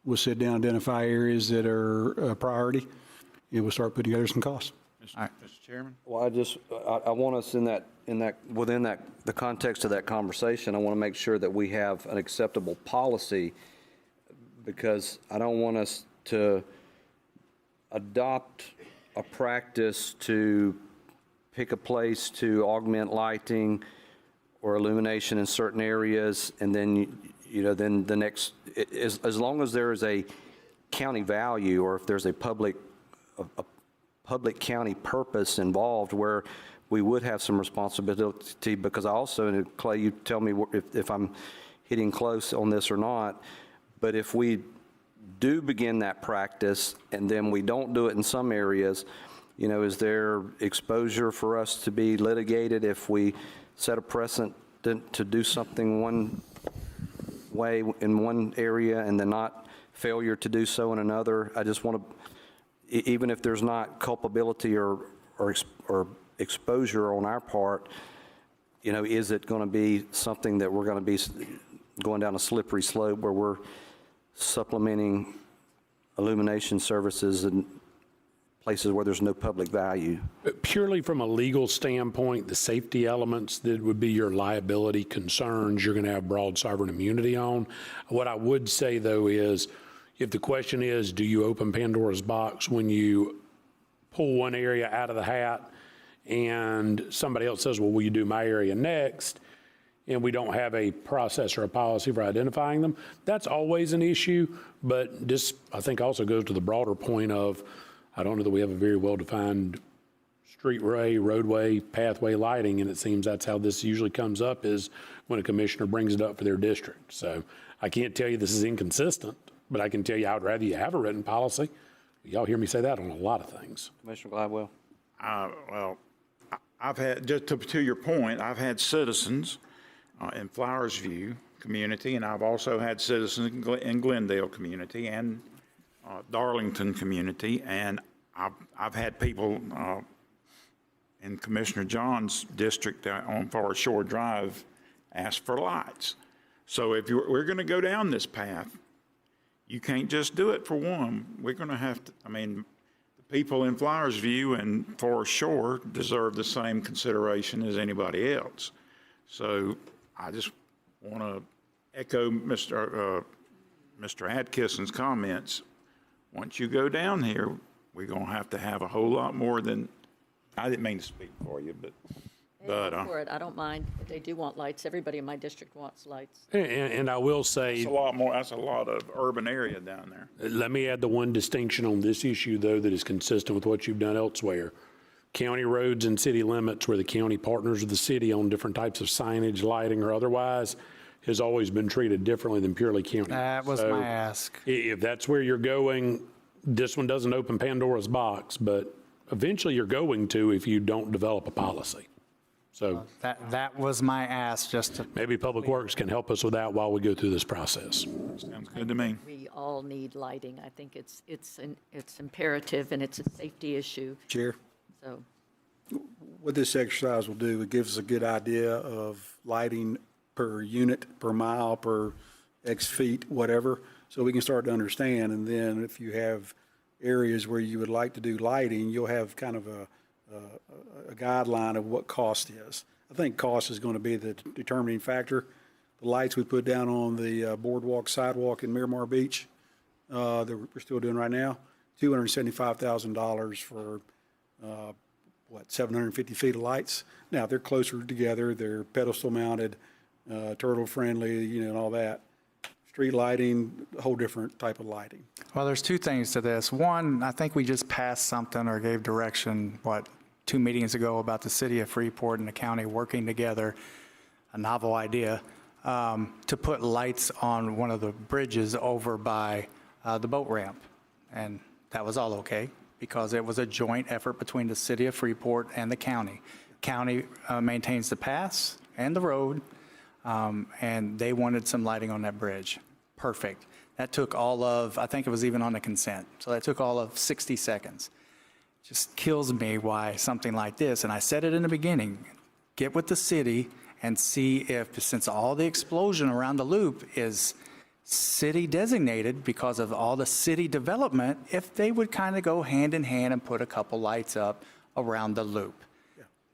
We'll sit down, identify areas that are a priority, and we'll start putting together some costs. Mr. Chairman. Well, I want us within the context of that conversation, I want to make sure that we have an acceptable policy, because I don't want us to adopt a practice to pick a place to augment lighting or illumination in certain areas, and then then the next, as long as there is a county value, or if there's a public county purpose involved, where we would have some responsibility. Because I also, Clay, you tell me if I'm hitting close on this or not, but if we do begin that practice and then we don't do it in some areas, is there exposure for us to be litigated if we set a precedent to do something one way in one area and then not failure to do so in another? I just want to, even if there's not culpability or exposure on our part, is it going to be something that we're going to be going down a slippery slope where we're supplementing illumination services in places where there's no public value? Purely from a legal standpoint, the safety elements that would be your liability concerns, you're going to have broad sovereign immunity on. What I would say, though, is if the question is, do you open Pandora's box when you pull one area out of the hat and somebody else says, well, will you do my area next? And we don't have a process or a policy for identifying them. That's always an issue, but this, I think, also goes to the broader point of, I don't know that we have a very well-defined streetway, roadway, pathway lighting, and it seems that's how this usually comes up, is when a commissioner brings it up for their district. So I can't tell you this is inconsistent, but I can tell you I would rather you have a written policy. Y'all hear me say that on a lot of things. Commissioner Gladwell? Well, I've had, just to your point, I've had citizens in Flowers View community, and I've also had citizens in Glendale community and Darlington community, and I've had people in Commissioner John's district on Forest Shore Drive ask for lights. So if we're going to go down this path, you can't just do it for one. We're going to have to, the people in Flowers View and Forest Shore deserve the same consideration as anybody else. So I just want to echo Mr. Adkisson's comments. Once you go down here, we're going to have a whole lot more than, I didn't mean to speak for you, but For it, I don't mind. If they do want lights, everybody in my district wants lights. And I will say, it's a lot more, that's a lot of urban area down there. let me add the one distinction on this issue, though, that is consistent with what you've done elsewhere. County roads and city limits, where the county partners with the city on different types of signage, lighting, or otherwise, has always been treated differently than purely county. That was my ask. If that's where you're going, this one doesn't open Pandora's box, but eventually you're going to if you don't develop a policy. So That was my ask, just to. maybe Public Works can help us with that while we go through this process. Sounds good to me. We all need lighting. I think it's imperative, and it's a safety issue. Chair, So what this exercise will do, it gives us a good idea of lighting per unit, per mile, per X feet, whatever, so we can start to understand. And then if you have areas where you would like to do lighting, you'll have kind of a guideline of what cost is. I think cost is going to be the determining factor. The lights we put down on the boardwalk, sidewalk in Miramar Beach that we're still doing right now, $275,000 for 750 feet of lights. Now, they're closer together, they're pedestal mounted, turtle friendly, and all that. Street lighting, a whole different type of lighting. Well, there's two things to this. One, I think we just passed something or gave direction, 2 meetings ago, about the city of Freeport and the county working together, a novel idea, to put lights on one of the bridges over by the boat ramp. And that was all okay, because it was a joint effort between the city of Freeport and the county. County maintains the paths and the road, and they wanted some lighting on that bridge. Perfect. That took all of, I think it was even on the consent, so that took all of 60 seconds. Just kills me why something like this, and I said it in the beginning, get with the city and see if, since all the explosion around the loop is city designated because of all the city development, if they would kind of go hand in hand and put a couple lights up around the loop.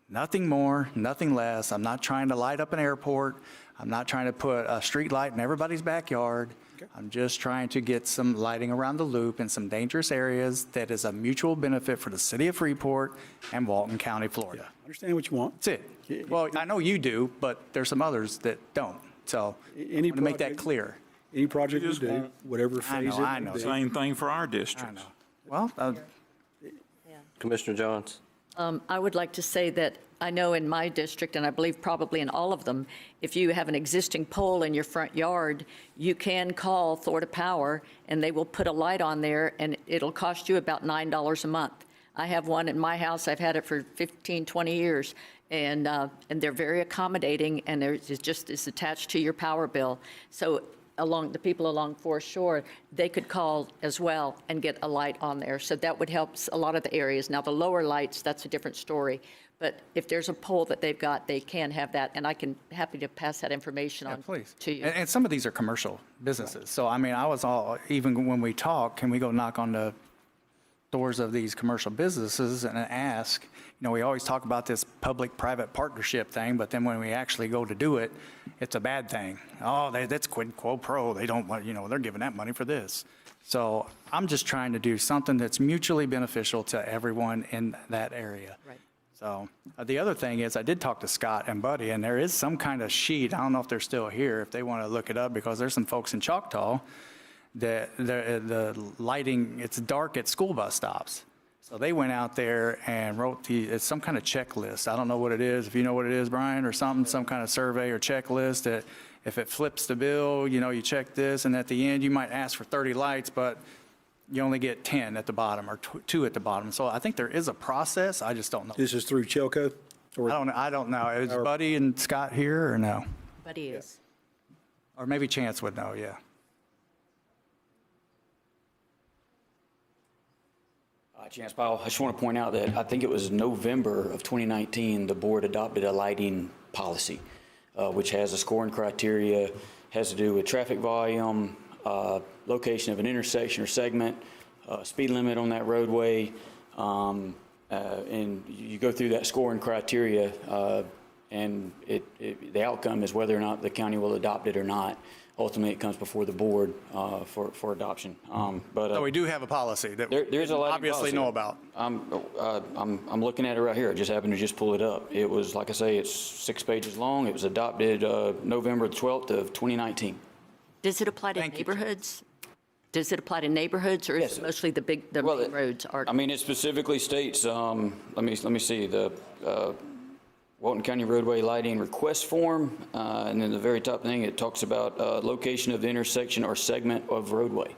Nothing more, nothing less. I'm not trying to light up an airport. I'm not trying to put a street light in everybody's backyard. I'm just trying to get some lighting around the loop in some dangerous areas that is a mutual benefit for the city of Freeport and Walton County, Florida. I understand what you want. That's it. Well, I know you do, but there's some others that don't. So I want to make that clear. Any project we do, whatever phase it I know. would be. Same thing for our districts. Well, Commissioner Johns? I would like to say that I know in my district, and I believe probably in all of them, if you have an existing pole in your front yard, you can call Florida Power, and they will put a light on there, and it'll cost you about $9 a month. I have one in my house. I've had it for 15, 20 years, and they're very accommodating, and it's attached to your power bill. So the people along Forest Shore, they could call as well and get a light on there. So that would help a lot of the areas. Now, the lower lights, that's a different story. But if there's a pole that they've got, they can have that, and I can, happy to pass that information on Please. to you. And some of these are commercial businesses. So, I mean, I was all, even when we talk, can we go knock on the doors of these commercial businesses and ask, we always talk about this public-private partnership thing, but then when we actually go to do it, it's a bad thing. Oh, that's quid pro quo. They don't want, they're giving that money for this. So I'm just trying to do something that's mutually beneficial to everyone in that area. Right. So the other thing is, I did talk to Scott and Buddy, and there is some kind of sheet. I don't know if they're still here, if they want to look it up, because there's some folks in Choctaw that the lighting, it's dark at school bus stops. So they went out there and wrote it's some kind of checklist. I don't know what it is. If you know what it is, Brian, or something, some kind of survey or checklist that if it flips the bill, you check this, and at the end, you might ask for 30 lights, but you only get 10 at the bottom or 2 at the bottom. So I think there is a process. I just don't know. This is through Chelco? I don't know. Is Buddy and Scott here or no? Buddy is. Or maybe Chance would know, yeah. Chance Powell, I just want to point out that I think it was November of 2019, the board adopted a lighting policy, which has a scoring criteria, has to do with traffic volume, location of an intersection or segment, speed limit on that roadway, and you go through that scoring criteria, and the outcome is whether or not the county will adopt it or not. Ultimately, it comes before the board for adoption. So we do have a policy that there's a lighting obviously policy. know about. I'm looking at it right here. I just happened to just pull it up. It was, like I say, it's 6 pages long. It was adopted November 12th of 2019. Does it apply to neighborhoods? Does it apply to neighborhoods, or is it mostly the main roads? I mean, it specifically states, let me see, the Walton County roadway lighting request form, and then the very top thing, it talks about location of the intersection or segment of roadway.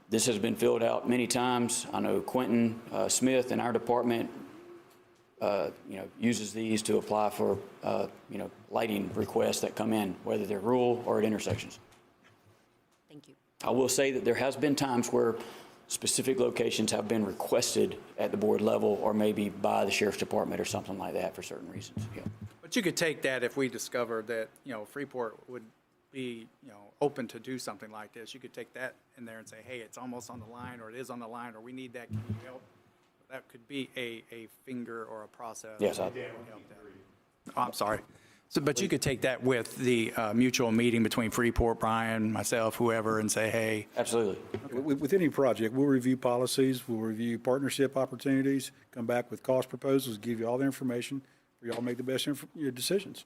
This has been filled out many times. I know Quentin Smith in our department, uses these to apply for, lighting requests that come in, whether they're rural or at intersections. Thank you. I will say that there has been times where specific locations have been requested at the board level or maybe by the sheriff's department or something like that for certain reasons. Yeah. But you could take that if we discovered that, Freeport would be, open to do something like this. You could take that in there and say, hey, it's almost on the line, or it is on the line, or we need that. Can you help? That could be a finger or a process. Yes, I'm sorry. So, but you could take that with the mutual meeting between Freeport, Brian, myself, whoever, and say, hey. Absolutely. With any project, we'll review policies, we'll review partnership opportunities, come back with cost proposals, give you all the information, for y'all make the best decisions.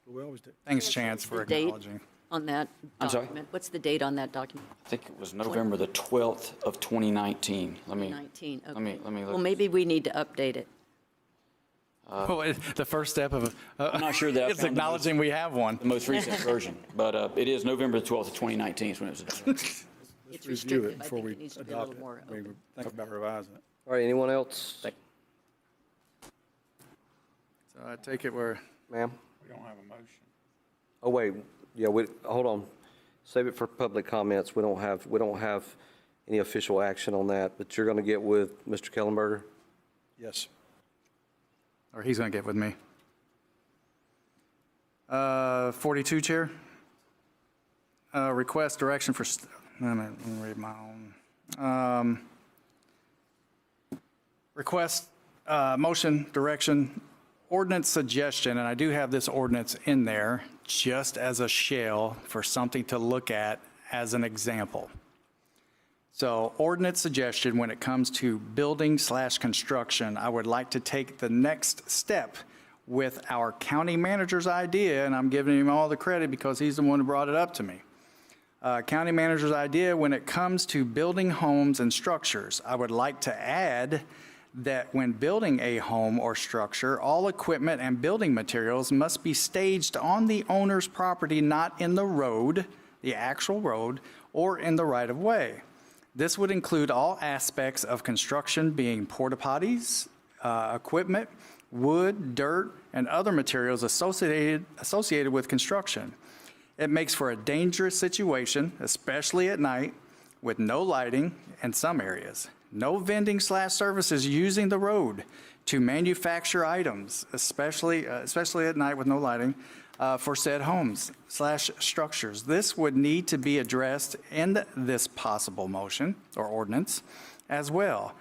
We always do. Thanks, Chance, for acknowledging. On that I'm sorry? document? What's the date on that document? I think it was November the 12th of 2019. Let me 2019, okay. let me look. Well, maybe we need to update it. The first step of I'm not sure that it's acknowledging we have one. The most recent version, but it is November the 12th of 2019 is when it was adopted. It's Review it restrictive. I before think we it needs to be a adopt little it. more We open. think about revising it. All right, anyone else? So I take it we're. Ma'am? We don't have a motion. Oh, wait, yeah, hold on. Save it for public comments. We don't have any official action on that, but you're going to get with Mr. Kellenberger? Yes. Or he's going to get with me. 42, Chair. Request direction for, let me read my own. Request, motion, direction, ordinance suggestion, and I do have this ordinance in there just as a shell for something to look at as an example. So ordinance suggestion, when it comes to building/construction, I would like to take the next step with our county manager's idea, and I'm giving him all the credit because he's the one who brought it up to me. County manager's idea when it comes to building homes and structures, I would like to add that when building a home or structure, all equipment and building materials must be staged on the owner's property, not in the road, the actual road, or in the right-of-way. This would include all aspects of construction being porta potties, equipment, wood, dirt, and other materials associated with construction. It makes for a dangerous situation, especially at night, with no lighting in some areas. No vending/services using the road. to manufacture items, especially at night with no lighting, for said homes/structures. This would need to be addressed in this possible motion or ordinance as well.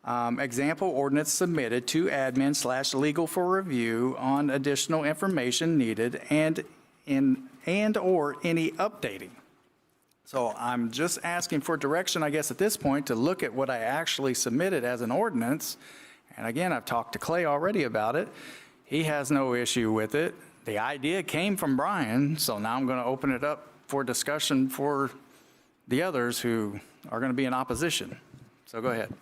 Example, ordinance submitted to admin/legal for review on additional information needed and/or any updating. So I'm just asking for direction, I guess, at this point to look at what I actually submitted as an ordinance. And again, I've talked to Clay already about it. He has no issue with it. The idea came from Brian, so now I'm going to open it up for discussion for the others who are going to be in opposition. So go ahead.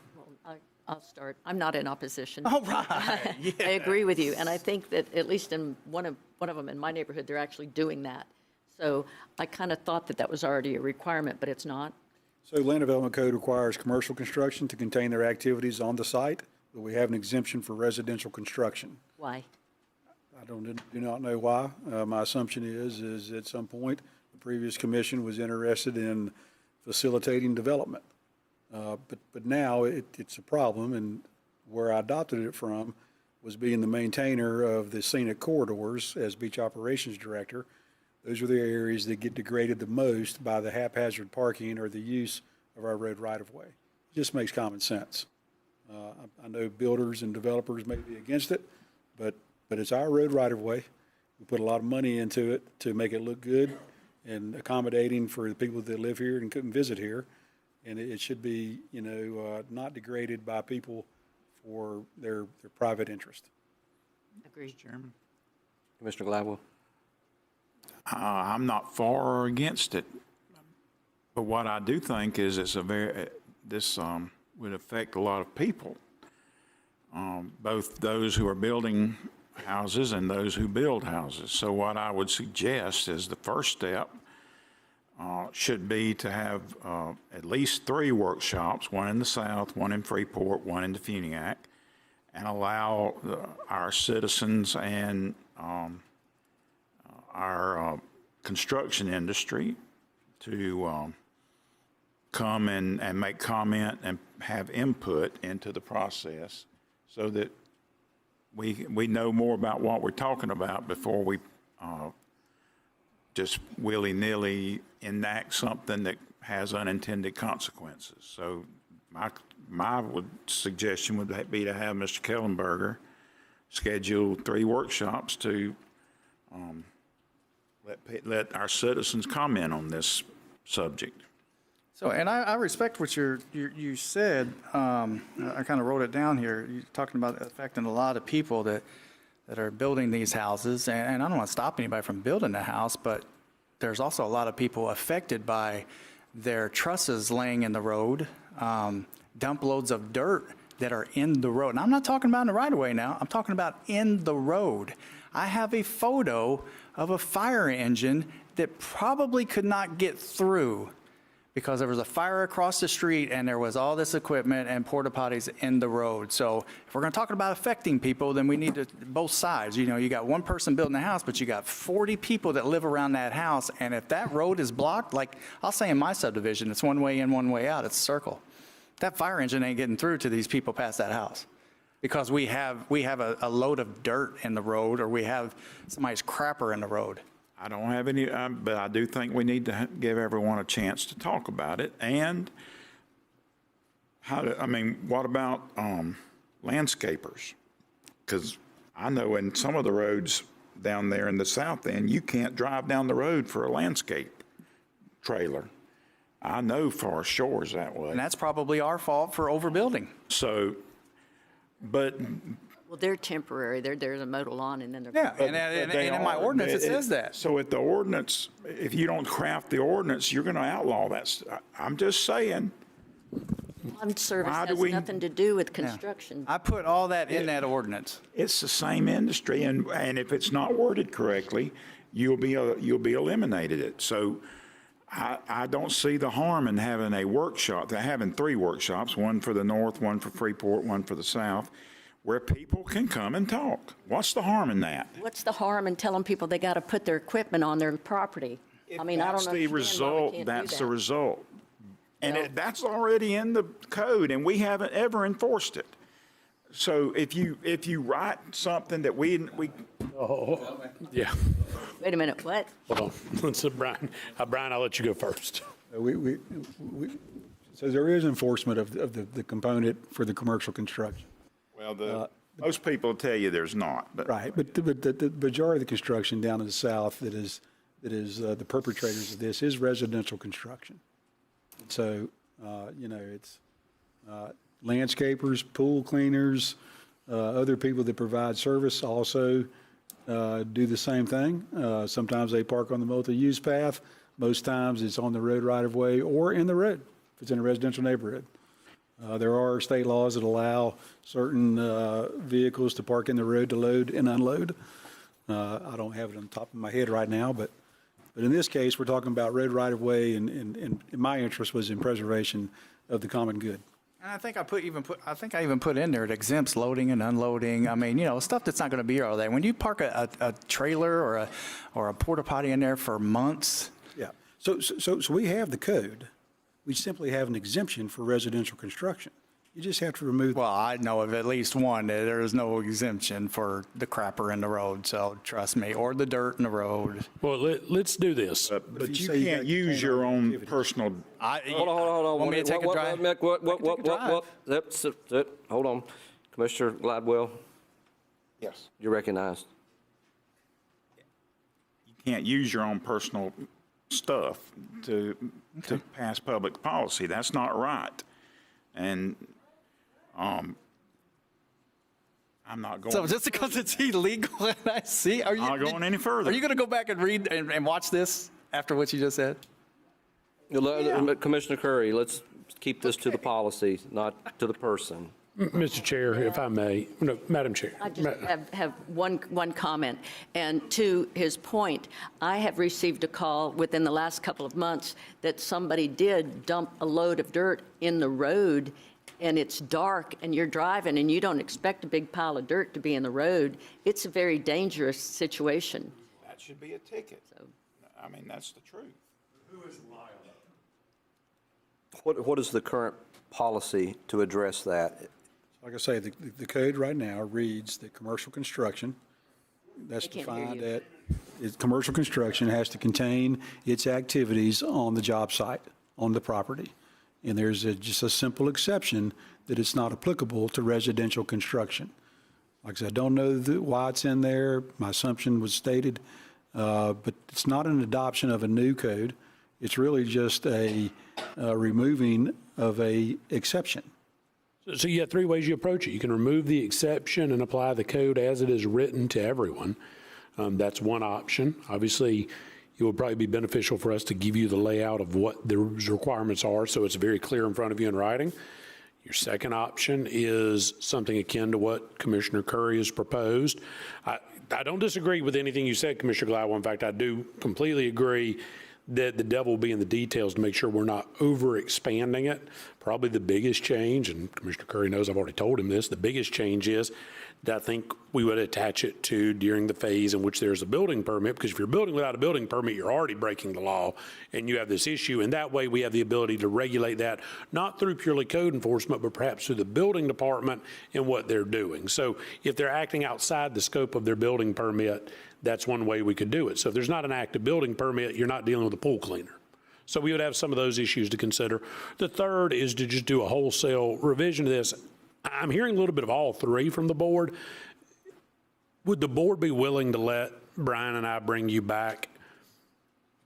I'll start. I'm not in opposition. All right. Yeah. I agree with you, and I think that at least in one of them in my neighborhood, they're actually doing that. So I kind of thought that was already a requirement, but it's not. So Land Development Code requires commercial construction to contain their activities on the site, but we have an exemption for residential construction. Why? I do not know why. My assumption is at some point, the previous commission was interested in facilitating development. But now it's a problem, and where I adopted it from was being the maintainer of the scenic corridors as beach operations director. Those are the areas that get degraded the most by the haphazard parking or the use of our road right-of-way. It just makes common sense. I know builders and developers may be against it, but it's our road right-of-way. We put a lot of money into it to make it look good and accommodating for the people that live here and couldn't visit here. And it should be, not degraded by people for their private interest. Agreed. Chairman. Commissioner Gladwell? I'm not for or against it, but what I do think is this would affect a lot of people, both those who are building houses and those who build houses. So what I would suggest is the first step should be to have at least 3 workshops, one in the South, one in Freeport, one in the Funiac, and allow our citizens and our construction industry to come and make comment and have input into the process so that we know more about what we're talking about before we just willy-nilly enact something that has unintended consequences. So my suggestion would be to have Mr. Kellenberger schedule 3 workshops to let our citizens comment on this subject. So, and I respect what you said. I kind of wrote it down here. You're talking about affecting a lot of people that are building these houses. And I don't want to stop anybody from building a house, but there's also a lot of people affected by their trusses laying in the road, dump loads of dirt that are in the road. And I'm not talking about in the right-of-way now. I'm talking about in the road. I have a photo of a fire engine that probably could not get through because there was a fire across the street and there was all this equipment and porta potties in the road. So if we're going to talk about affecting people, then we need to, both sides. You got one person building a house, but you got 40 people that live around that house. And if that road is blocked, like I'll say in my subdivision, it's one way in, one way out, it's a circle. That fire engine ain't getting through to these people past that house because we have a load of dirt in the road or we have somebody's crapper in the road. I don't have any, but I do think we need to give everyone a chance to talk about it. And what about landscapers? Because I know in some of the roads down there in the south end, you can't drive down the road for a landscape trailer. I know Forest Shores that way. And that's probably our fault for overbuilding. So, but... Well, they're temporary. They're there to mow the lawn and then they're... Yeah, and in my ordinance, it says that. So at the ordinance, if you don't craft the ordinance, you're going to outlaw that. I'm just saying. Lawn service has nothing to do with construction. I put all that in that ordinance. It's the same industry, and if it's not worded correctly, you'll be eliminated. So I don't see the harm in having a workshop. They're having 3 workshops, one for the north, one for Freeport, one for the south, where people can come and talk. What's the harm in that? What's the harm in telling people they got to put their equipment on their property? I don't That's the result. That's the result. And that's already in the code, and we haven't ever enforced it. So if you write something that we Yeah. Wait a minute, what? Hold on. Let's Brian. Brian, I'll let you go first. So there is enforcement of the component for the commercial construction. well, most people will tell you there's not, but Right, but the majority of the construction down in the south that is the perpetrators of this is residential construction. So, it's landscapers, pool cleaners, other people that provide service also do the same thing. Sometimes they park on the multi-use path. Most times it's on the road right-of-way or in the road if it's in a residential neighborhood. There are state laws that allow certain vehicles to park in the road to load and unload. I don't have it on the top of my head right now, but in this case, we're talking about road right-of-way, and my interest was in preservation of the common good. And I think I even put in there it exempts loading and unloading. I mean, stuff that's not going to be here all day. When you park a trailer or a porta potty in there for months. Yeah. So we have the code. We simply have an exemption for residential construction. You just have to remove. Well, I know of at least one. There is no exemption for the crapper in the road, so trust me, or the dirt in the road. Well, let's do this. but you can't use your own personal. Hold on. Want me to take a drive? What? Hold on. Commissioner Gladwell, Yes. you're recognized. You can't use your own personal stuff to pass public policy. That's not right. And I'm not going. So just because it's illegal, and I see, are you I'm not going any further. Are you going to go back and read and watch this after what you just said? Commissioner Curry, let's keep this to the policy, not to the person. Mr. Chair, if I may, no, Madam Chair. I just have one comment. And to his point, I have received a call within the last couple of months that somebody did dump a load of dirt in the road, and it's dark, and you're driving, and you don't expect a big pile of dirt to be in the road. It's a very dangerous situation. That should be a ticket. I mean, that's the truth. Who is liable? What is the current policy to address that? Like I say, the code right now reads that commercial construction, that's defined that commercial construction has to contain its activities on the job site, on the property. And there's just a simple exception that it's not applicable to residential construction. Like I said, I don't know why it's in there. My assumption was stated, but it's not an adoption of a new code. It's really just a removing of a exception. So you have three ways you approach it. You can remove the exception and apply the code as it is written to everyone. That's one option. Obviously, it would probably be beneficial for us to give you the layout of what the requirements are so it's very clear in front of you in writing. Your second option is something akin to what Commissioner Curry has proposed. I don't disagree with anything you said, Commissioner Gladwell. In fact, I do completely agree that the devil will be in the details to make sure we're not over expanding it. Probably the biggest change, and Commissioner Curry knows I've already told him this, the biggest change is that I think we would attach it to during the phase in which there's a building permit, because if you're building without a building permit, you're already breaking the law and you have this issue. And that way we have the ability to regulate that, not through purely code enforcement, but perhaps through the building department and what they're doing. So if they're acting outside the scope of their building permit, that's one way we could do it. So if there's not an active building permit, you're not dealing with a pool cleaner. So we would have some of those issues to consider. The third is to just do a wholesale revision of this. I'm hearing a little bit of all three from the board. Would the board be willing to let Brian and I bring you back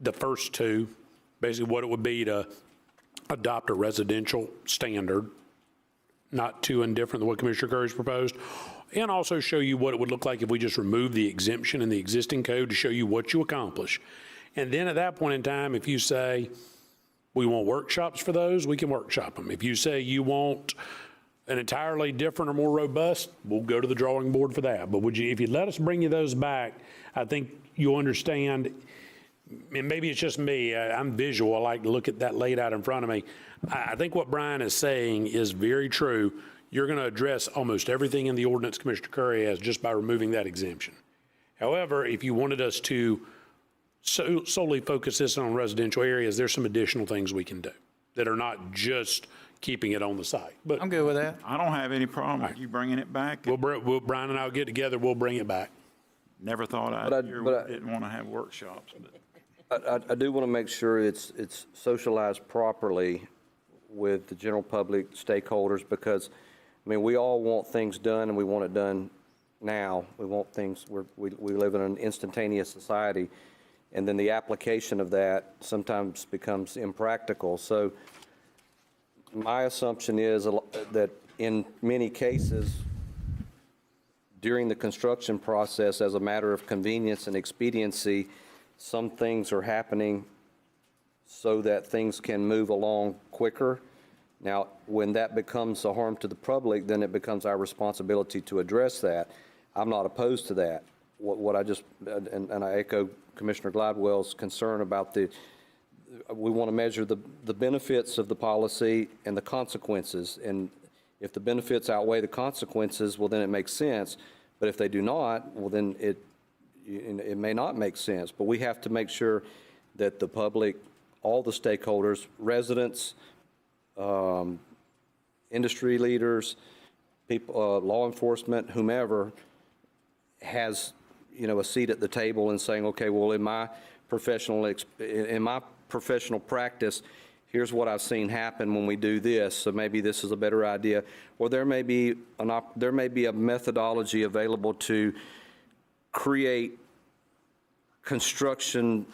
the first two, basically what it would be to adopt a residential standard, not too indifferent than what Commissioner Curry's proposed, and also show you what it would look like if we just remove the exemption in the existing code to show you what you accomplish. And then at that point in time, if you say we want workshops for those, we can workshop them. If you say you want an entirely different or more robust, we'll go to the drawing board for that. But if you let us bring you those back, I think you'll understand, and maybe it's just me, I'm visual, I like to look at that laid out in front of me. I think what Brian is saying is very true. You're going to address almost everything in the ordinance Commissioner Curry has just by removing that exemption. However, if you wanted us to solely focus this on residential areas, there's some additional things we can do. that are not just keeping it on the site. But I'm good with that. I don't have any problem with you bringing it back. Brian and I'll get together, we'll bring it back. Never thought But we didn't want to have workshops, but. I do want to make sure it's socialized properly with the general public stakeholders, because, I mean, we all want things done and we want it done now. We want things, we live in an instantaneous society, and then the application of that sometimes becomes impractical. So my assumption is that in many cases, during the construction process, as a matter of convenience and expediency, some things are happening so that things can move along quicker. Now, when that becomes a harm to the public, then it becomes our responsibility to address that. I'm not opposed to that. What I just, and I echo Commissioner Gladwell's concern about we want to measure the benefits of the policy and the consequences. And if the benefits outweigh the consequences, well, then it makes sense. But if they do not, well, then it may not make sense. But we have to make sure that the public, all the stakeholders, residents, industry leaders, people, law enforcement, whomever, has, a seat at the table and saying, okay, well, in my professional practice, here's what I've seen happen when we do this, so maybe this is a better idea. Or there may be a methodology available to create construction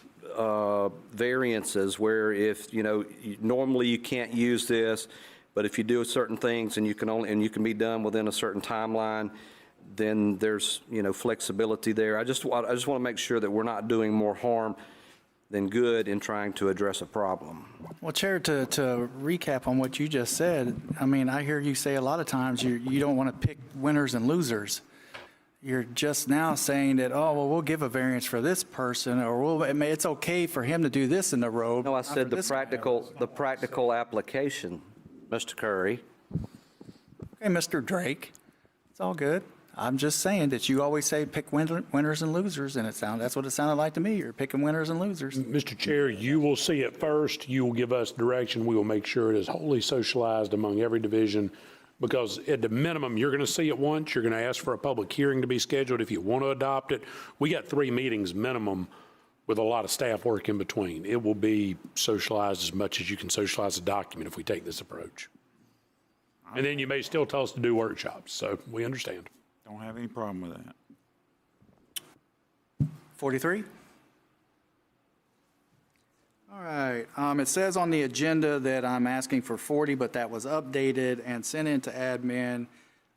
variances where if, normally you can't use this, but if you do certain things and you can be done within a certain timeline, then there's, flexibility there. I just want to make sure that we're not doing more harm than good in trying to address a problem. Well, Chair, to recap on what you just said, I mean, I hear you say a lot of times you don't want to pick winners and losers. You're just now saying that, oh, well, we'll give a variance for this person, or it's okay for him to do this in the road. No, I said the practical application, Mr. Curry. Okay, Mr. Drake, it's all good. I'm just saying that you always say pick winners and losers, and that's what it sounded like to me. You're picking winners and losers. Mr. Chair, you will see it first. You will give us direction. We will make sure it is wholly socialized among every division, because at the minimum, you're going to see it once. You're going to ask for a public hearing to be scheduled if you want to adopt it. We got 3 meetings minimum with a lot of staff work in between. It will be socialized as much as you can socialize a document if we take this approach. And then you may still tell us to do workshops, so we understand. Don't have any problem with that. 43? All right. It says on the agenda that I'm asking for 40, but that was updated and sent into admin.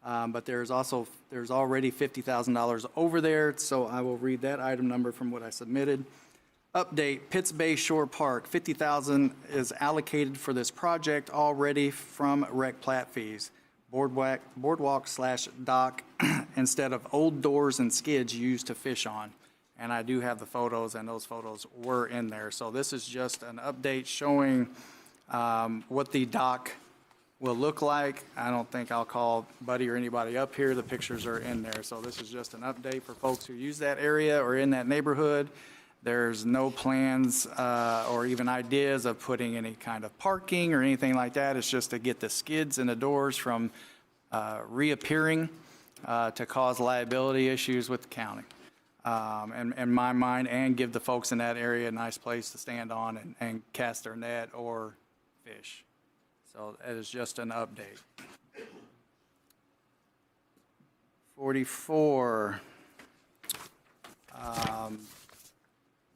But there's already $50,000 over there, so I will read that item number from what I submitted. Update, Pitts Bay Shore Park, $50,000 is allocated for this project already from rec plat fees. Boardwalk/dock instead of old doors and skids used to fish on. And I do have the photos, and those photos were in there. So this is just an update showing what the dock will look like. I don't think I'll call Buddy or anybody up here. The pictures are in there. So this is just an update for folks who use that area or in that neighborhood. There's no plans or even ideas of putting any kind of parking or anything like that. It's just to get the skids and the doors from reappearing to cause liability issues with the county. In my mind, and give the folks in that area a nice place to stand on and cast their net or fish. So that is just an update. 44.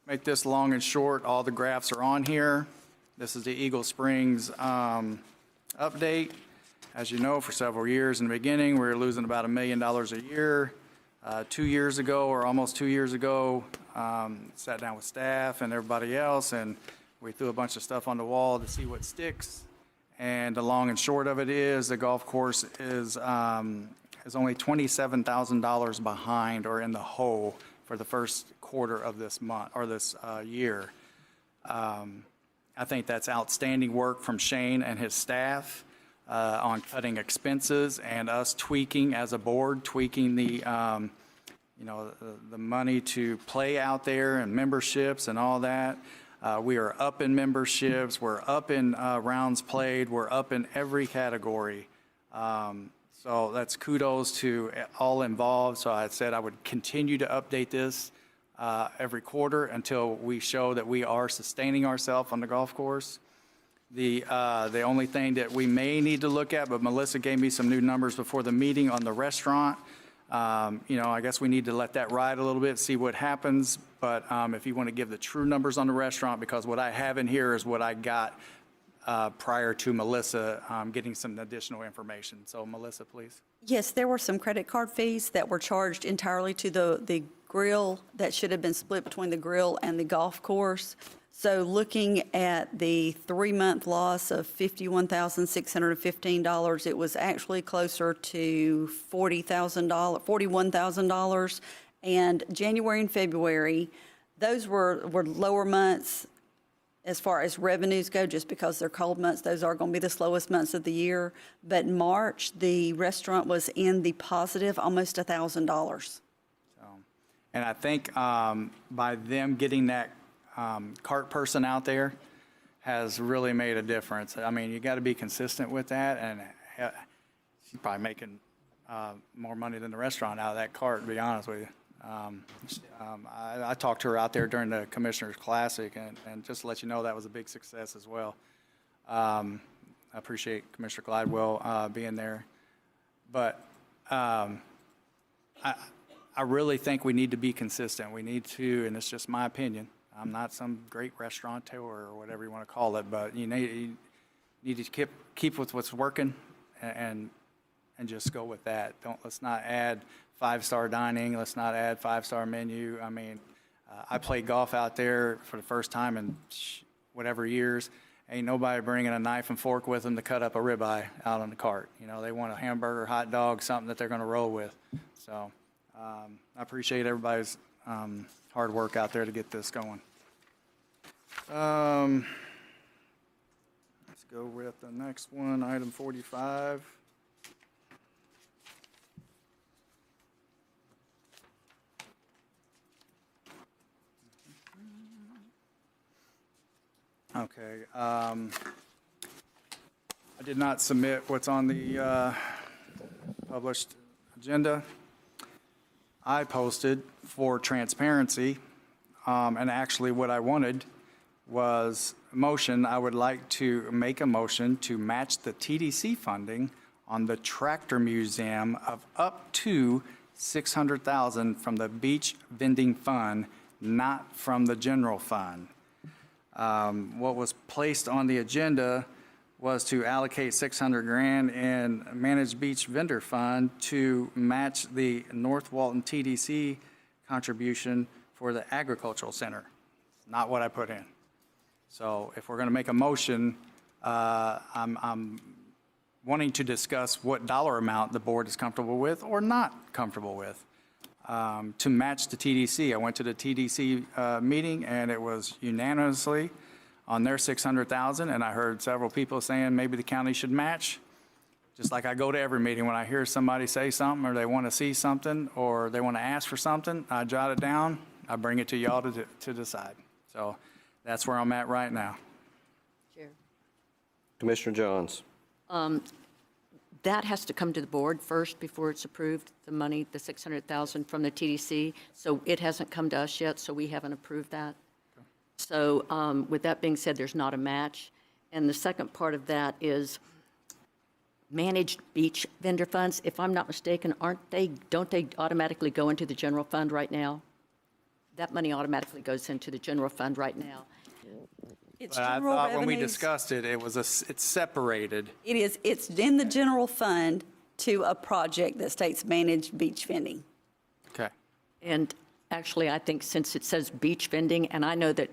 Make this long and short. All the graphs are on here. This is the Eagle Springs update. As you know, for several years in the beginning, we were losing about $1 million a year. 2 years ago, or almost 2 years ago, sat down with staff and everybody else, and we threw a bunch of stuff on the wall to see what sticks. And the long and short of it is the golf course is only $27,000 behind or in the hole for the first quarter of this month or this year. I think that's outstanding work from Shane and his staff on cutting expenses and us tweaking as a board, tweaking the money to play out there and memberships and all that. We are up in memberships, we're up in rounds played, we're up in every category. So that's kudos to all involved. So I said I would continue to update this every quarter until we show that we are sustaining ourselves on the golf course. The only thing that we may need to look at, but Melissa gave me some new numbers before the meeting on the restaurant. I guess we need to let that ride a little bit, see what happens. But if you want to give the true numbers on the restaurant, because what I have in here is what I got prior to Melissa getting some additional information. So Melissa, please. Yes, there were some credit card fees that were charged entirely to the grill that should have been split between the grill and the golf course. So looking at the 3-month loss of $51,615, it was actually closer to $41,000. And January and February, those were lower months as far as revenues go, just because they're cold months. Those are going to be the slowest months of the year. But March, the restaurant was in the positive, almost $1,000. And I think by them getting that cart person out there has really made a difference. I mean, you got to be consistent with that, and she's probably making more money than the restaurant out of that cart, to be honest with you. I talked to her out there during the Commissioner's Classic, and just to let you know, that was a big success as well. I appreciate Commissioner Glidewell being there. But I really think we need to be consistent. We need to, and it's just my opinion, I'm not some great restaurateur or whatever you want to call it, but you need to keep with what's working and just go with that. Let's not add 5-star dining. Let's not add 5-star menu. I mean, I played golf out there for the first time in whatever years. Ain't nobody bringing a knife and fork with them to cut up a ribeye out on the cart. They want a hamburger, hot dog, something that they're going to roll with. So I appreciate everybody's hard work out there to get this going. Let's go with the next one, item 45. Okay. I did not submit what's on the published agenda. I posted for transparency, and actually what I wanted was a motion. I would like to make a motion to match the TDC funding on the Tractor Museum of up to $600,000 from the Beach Vending Fund, not from the general fund. What was placed on the agenda was to allocate $600,000 in Managed Beach Vendor Fund to match the North Walton TDC contribution for the Agricultural Center. Not what I put in. So if we're going to make a motion, I'm wanting to discuss what dollar amount the board is comfortable with or not comfortable with to match the TDC. I went to the TDC meeting, and it was unanimously on their $600,000, and I heard several people saying maybe the county should match. Just like I go to every meeting, when I hear somebody say something or they want to see something or they want to ask for something, I jot it down, I bring it to y'all to decide. So that's where I'm at right now. Chair. Commissioner Johns. That has to come to the board first before it's approved, the money, the $600,000 from the TDC. So it hasn't come to us yet, so we haven't approved that. Okay. So with that being said, there's not a match. And the second part of that is managed beach vendor funds. If I'm not mistaken, don't they automatically go into the general fund right now? That money automatically goes into the general fund right now. It's But I general thought when we revenues. discussed it, it's separated. It's in the general fund to a project that states managed beach vending. Okay. And actually, I think since it says beach vending, and I know that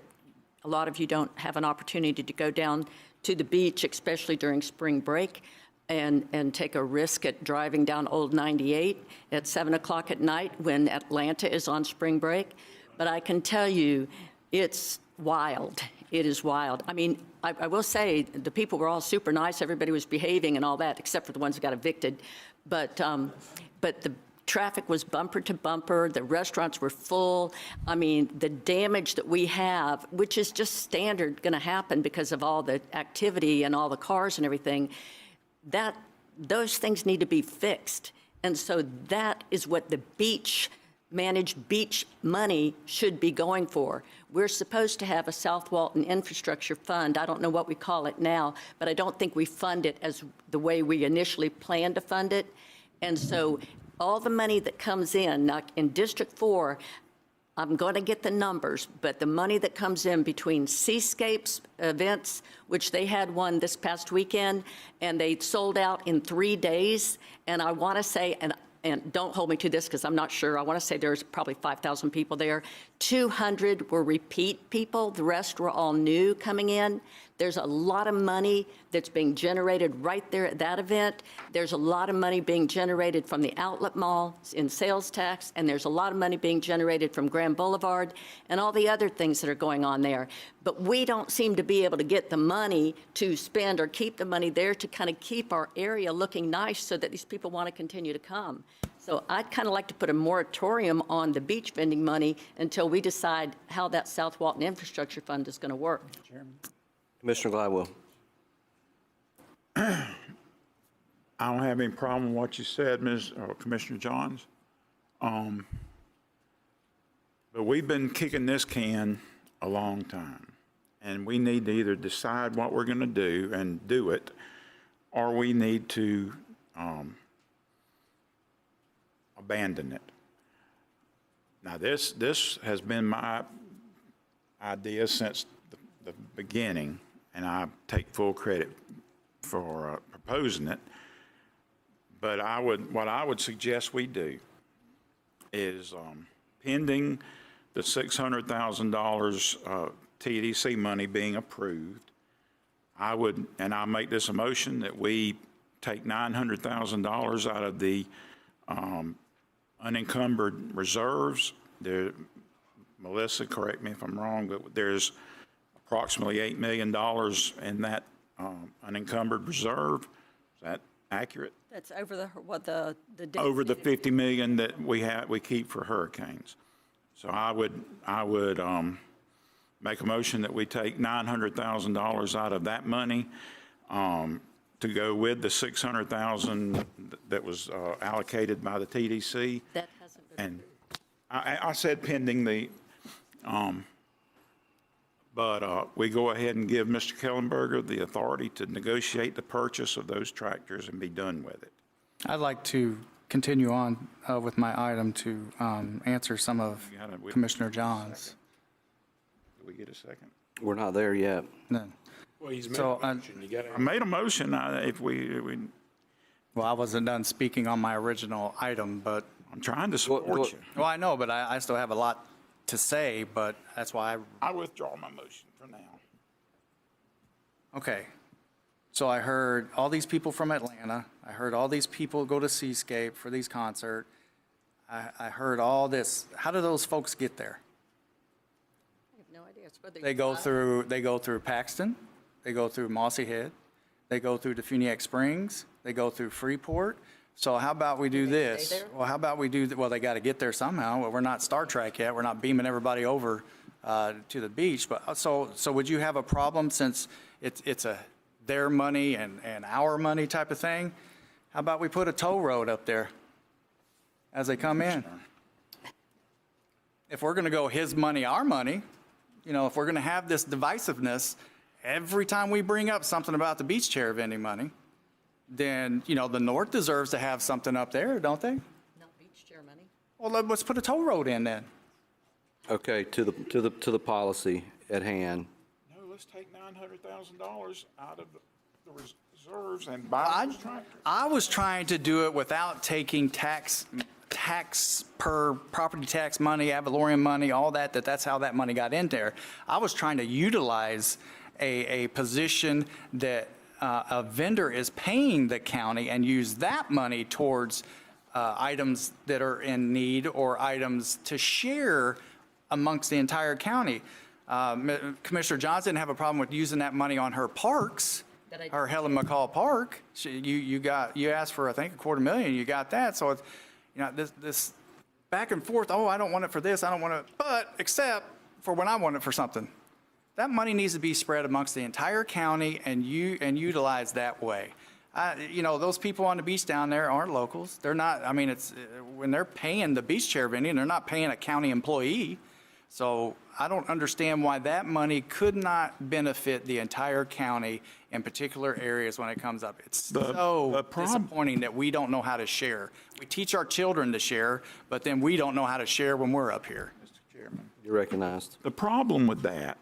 a lot of you don't have an opportunity to go down to the beach, especially during spring break, and take a risk at driving down Old 98 at 7 o'clock at night when Atlanta is on spring break. But I can tell you, it's wild. It is wild. I mean, I will say the people were all super nice. Everybody was behaving and all that, except for the ones who got evicted. But the traffic was bumper to bumper, the restaurants were full. I mean, the damage that we have, which is just standard going to happen because of all the activity and all the cars and everything, those things need to be fixed. And so that is what the managed beach money should be going for. We're supposed to have a South Walton Infrastructure Fund. I don't know what we call it now, but I don't think we fund it as the way we initially planned to fund it. And so all the money that comes in, now in District 4, I'm going to get the numbers, but the money that comes in between Seascapes events, which they had one this past weekend, and they sold out in 3 days, and I want to say, and don't hold me to this because I'm not sure, I want to say there's probably 5,000 people there. 200 were repeat people. The rest were all new coming in. There's a lot of money that's being generated right there at that event. There's a lot of money being generated from the outlet mall in sales tax, and there's a lot of money being generated from Grand Boulevard and all the other things that are going on there. But we don't seem to be able to get the money to spend or keep the money there to kind of keep our area looking nice so that these people want to continue to come. So I'd kind of like to put a moratorium on the beach vending money until we decide how that South Walton Infrastructure Fund is going to work. Chairman. Commissioner Gladwell. I don't have any problem with what you said, Commissioner Johns. But we've been kicking this can a long time, and we need to either decide what we're going to do and do it, or we need to abandon it. Now, this has been my idea since the beginning, and I take full credit for proposing it. But what I would suggest we do is pending the $600,000 TDC money being approved, I'll make this a motion that we take $900,000 out of the unencumbered reserves. Melissa, correct me if I'm wrong, but there's approximately $8 million in that unencumbered reserve. Is that accurate? That's over the Over the $50 million that we keep for hurricanes. So I would make a motion that we take $900,000 out of that money to go with the $600,000 that was allocated by the TDC. That hasn't been. And I said pending the. But we go ahead and give Mr. Kellenberger the authority to negotiate the purchase of those tractors and be done with it. I'd like to continue on with my item to answer some of Commissioner Johns. Did we get a second? We're not there yet. No. Well, he's made a motion. I made a motion. Well, I wasn't done speaking on my original item, but. I'm trying to support you. Well, I know, but I still have a lot to say, but that's why I withdraw my motion for now. Okay. So I heard all these people from Atlanta. I heard all these people go to Seascape for these concerts. I heard all this. How do those folks get there? I have no idea. It's whether They go through Paxton. They go through Mossy Head. They go through Defuniak Springs. They go through Freeport. So how about we do this? Well, how about we do, well, they got to get there somehow. Well, we're not Star Trek yet. We're not beaming everybody over to the beach. But so would you have a problem since it's their money and our money type of thing? How about we put a toll road up there as they come in? If we're going to go his money, our money, if we're going to have this divisiveness every time we bring up something about the beach chair vending money, then, the North deserves to have something up there, don't they? Not beach chair money. Well, let's put a toll road in then. Okay, to the policy at hand. No, let's take $900,000 out of the reserves and buy those tractors. I was trying to do it without taking tax per property tax money, ad valorem money, all that's how that money got in there. I was trying to utilize a position that a vendor is paying the county and use that money towards items that are in need or items to share amongst the entire county. Commissioner Johns didn't have a problem with using that money on her parks, her Helen McCall Park. You asked for, I think, $250,000. You got that. So You know, this back and forth, oh, I don't want it for this, I don't want it, but except for when I want it for something. That money needs to be spread amongst the entire county and utilized that way. You know, those people on the beach down there aren't locals. They're not, I mean, it's, when they're paying the beach chair vending, they're not paying a county employee. So I don't understand why that money could not benefit the entire county in particular areas when it comes up. It's so disappointing that we don't know how to share. We teach our children to share, but then we don't know how to share when we're up here. Mr. Chairman. You're recognized. The problem with that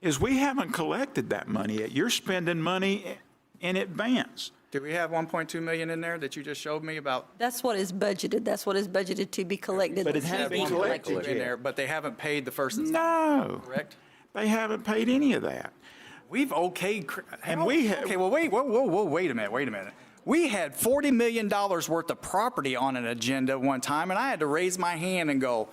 is we haven't collected that money yet. You're spending money in advance. Do we have 1.2 million in there that you just showed me about? That's what is budgeted. That's what is budgeted to be collected. But it hasn't been collected in yet. there, but they haven't paid the first No. correct? They haven't paid any of that. We've okayed, And we have. okay, well, wait a minute. We had $40 million worth of property on an agenda one time, and I had to raise my hand and go,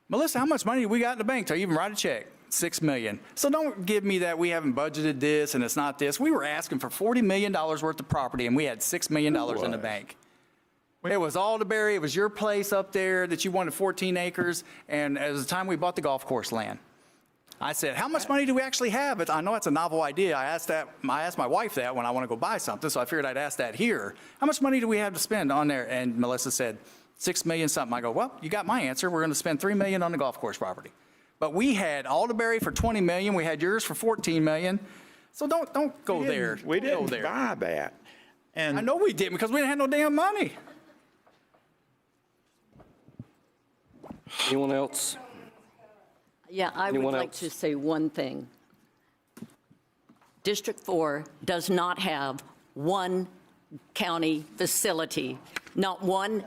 Melissa, how much money do we got in the bank to even write a check? $6 million. So don't give me that we haven't budgeted this and it's not this. We were asking for $40 million worth of property, and we had $6 million in the bank. It was Alderberry. It was your place up there that you wanted 14 acres, and at the time we bought the golf course land. I said, how much money do we actually have? I know it's a novel idea. I asked my wife that when I want to go buy something, so I figured I'd ask that here. How much money do we have to spend on there? And Melissa said, $6 million something. I go, well, you got my answer. We're going to spend $3 million on the golf course property. But we had Alderberry for $20 million. We had yours for $14 million. So don't go there. We didn't buy that. And I know we didn't, because we didn't have no damn money. Anyone else? Yeah, I would Anyone like else? to say one thing. District 4 does not have one county facility, not one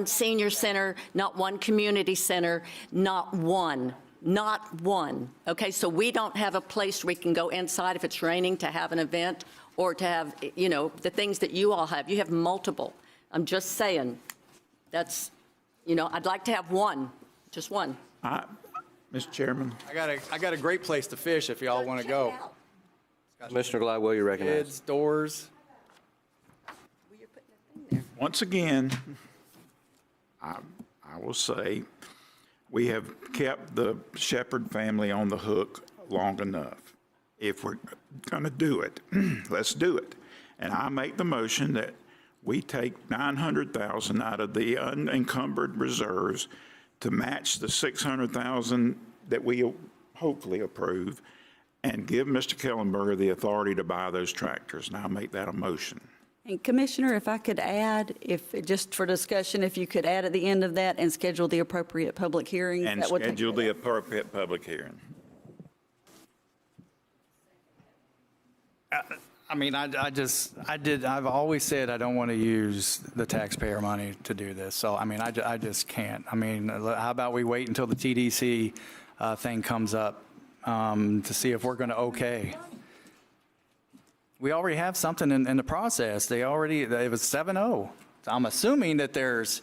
senior center, not one community center, not one. Okay, so we don't have a place we can go inside if it's raining to have an event or to have, you know, the things that you all have. You have multiple. I'm just saying, that's, you know, I'd like to have one, just one. Mr. Chairman. I got a great place to fish if y'all want to go. Commissioner Gladwell, you're recognized. Kids, doors. Once again, I will say, we have kept the Shepherd family on the hook long enough. If we're going to do it, let's do it. And I make the motion that we take $900,000 out of the unencumbered reserves to match the $600,000 that we hopefully approve, and give Mr. Kellenberger the authority to buy those tractors. And I'll make that a motion. And Commissioner, if I could add, just for discussion, if you could add at the end of that and schedule the appropriate public hearing. And schedule the appropriate public hearing. I mean, I've always said I don't want to use the taxpayer money to do this. So, I mean, I just can't. I mean, how about we wait until the TDC thing comes up to see if we're going to okay. We already have something in the process. It was 7-0. I'm assuming that there's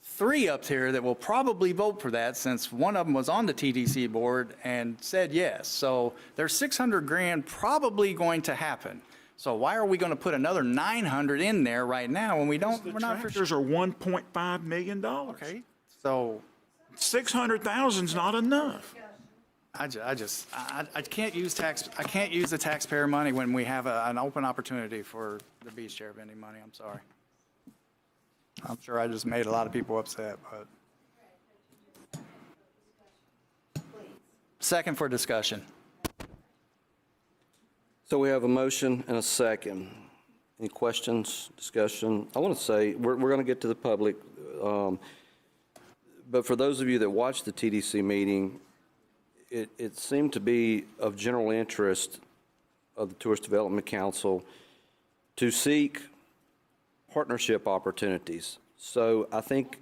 3 up here that will probably vote for that, since one of them was on the TDC board and said yes. So there's $600,000 probably going to happen. So why are we going to put another $900 in there right now when we don't? The tractors are $1.5 million. Okay, so $600,000 is not enough. I can't use the taxpayer money when we have an open opportunity for the beach chair vending money. I'm sorry. I'm sure I just made a lot of people upset, but. Second for discussion. So we have a motion and a second. Any questions, discussion? I want to say, we're going to get to the public, but for those of you that watched the TDC meeting, it seemed to be of general interest of the Tourist Development Council to seek partnership opportunities. So I think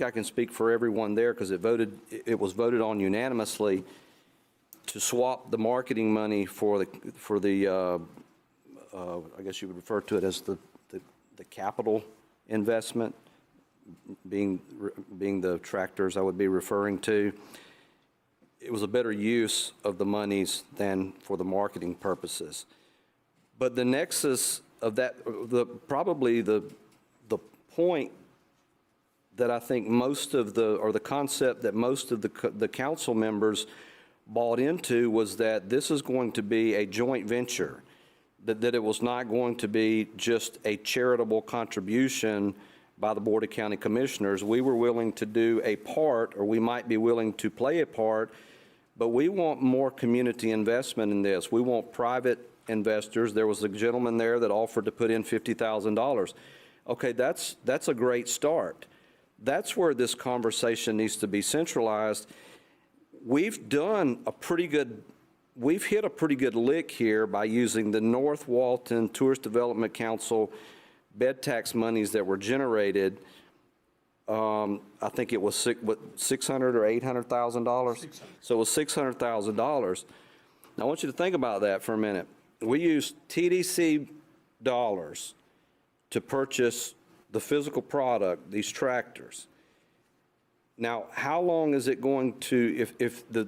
I can speak for everyone there, because it was voted on unanimously to swap the marketing money for the I guess you would refer to it as the capital investment, being the tractors I would be referring to. It was a better use of the monies than for the marketing purposes. But the nexus of that, probably the point that I think most of the concept that most of the council members bought into was that this is going to be a joint venture, that it was not going to be just a charitable contribution by the Board of County Commissioners. We were willing to do a part, or we might be willing to play a part, but we want more community investment in this. We want private investors. There was a gentleman there that offered to put in $50,000. Okay, that's a great start. That's where this conversation needs to be centralized. We've hit a pretty good lick here by using the North Walton Tourist Development Council bed tax monies that were generated. I think it was $600,000 or $800,000. So it was $600,000. Now I want you to think about that for a minute. We used TDC dollars to purchase the physical product, these tractors. Now, how long is it going to, if the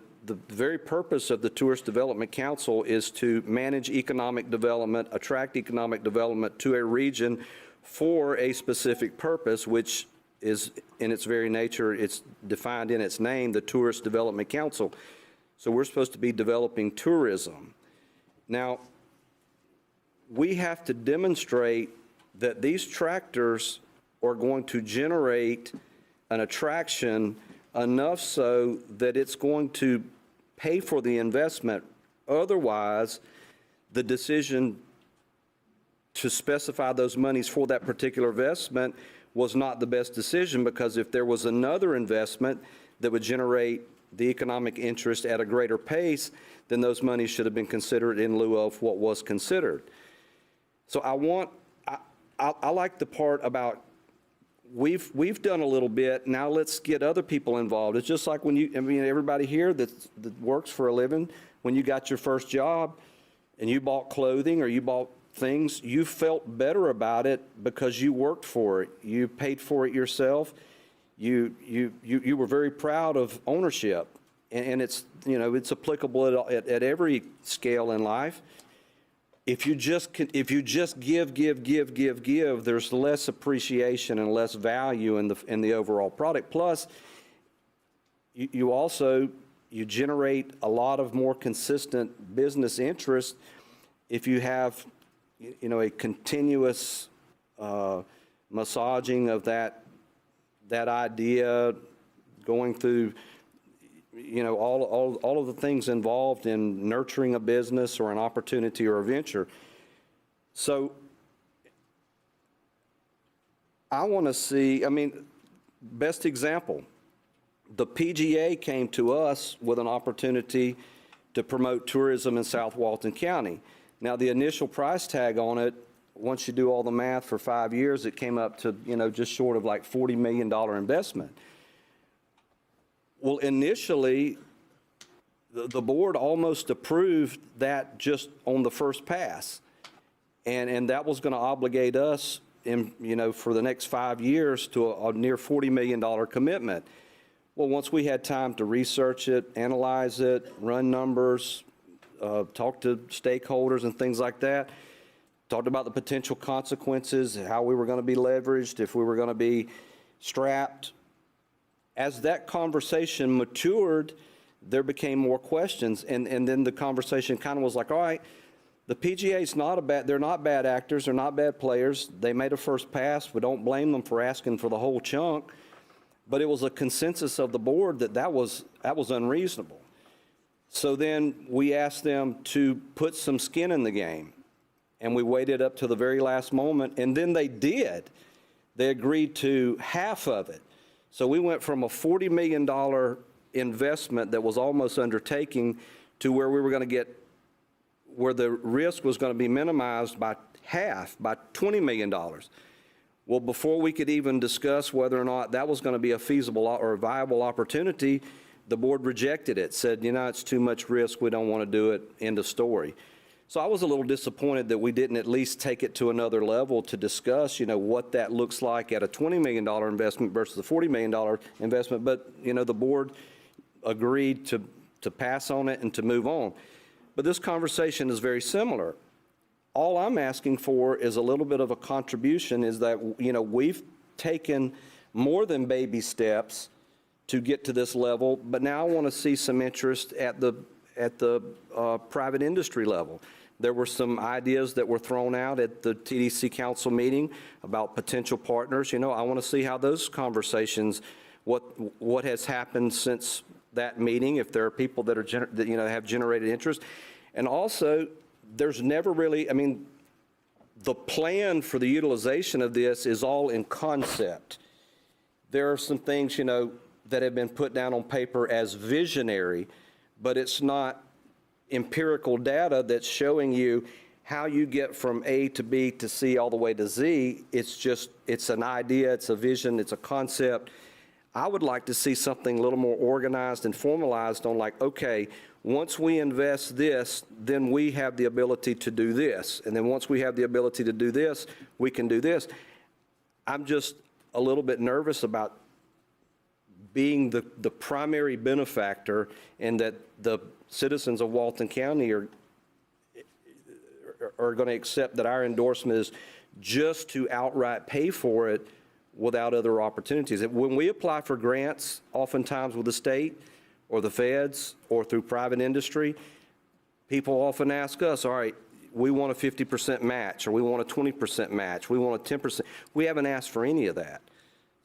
very purpose of the Tourist Development Council is to manage economic development, attract economic development to a region for a specific purpose, which is in its very nature, it's defined in its name, the Tourist Development Council. So we're supposed to be developing tourism. Now, we have to demonstrate that these tractors are going to generate an attraction enough so that it's going to pay for the investment. Otherwise, the decision to specify those monies for that particular investment was not the best decision, because if there was another investment that would generate the economic interest at a greater pace, then those monies should have been considered in lieu of what was considered. So I like the part about we've done a little bit, now let's get other people involved. It's just like when everybody here that works for a living, when you got your first job and you bought clothing or you bought things, you felt better about it because you worked for it. You paid for it yourself. You were very proud of ownership, and it's applicable at every scale in life. If you just give, there's less appreciation and less value in the overall product. Plus, you generate a lot of more consistent business interest if you have a continuous massaging of that idea, going through all of the things involved in nurturing a business or an opportunity or a venture. So I want to see, best example, the PGA came to us with an opportunity to promote tourism in South Walton County. Now, the initial price tag on it, once you do all the math for 5 years, it came up to, just short of like $40 million investment. Well, initially, the board almost approved that just on the first pass. And that was going to obligate us for the next 5 years to a near $40 million commitment. Well, once we had time to research it, analyze it, run numbers, talk to stakeholders and things like that, talked about the potential consequences, how we were going to be leveraged, if we were going to be strapped. As that conversation matured, there became more questions, and then the conversation kind of was like, all right, the PGA's they're not bad actors, they're not bad players. They made a first pass. We don't blame them for asking for the whole chunk, but it was a consensus of the board that was unreasonable. So then we asked them to put some skin in the game, and we waited up to the very last moment, and then they did. They agreed to half of it. So we went from a $40 million investment that was almost undertaking to where we were going to get, where the risk was going to be minimized by half, by $20 million. Well, before we could even discuss whether or not that was going to be a feasible or a viable opportunity, the board rejected it, said, it's too much risk, we don't want to do it, end of story. So I was a little disappointed that we didn't at least take it to another level to discuss, what that looks like at a $20 million investment versus a $40 million investment. But, the board agreed to pass on it and to move on. But this conversation is very similar. All I'm asking for is a little bit of a contribution, is that, we've taken more than baby steps to get to this level, but now I want to see some interest at the private industry level. There were some ideas that were thrown out at the TDC council meeting about potential partners. You know, I want to see how those conversations, what has happened since that meeting, if there are people that are that, you know, have generated interest. And also, there's never really, I mean, the plan for the utilization of this is all in concept. There are some things, you know, that have been put down on paper as visionary, but it's not empirical data that's showing you how you get from A to B to C all the way to Z. It's just, it's an idea, it's a vision, it's a concept. I would like to see something a little more organized and formalized on like, okay, once we invest this, then we have the ability to do this. And then once we have the ability to do this, we can do this. I'm just a little bit nervous about being the primary benefactor, and that the citizens of Walton County are going to accept that our endorsement is just to outright pay for it without other opportunities. When we apply for grants, oftentimes with the state or the feds or through private industry, people often ask us, all right, we want a 50% match, or we want a 20% match, we want a 10%. We haven't asked for any of that.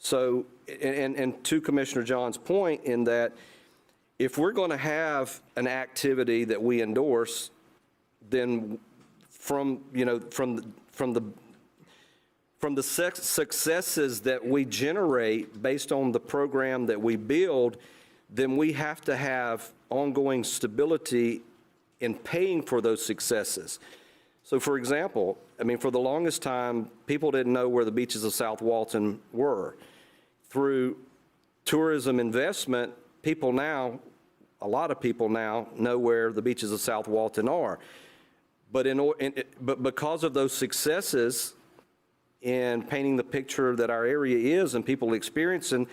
So, and to Commissioner John's point, in that if we're going to have an activity that we endorse, then from the successes that we generate based on the program that we build, then we have to have ongoing stability in paying for those successes. So for example, I mean, for the longest time, people didn't know where the beaches of South Walton were. Through tourism investment, people now, a lot of people now know where the beaches of South Walton are. But because of those successes in painting the picture that our area is and people experiencing,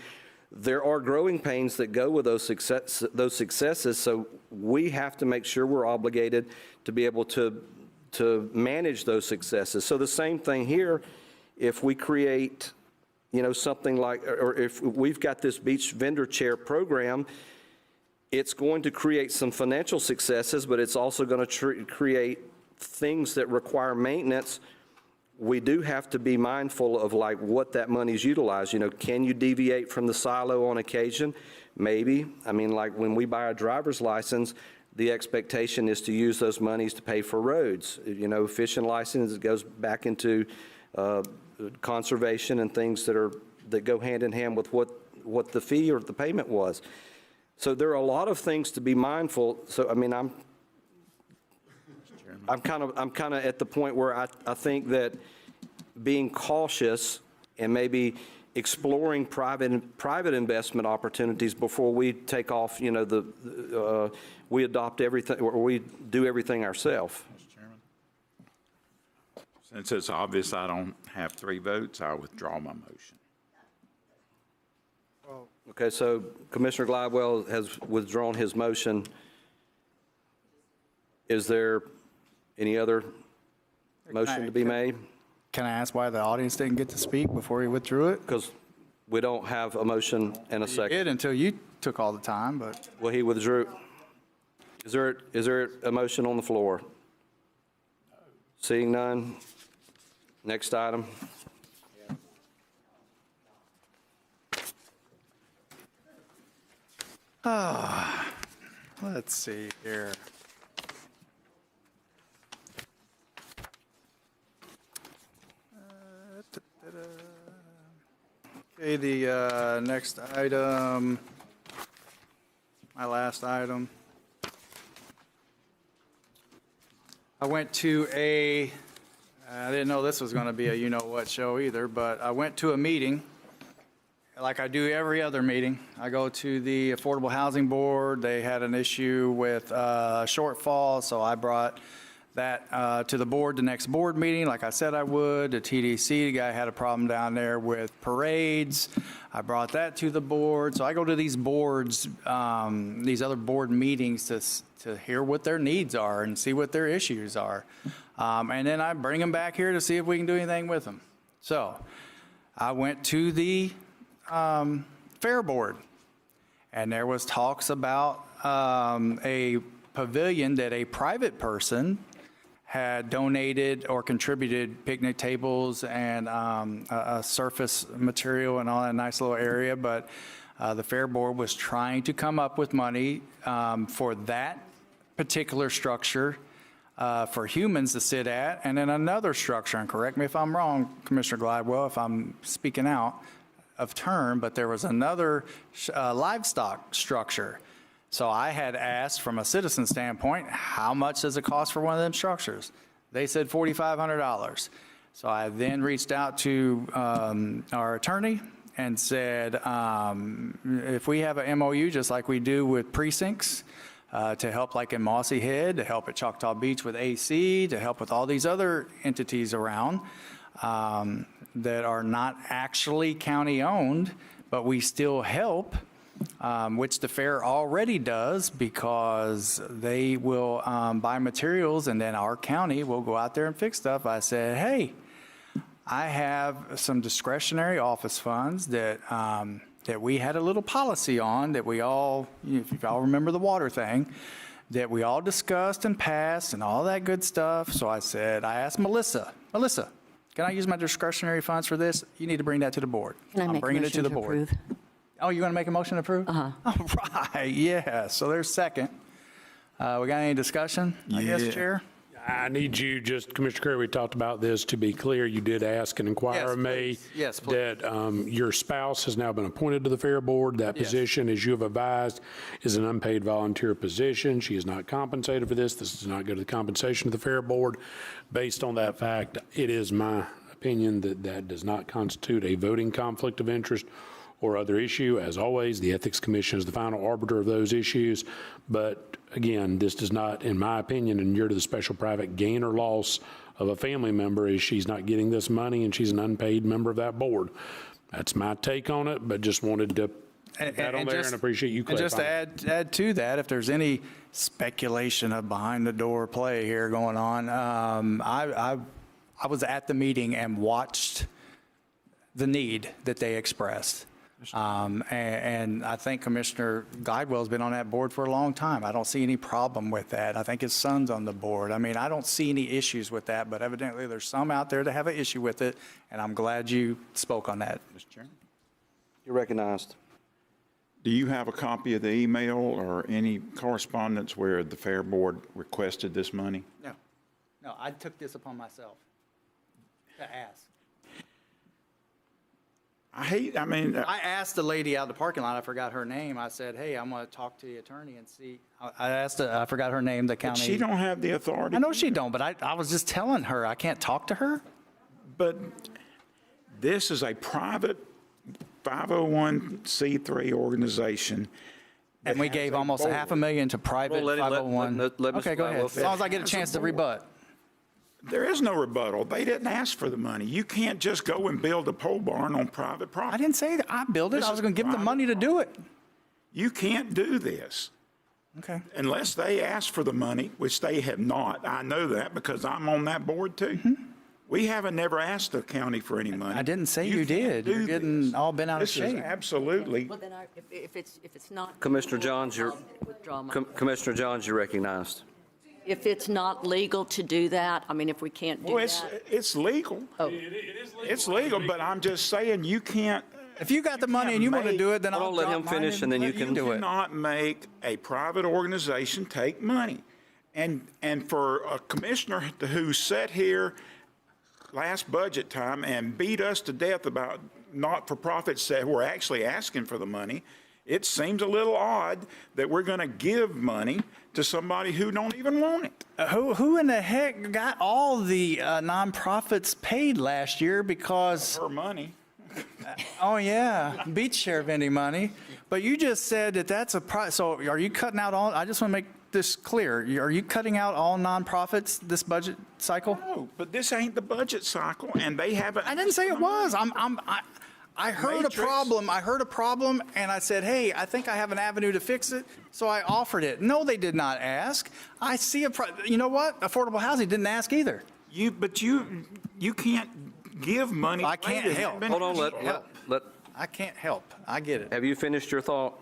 there are growing pains that go with those successes. So we have to make sure we're obligated to be able to manage those successes. So the same thing here, if we create, you know, something like, or if we've got this beach vendor chair program, it's going to create some financial successes, but it's also going to create things that require maintenance. We do have to be mindful of like what that money's utilized. You know, can you deviate from the silo on occasion? Maybe. I mean, like when we buy a driver's license, the expectation is to use those monies to pay for roads. You know, fishing license, it goes back into conservation and things that go hand in hand with what the fee or the payment was. So there are a lot of things to be mindful. So I mean, I'm kind of at the point where I think that being cautious and maybe exploring private investment opportunities before we take off, you know, we adopt everything, or we do everything ourselves. Mr. Chairman, since it's obvious I don't have 3 votes, I withdraw my motion. Okay, so Commissioner Glidewell has withdrawn his motion. Is there any other motion to be made? Can I ask why the audience didn't get to speak before he withdrew it? Because we don't have a motion and a second. You did until you took all the time, but. Well, he withdrew. Is there a motion on the floor? Seeing none. Next item. Let's see here. Okay, the next item, my last item. I went to I didn't know this was going to be a you-know-what show either, but I went to a meeting, like I do every other meeting. I go to the Affordable Housing Board. They had an issue with shortfall, so I brought that to the board, the next board meeting, like I said I would. The TDC, the guy had a problem down there with parades. I brought that to the board. So I go to these boards, these other board meetings to hear what their needs are and see what their issues are. And then I bring them back here to see if we can do anything with them. So I went to the Fair Board, and there was talks about a pavilion that a private person had donated or contributed picnic tables and a surface material and all that nice little area, but the Fair Board was trying to come up with money for that particular structure for humans to sit at, and then another structure, and correct me if I'm wrong, Commissioner Gladwell, if I'm speaking out of turn, but there was another livestock structure. So I had asked from a citizen standpoint, how much does it cost for one of them structures? They said $4,500. So I then reached out to our attorney and said, if we have an MOU just like we do with precincts, to help like in Mossy Head, to help at Choctaw Beach with AC, to help with all these other entities around that are not actually county-owned, but we still help, which the fair already does because they will buy materials and then our county will go out there and fix stuff. I said, hey, I have some discretionary office funds that that we had a little policy on that we all, if you all remember the water thing, that we all discussed and passed and all that good stuff. So I said, I asked Melissa, can I use my discretionary funds for this? You need to bring that to the board. Can I I'm make a bringing it to motion the to board. approve? Oh, you want to make a motion to approve? Uh-huh. All right, yeah. So there's second. We got any discussion? I guess, Chair? I need you, just, Commissioner Curry, we talked about this, to be clear, you did ask and inquire of me. Yes, please. That your spouse has now been appointed to the Fair Board. That Yes. position, as you have advised, is an unpaid volunteer position. She is not compensated for this. This does not go to the compensation of the Fair Board. Based on that fact, it is my opinion that that does not constitute a voting conflict of interest or other issue. As always, the Ethics Commission is the final arbiter of those issues. But again, this does not, in my opinion, inure to the special private gain or loss of a family member as she's not getting this money and she's an unpaid member of that board. That's my take on it, but just wanted to put that on there and appreciate you clarifying. And just clarifying. to add to that, if there's any speculation of behind the door play here going on, I was at the meeting and watched the need that they expressed. And I think Commissioner Glidewell's been on that board for a long time. I don't see any problem with that. I think his son's on the board. I mean, I don't see any issues with that, but evidently there's some out there that have an issue with it, and I'm glad you spoke on that. Mr. Chairman? You're recognized. Do you have a copy of the email or any correspondence where the Fair Board requested this money? No, I took this upon myself to ask. I asked the lady out in the parking lot, I forgot her name. I said, hey, I'm going to talk to the attorney and see. I asked her, I forgot her name, the county. But she don't have the authority. I know she don't, but I was just telling her, I can't talk to her. But this is a private 501c3 organization. And we gave almost $500,000 to private 501. Okay, go ahead. As long as I get a chance to rebut. There is no rebuttal. They didn't ask for the money. You can't just go and build a pole barn on private property. I didn't say that. I built it. I was going to give them the money to do it. You can't do this. Okay. Unless they ask for the money, which they have not. I know that because I'm on that board too. Mm-hmm. We haven't never asked the county for any money. I didn't say you did. You're getting all bent out of shape. This is absolutely. Well, then if it's not. Commissioner Johns, you're recognized. If it's not legal to do that, I mean, if we can't do Well, that. it's legal. Oh. It's legal, but I'm just saying you can't. If you got the money and you want to do it, then I'll let him finish and then you can do it. You cannot make a private organization take money. And for a commissioner who sat here last budget time and beat us to death about not-for-profits that were actually asking for the money, it seems a little odd that we're going to give money to somebody who don't even want it. Who in the heck got all the nonprofits paid last year because... Her money. Oh, yeah, beach share vending money. But you just said that that's a... So are you cutting out all... I just want to make this clear. Are you cutting out all nonprofits this budget cycle? No, but this ain't the budget cycle, and they haven't... I didn't say it was. I heard a problem, and I said, hey, I think I have an avenue to fix it, so I offered it. No, they did not ask. I see you know what? Affordable housing didn't ask either. But you can't give money. I can't away that help. hasn't been Hold on, let, I can't help. I get it. have you finished your thought?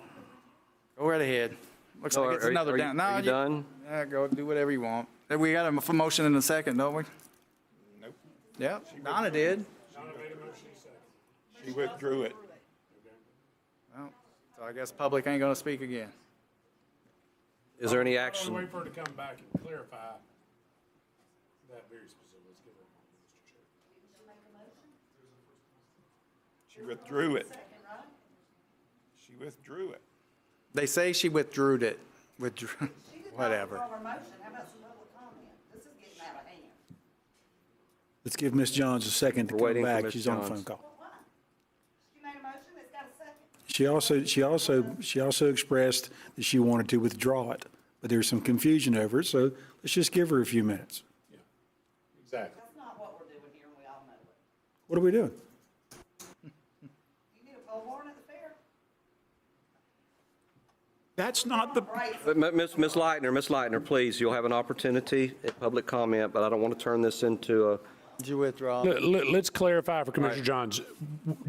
Go right ahead. Looks No, like it's are- another are you- down. are you done? Yeah, go do whatever you want. We got a motion in a second, don't we? Nope. Yep, Donna did. She withdrew it. Well, so I guess public ain't gonna speak again. Is there any I'll action? wait for her to come back and clarify that very specific. Let's give her a moment, Mr. Chair. She withdrew it. She withdrew it. They say she withdrew it. Whatever. Let's give Ms. Johns a second to We're come waiting for back. Ms. She's on a Johns. phone call. She also expressed that she wanted to withdraw it, but there's some confusion over it, so let's just give her a few minutes. Exactly. That's not what we're doing here, and we all know it. What are we doing? You need a poll warrant at the fair? That's not the, Ms. Leitner, please, you'll have an opportunity at public comment, but I don't want to turn this into a, Did you withdraw? Let's clarify for Commissioner Johns.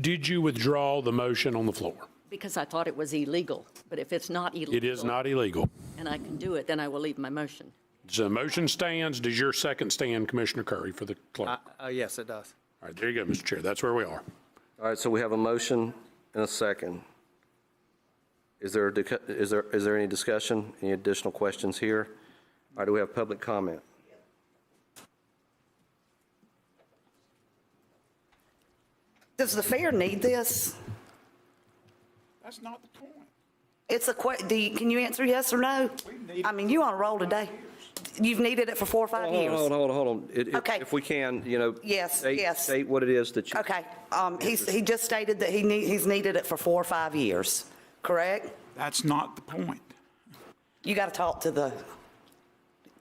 Did you withdraw the motion on the floor? Because I thought it was illegal, but if it's not illegal. It is not illegal. And I can do it, then I will leave my motion. So the motion stands. Does your second stand, Commissioner Curry, for the clerk? Yes, it does. All right, there you go, Mr. Chair. That's where we are. all right, so we have a motion and a second. Is there any discussion, any additional questions here? All right, do we have public comment? Does the fair need this? that's not the point. It's a can you answer yes or no? I mean, you on a roll today. You've needed it for 4 or 5 years. Hold on. Okay. If we can, Yes, state, yes. state what it is that you. Okay, he just stated that he's needed it for 4 or 5 years, correct? That's not the point. You got to talk to the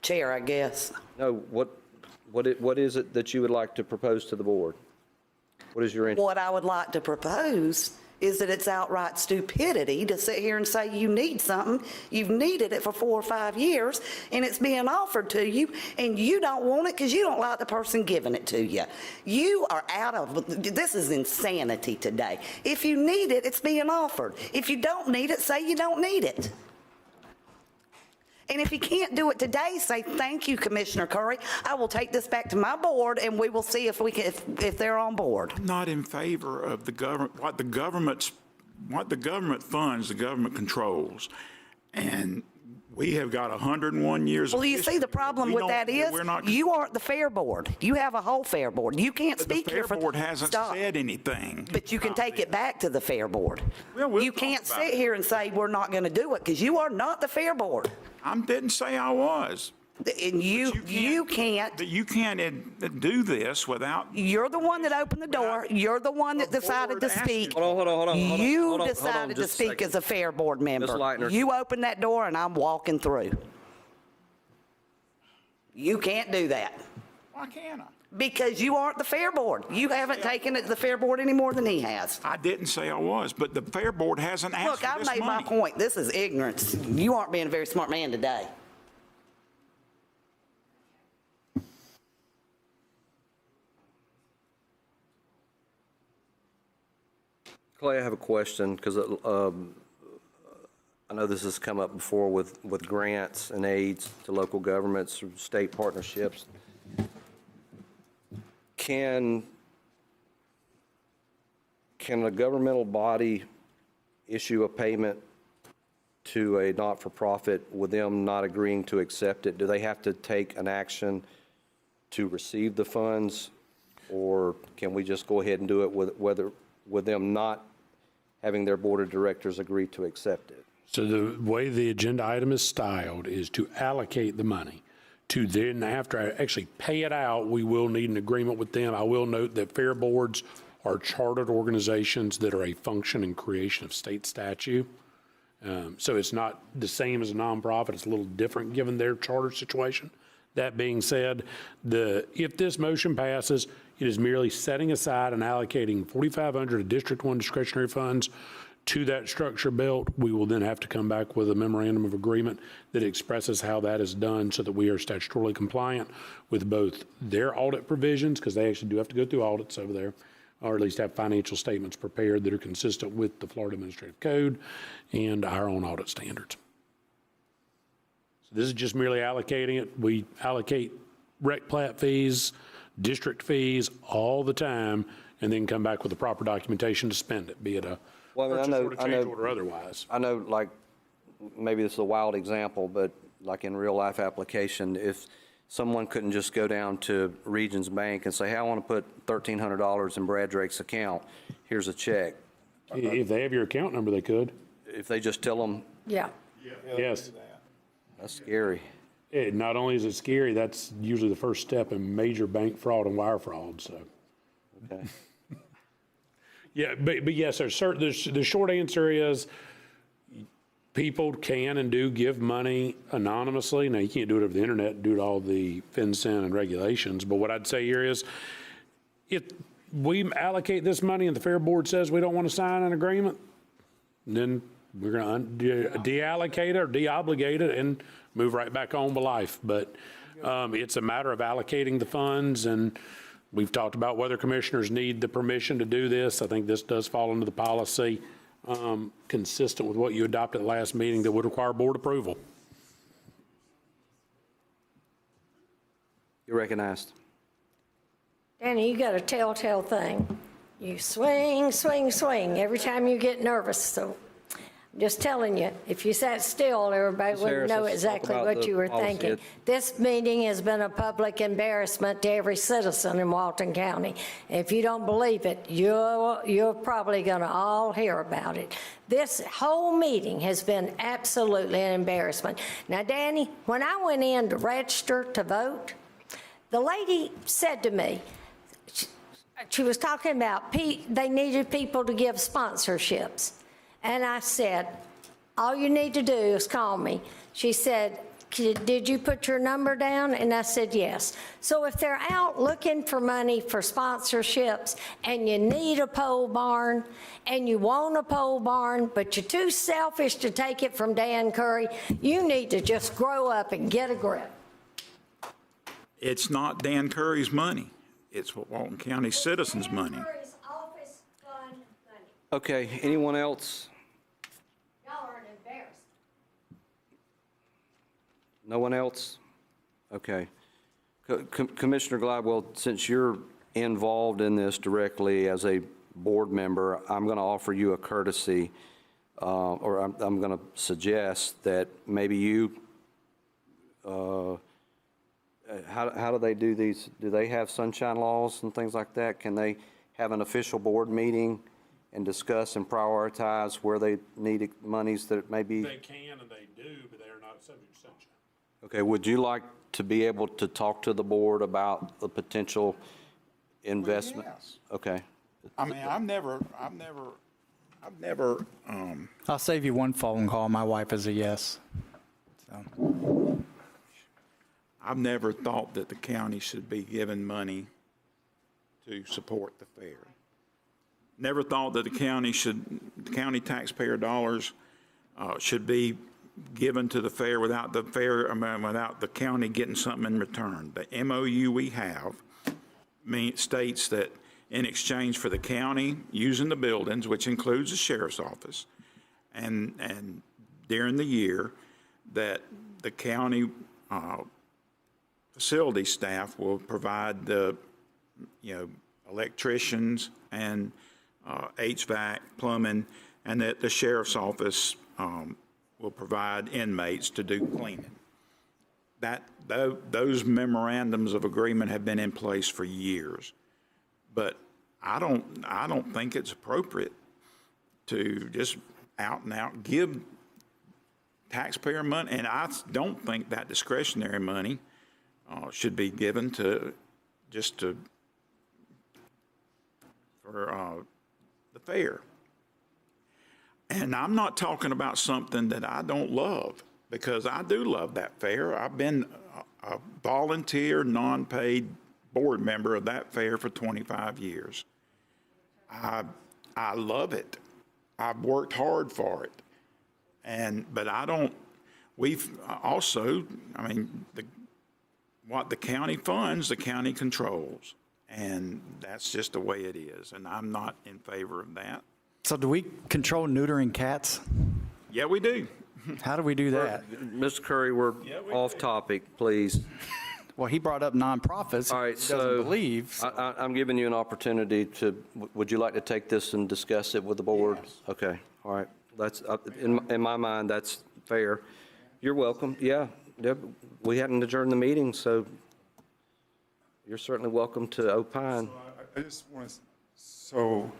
chair, I guess. No, what is it that you would like to propose to the board? What is your interest? What I would like to propose is that it's outright stupidity to sit here and say you need something, you've needed it for 4 or 5 years, and it's being offered to you, and you don't want it because you don't like the person giving it to you. You are this is insanity today. If you need it, it's being offered. If you don't need it, say you don't need it. And if you can't do it today, say, thank you, Commissioner Curry. I will take this back to my board, and we will see if if they're on board. I'm not in favor of the government, what the government funds, the government controls. And we have got 101 years of Well, you see, the problem with that is, you aren't the fair board. You have a whole fair board. You can't speak here for... The fair board hasn't said anything. But you can take it back to the fair board. Well, we'll You talk can't about sit it. here and say, we're not going to do it, because you are not the fair board. I didn't say I was. And you can't... That you can't do this without... You're the one that opened the door. You're the one that decided to speak. Hold on. You decided to speak as a fair board member. Leitner. You opened that door, and I'm walking through. You can't do that. Why can't I? Because you aren't the fair board. You haven't taken it to the fair board any more than he has. I didn't say I was, but the fair board hasn't asked Look, for I've this made my money. point. This is ignorance. You aren't being a very smart man today. Clay, I have a question, because I know this has come up before with grants and aids to local governments or state partnerships. Can a governmental body issue a payment to a not-for-profit with them not agreeing to accept it? Do they have to take an action to receive the funds, or can we just go ahead and do it with them not having their board of directors agree to accept it? So the way the agenda item is styled is to allocate the money. To then, after I actually pay it out, we will need an agreement with them. I will note that fair boards are chartered organizations that are a function and creation of state statute. So it's not the same as a nonprofit. It's a little different given their charter situation. That being said, if this motion passes, it is merely setting aside and allocating $4,500 of District 1 discretionary funds to that structure built, we will then have to come back with a memorandum of agreement that expresses how that is done so that we are statutorily compliant with both their audit provisions, because they actually do have to go through audits over there, or at least have financial statements prepared that are consistent with the Florida Administrative Code and our own audit standards. So this is just merely allocating it. We allocate rec plat fees, district fees all the time, and then come back with the proper documentation to spend it, be it a purchase order, change order, or otherwise. I know, like, maybe this is a wild example, but like in real life application, if someone couldn't just go down to Regions Bank and say, hey, I want to put $1,300 in Brad Drake's account, here's a check. If they have your account number, they could. If they just tell them, Yeah. Yes. that's scary. Not only is it scary, that's usually the first step in major bank fraud and wire fraud, so. Okay. Yeah, but yes, sir, the short answer is people can and do give money anonymously. Now, you can't do it over the internet due to all the FinCEN and regulations, but what I'd say here is if we allocate this money and the Fair Board says we don't want to sign an agreement, then we're going to deallocate it or deobligate it and move right back on with life. But it's a matter of allocating the funds, and we've talked about whether commissioners need the permission to do this. I think this does fall into the policy consistent with what you adopted at the last meeting that would require board approval. You're recognized. Danny, you got a telltale thing. You swing, swing, swing every time you get nervous. So I'm just telling you, if you sat still, everybody Ms. wouldn't Harris, know let's talk exactly about what the you were policy. thinking. This meeting has been a public embarrassment to every citizen in Walton County. If you don't believe it, you're probably going to all hear about it. This whole meeting has been absolutely an embarrassment. Now, Danny, when I went in to register to vote, the lady said to me, she was talking about they needed people to give sponsorships. And I said, all you need to do is call me. She said, did you put your number down? And I said, yes. So if they're out looking for money for sponsorships and you need a pole barn and you want a pole barn, but you're too selfish to take it from Dan Curry, you need to just grow up and get a grip. It's not Dan Curry's money. It's Walton County citizens' money. Okay, anyone else? Y'all are an embarrassment. No one else? Okay. Commissioner Gladwell, since you're involved in this directly as a board member, I'm going to offer you a courtesy, or I'm going to suggest that maybe you, how do they do these? Do they have sunshine laws and things like that? Can they have an official board meeting and discuss and prioritize where they need monies that may be? They can and they do, but they are not subject to sunshine. Okay, would you like to be able to talk to the board about the potential investment? Yes. Okay. I mean, I've never, I'll save you one phone call. My wife is a yes. So. I've never thought that the county should be given money to support the fair. Never thought that the county taxpayer dollars should be given to the fair without the county getting something in return. The MOU we have states that in exchange for the county using the buildings, which includes the sheriff's office, and during the year, that the county facility staff will provide the, electricians and HVAC, plumbing, and that the sheriff's office will provide inmates to do cleaning. Those memorandums of agreement have been in place for years, but I don't think it's appropriate to just out and out give taxpayer money, and I don't think that discretionary money should be given for the fair. And I'm not talking about something that I don't love, because I do love that fair. I've been a volunteer, non-paid board member of that fair for 25 years. I love it. I've worked hard for it. But I don't, we've also, I mean, what the county funds, the county controls. And that's just the way it is. And I'm not in favor of that. So do we control neutering cats? Yeah, we do. How do we do that? Mr. Curry, we're off topic, please. Well, he brought up nonprofits. All right, He doesn't so believe. I'm giving you an opportunity to, would you like to take this and discuss it with the board? Yes. Okay, all right. That's, in my mind, that's fair. You're welcome. Yeah, we hadn't adjourned the meeting, so you're certainly welcome to opine. I just want to, so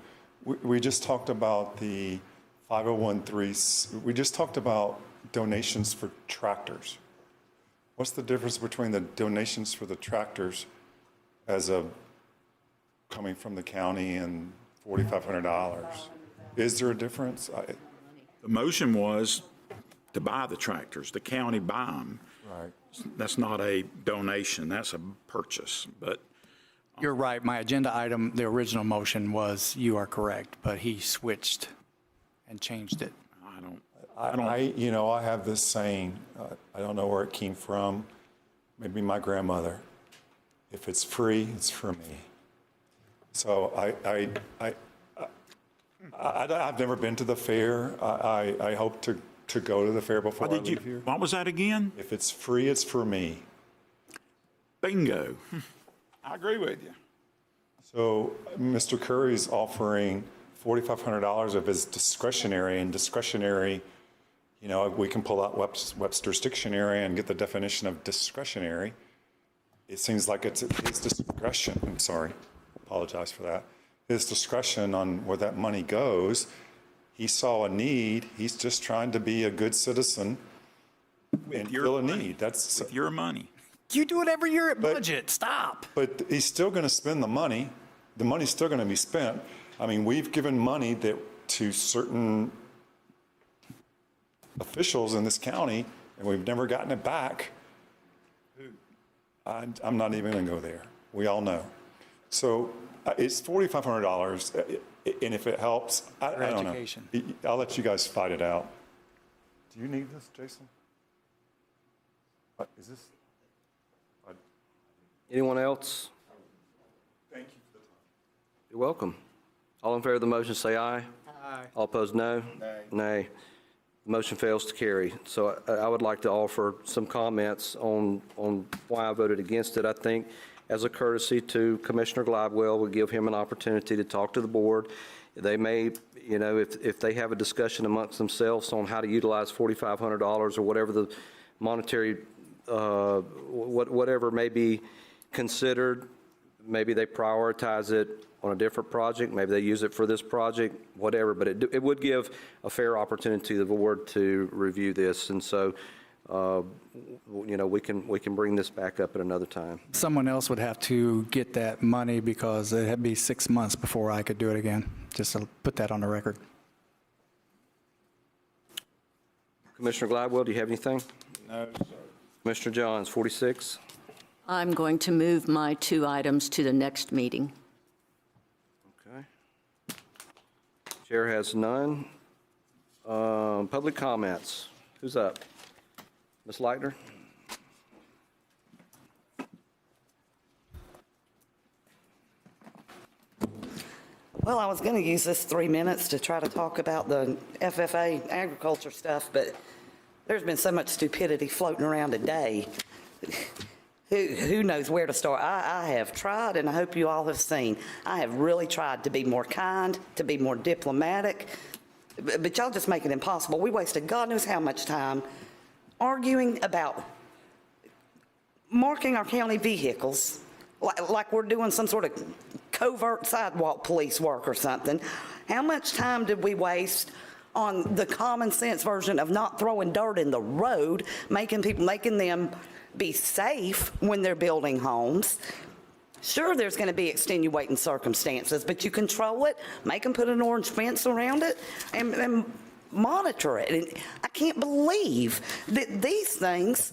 we just talked about the 501(c)(3), we just talked about donations for tractors. What's the difference between the donations for the tractors as a, coming from the county and $4,500? Is there a difference? The motion was to buy the tractors. The county buy them. Right. That's not a donation, that's a purchase, but. You're right. My agenda item, the original motion was, you are correct, but he switched and changed it. You know, I have this saying, I don't know where it came from, maybe my grandmother. If it's free, it's for me. So I've never been to the fair. I hope to go to the fair before I leave here. What was that again? If it's free, it's for me. Bingo. I agree with you. So Mr. Curry's offering $4,500 of his discretionary, and discretionary, you know, we can pull out Webster's dictionary and get the definition of discretionary. It seems like it's his discretion. I'm sorry, apologize for that. His discretion on where that money goes. He saw a need. He's just trying to be a good citizen and fill a need. That's with your money. You do it every year at budget. Stop. But he's still going to spend the money. The money's still going to be spent. I mean, we've given money to certain officials in this county, and we've never gotten it back. I'm not even going to go there. We all know. So it's $4,500, and if it helps, I don't know. I'll let you guys fight it out. Do you need this, Jason? Is this? Anyone else? Thank you for the time. You're welcome. All in favor of the motion, say aye. Aye. All opposed, no? Nay. Nay. The motion fails to carry. So I would like to offer some comments on why I voted against it. I think as a courtesy to Commissioner Glidewell, we give him an opportunity to talk to the board. They may, you know, if they have a discussion amongst themselves on how to utilize $4,500 or whatever the monetary, whatever may be considered, maybe they prioritize it on a different project, maybe they use it for this project, whatever, but it would give a fair opportunity to the board to review this, and so, you know, we can bring this back up at another time. Someone else would have to get that money because it'd be 6 months before I could do it again, just to put that on the record. Commissioner Glidewell, do you have anything? No, sir. Commissioner Johns, 46. I'm going to move my 2 items to the next meeting. Okay. Chair has none. Public comments. Who's up? Ms. Leitner? Well, I was going to use this 3 minutes to try to talk about the FFA agriculture stuff, but there's been so much stupidity floating around today. Who knows where to start? I have tried, and I hope you all have seen. I have really tried to be more kind, to be more diplomatic, but y'all just make it impossible. We wasted God knows how much time arguing about marking our county vehicles like we're doing some sort of covert sidewalk police work or something. How much time did we waste on the common sense version of not throwing dirt in the road, making them be safe when they're building homes? Sure, there's going to be extenuating circumstances, but you control it, make them put an orange fence around it, and monitor it. And I can't believe that these things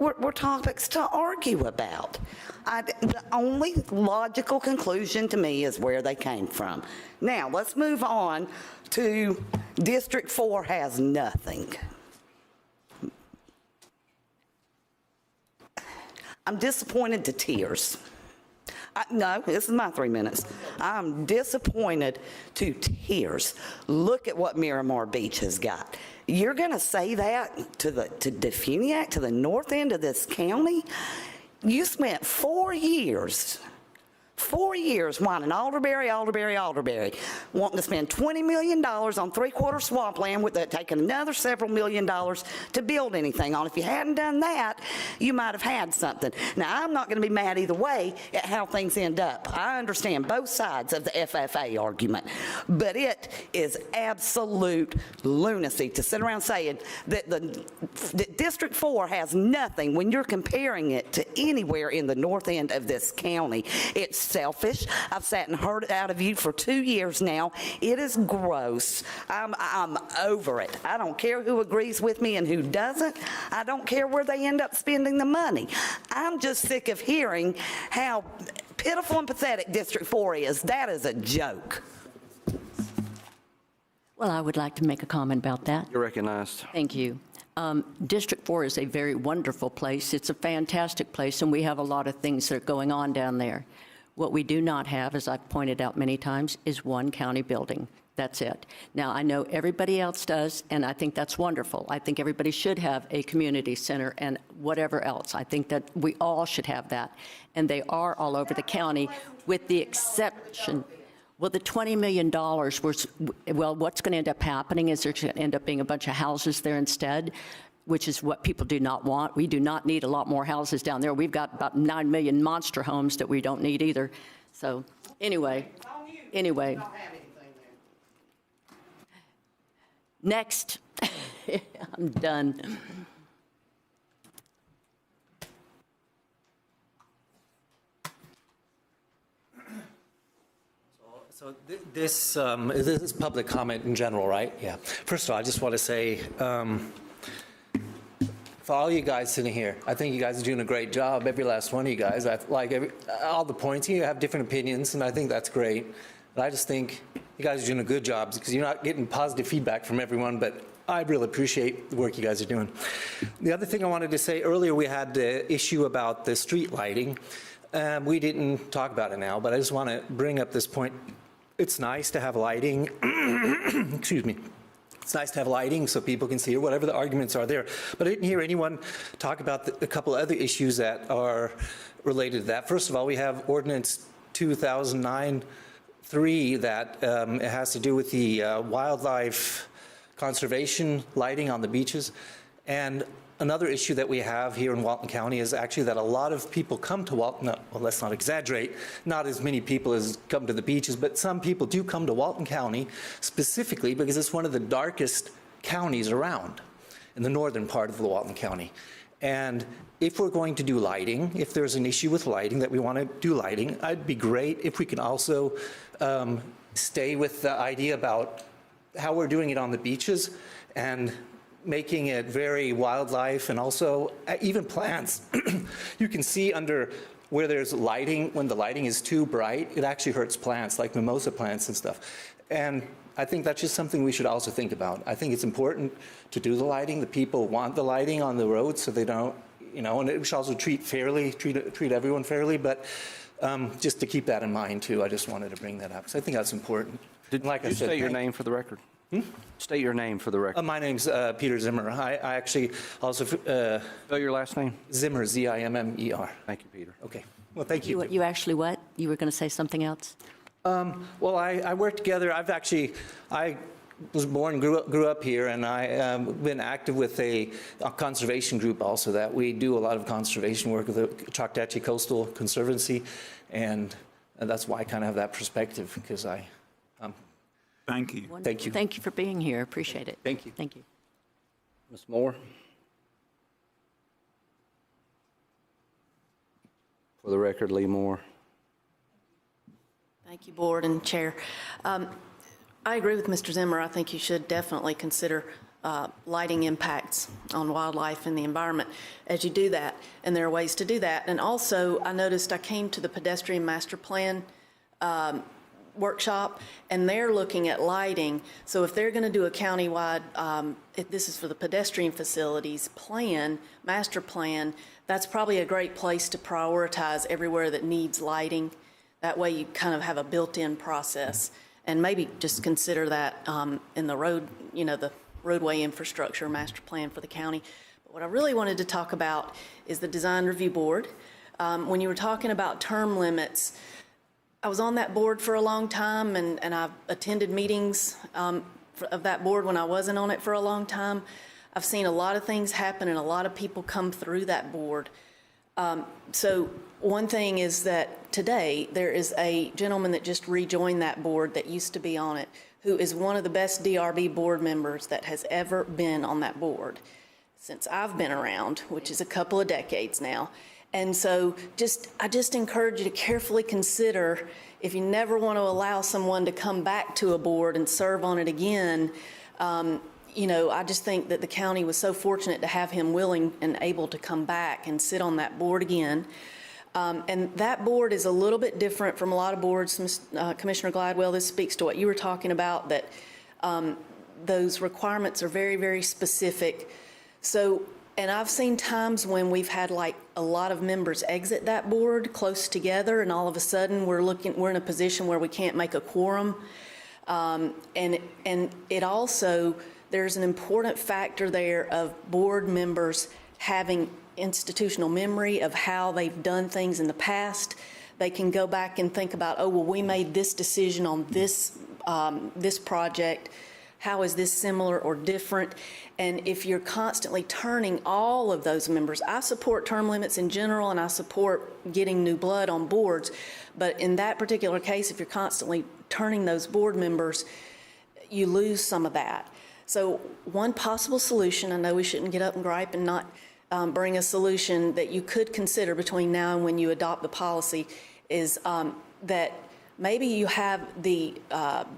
were topics to argue about. The only logical conclusion to me is where they came from. Now, let's move on to District 4 has nothing. I'm disappointed to tears. No, this is my 3 minutes. I'm disappointed to tears. Look at what Miramar Beach has got. You're going to say that to Defuniak, to the north end of this county? You spent 4 years wanting Alderberry, wanting to spend $20 million on three-quarter swampland with it taking another several $1 million to build anything on. If you hadn't done that, you might have had something. Now, I'm not going to be mad either way at how things end up. I understand both sides of the FFA argument, but it is absolute lunacy to sit around saying that that District 4 has nothing when you're comparing it to anywhere in the north end of this county. It's selfish. I've sat and heard it out of you for 2 years now. It is gross. I'm over it. I don't care who agrees with me and who doesn't. I don't care where they end up spending the money. I'm just sick of hearing how pitiful and pathetic District 4 is. That is a joke. Well, I would like to make a comment about that. You're recognized. Thank you. District 4 is a very wonderful place. It's a fantastic place, and we have a lot of things that are going on down there. What we do not have, as I've pointed out many times, is one county building. That's it. Now, I know everybody else does, and I think that's wonderful. I think everybody should have a community center and whatever else. I think that we all should have that, and they are all over the county, with the exception. Well, the $20 million was, well, what's going to end up happening is there's going to end up being a bunch of houses there instead, which is what people do not want. We do not need a lot more houses down there. We've got about 9 million monster homes that we don't need either. So anyway. Next. I'm done. So this is public comment in general, right? Yeah. First of all, I just want to say, for all you guys sitting here, I think you guys are doing a great job. Every last one of you guys. I like all the points. You have different opinions, and I think that's great. But I just think you guys are doing a good job because you're not getting positive feedback from everyone, but I really appreciate the work you guys are doing. The other thing I wanted to say, earlier we had the issue about the street lighting. We didn't talk about it now, but I just want to bring up this point. It's nice to have lighting. Excuse me. It's nice to have lighting so people can see or whatever the arguments are there. But I didn't hear anyone talk about a couple other issues that are related to that. First of all, we have Ordinance 2009-3 that it has to do with the wildlife conservation lighting on the beaches. And another issue that we have here in Walton County is actually that a lot of people come to Walton, well, let's not exaggerate, not as many people as come to the beaches, but some people do come to Walton County specifically because it's one of the darkest counties around in the northern part of the Walton County. And if we're going to do lighting, if there's an issue with lighting that we want to do lighting, it'd be great if we can also stay with the idea about how we're doing it on the beaches and making it very wildlife and also even plants. You can see under where there's lighting, when the lighting is too bright, it actually hurts plants like mimosa plants and stuff. And I think that's just something we should also think about. I think it's important to do the lighting. The people want the lighting on the road so they don't, you know, and it should also treat everyone fairly, but just to keep that in mind too, I just wanted to bring that up. So I think that's important. Like I said, state your name for the record? State your name for the record. My name's Peter Zimmer. I actually also... Spell your last name? Zimmer, Z-I-M-M-E-R. Thank you, Peter. Okay. Well, thank you. You actually what? You were going to say something else? Well, I work together. I was born, grew up here, and I've been active with a conservation group also that we do a lot of conservation work with the Choctaw Coastal Conservancy, and that's why I kind of have that perspective, because Thank you. Thank you. Thank you for being here. Appreciate it. Thank you. Thank you. Ms. Moore? For the record, Lee Moore. Thank you, Board and Chair. I agree with Mr. Zimmer. I think you should definitely consider lighting impacts on wildlife and the environment as you do that, and there are ways to do that. And also, I noticed I came to the pedestrian master plan workshop, and they're looking at lighting. So if they're going to do a countywide, if this is for the pedestrian facilities plan, master plan, that's probably a great place to prioritize everywhere that needs lighting. That way you kind of have a built-in process, and maybe just consider that in the road, the roadway infrastructure master plan for the county. But what I really wanted to talk about is the design review board. When you were talking about term limits, I was on that board for a long time, and I've attended meetings of that board when I wasn't on it for a long time. I've seen a lot of things happen and a lot of people come through that board. So one thing is that today there is a gentleman that just rejoined that board that used to be on it, who is one of the best DRB board members that has ever been on that board since I've been around, which is a couple of decades now. And so I just encourage you to carefully consider, if you never want to allow someone to come back to a board and serve on it again, I just think that the county was so fortunate to have him willing and able to come back and sit on that board again. And that board is a little bit different from a lot of boards. Commissioner Gladwell, this speaks to what you were talking about, that those requirements are very, very specific. So, and I've seen times when we've had like a lot of members exit that board close together, and all of a sudden we're in a position where we can't make a quorum. And it also, there's an important factor there of board members having institutional memory of how they've done things in the past. They can go back and think about, oh, well, we made this decision on this, this project. How is this similar or different? And if you're constantly turning all of those members, I support term limits in general, and I support getting new blood on boards. But in that particular case, if you're constantly turning those board members, you lose some of that. So one possible solution, I know we shouldn't get up and gripe and not bring a solution that you could consider between now and when you adopt the policy, is that maybe you have the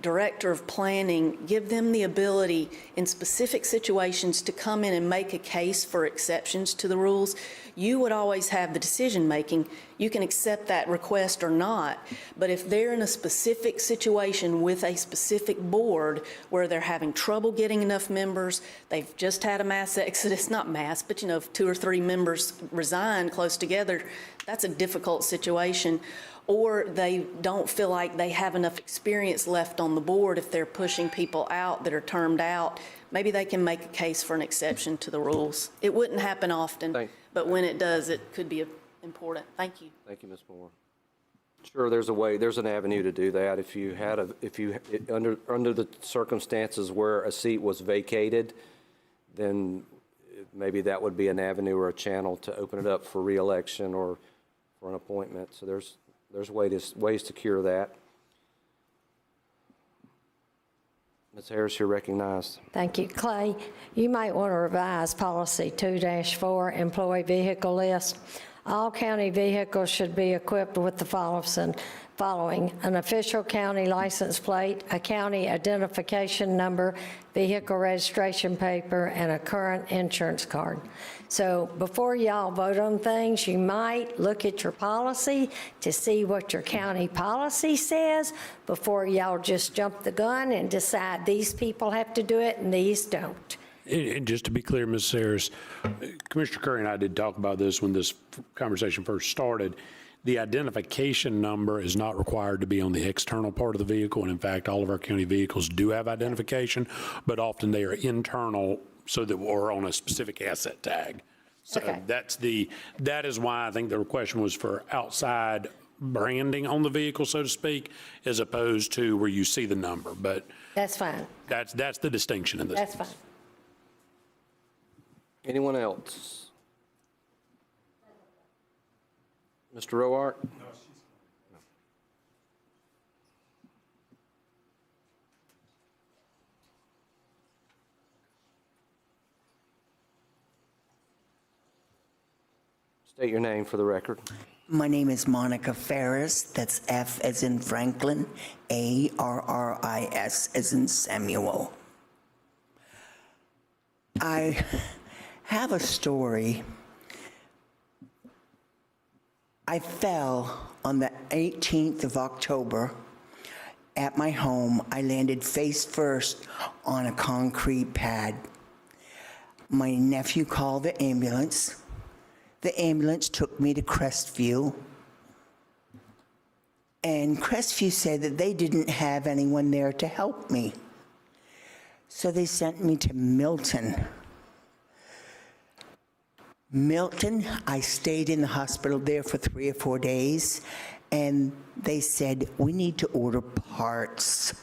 director of planning give them the ability in specific situations to come in and make a case for exceptions to the rules. You would always have the decision making. You can accept that request or not, but if they're in a specific situation with a specific board where they're having trouble getting enough members, they've just had a mass exodus, not mass, but if 2 or 3 members resign close together, that's a difficult situation. Or they don't feel like they have enough experience left on the board if they're pushing people out that are termed out, maybe they can make a case for an exception to the rules. It wouldn't happen often, but when it does, it could be important. Thank you. Thank you, Ms. Moore. Sure, there's a way, there's an avenue to do that. If you had under the circumstances where a seat was vacated, then maybe that would be an avenue or a channel to open it up for re-election or for an appointment. So there's ways to cure that. Ms. Harris, you're recognized. Thank you. Clay, you might want to revise policy 2-4, employee vehicle list. All county vehicles should be equipped with the following: an official county license plate, a county identification number, vehicle registration paper, and a current insurance card. So before y'all vote on things, you might look at your policy to see what your county policy says before y'all just jump the gun and decide these people have to do it and these don't. And just to be clear, Ms. Harris, Commissioner Curry and I did talk about this when this conversation first started. The identification number is not required to be on the external part of the vehicle, and in fact, all of our county vehicles do have identification, but often they are internal, so that we're on a specific asset tag. So that is why I think the question was for outside branding on the vehicle, so to speak, as opposed to where you see the number. But that's fine. That's the distinction in this. That's fine. Anyone else? Mr. Roark? No. State your name for the record. My name is Monica Ferris. That's F as in Franklin, A-R-R-I-S as in Samuel. I have a story. I fell on the 18th of October at my home. I landed face first on a concrete pad. My nephew called the ambulance. The ambulance took me to Crestview. And Crestview said that they didn't have anyone there to help me. So they sent me to Milton. Milton, I stayed in the hospital there for 3 or 4 days, and they said, we need to order parts.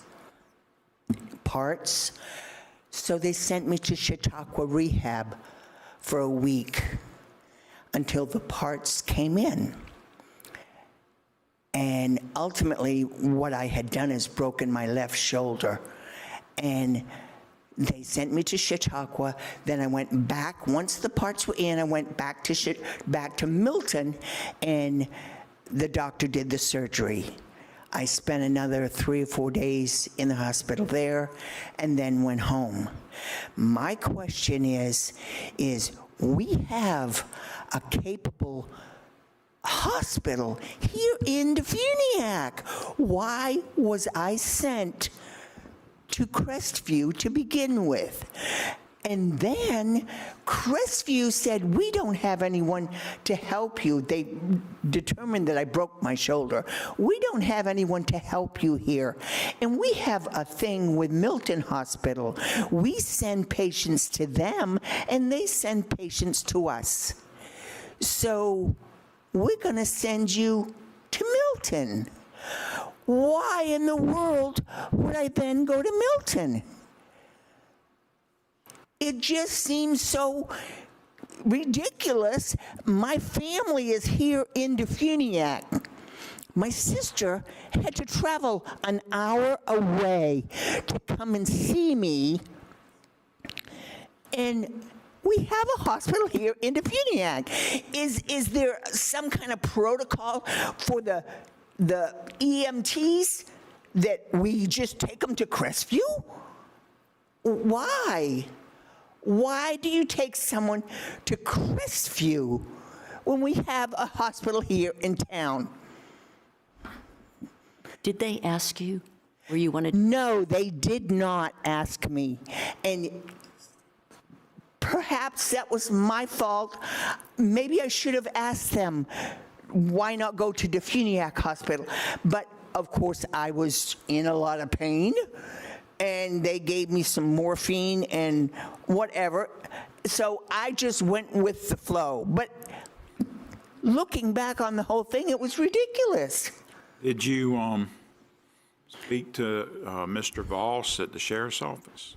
So they sent me to Chautauqua Rehab for a week until the parts came in. And ultimately, what I had done is broken my left shoulder. And they sent me to Chautauqua. Then I went back. Once the parts were in, I went back to Milton, and the doctor did the surgery. I spent another 3 or 4 days in the hospital there, and then went home. My question is we have a capable hospital here in Defuniak. Why was I sent to Crestview to begin with? And then Crestview said, we don't have anyone to help you. They determined that I broke my shoulder. We don't have anyone to help you here. And we have a thing with Milton Hospital. We send patients to them, and they send patients to us. So we're going to send you to Milton. Why in the world would I then go to Milton? It just seems so ridiculous. My family is here in Defuniak. My sister had to travel an hour away to come and see me, and we have a hospital here in Defuniak. Is there some kind of protocol for the EMTs that we just take them to Crestview? Why? Why do you take someone to Crestview when we have a hospital here in town? Did they ask you where you wanted? No, they did not ask me. And perhaps that was my fault. Maybe I should have asked them, why not go to Defuniak Hospital? But of course, I was in a lot of pain, and they gave me some morphine and whatever. So I just went with the flow. But looking back on the whole thing, it was ridiculous. Did you speak to Mr. Voss at the sheriff's office?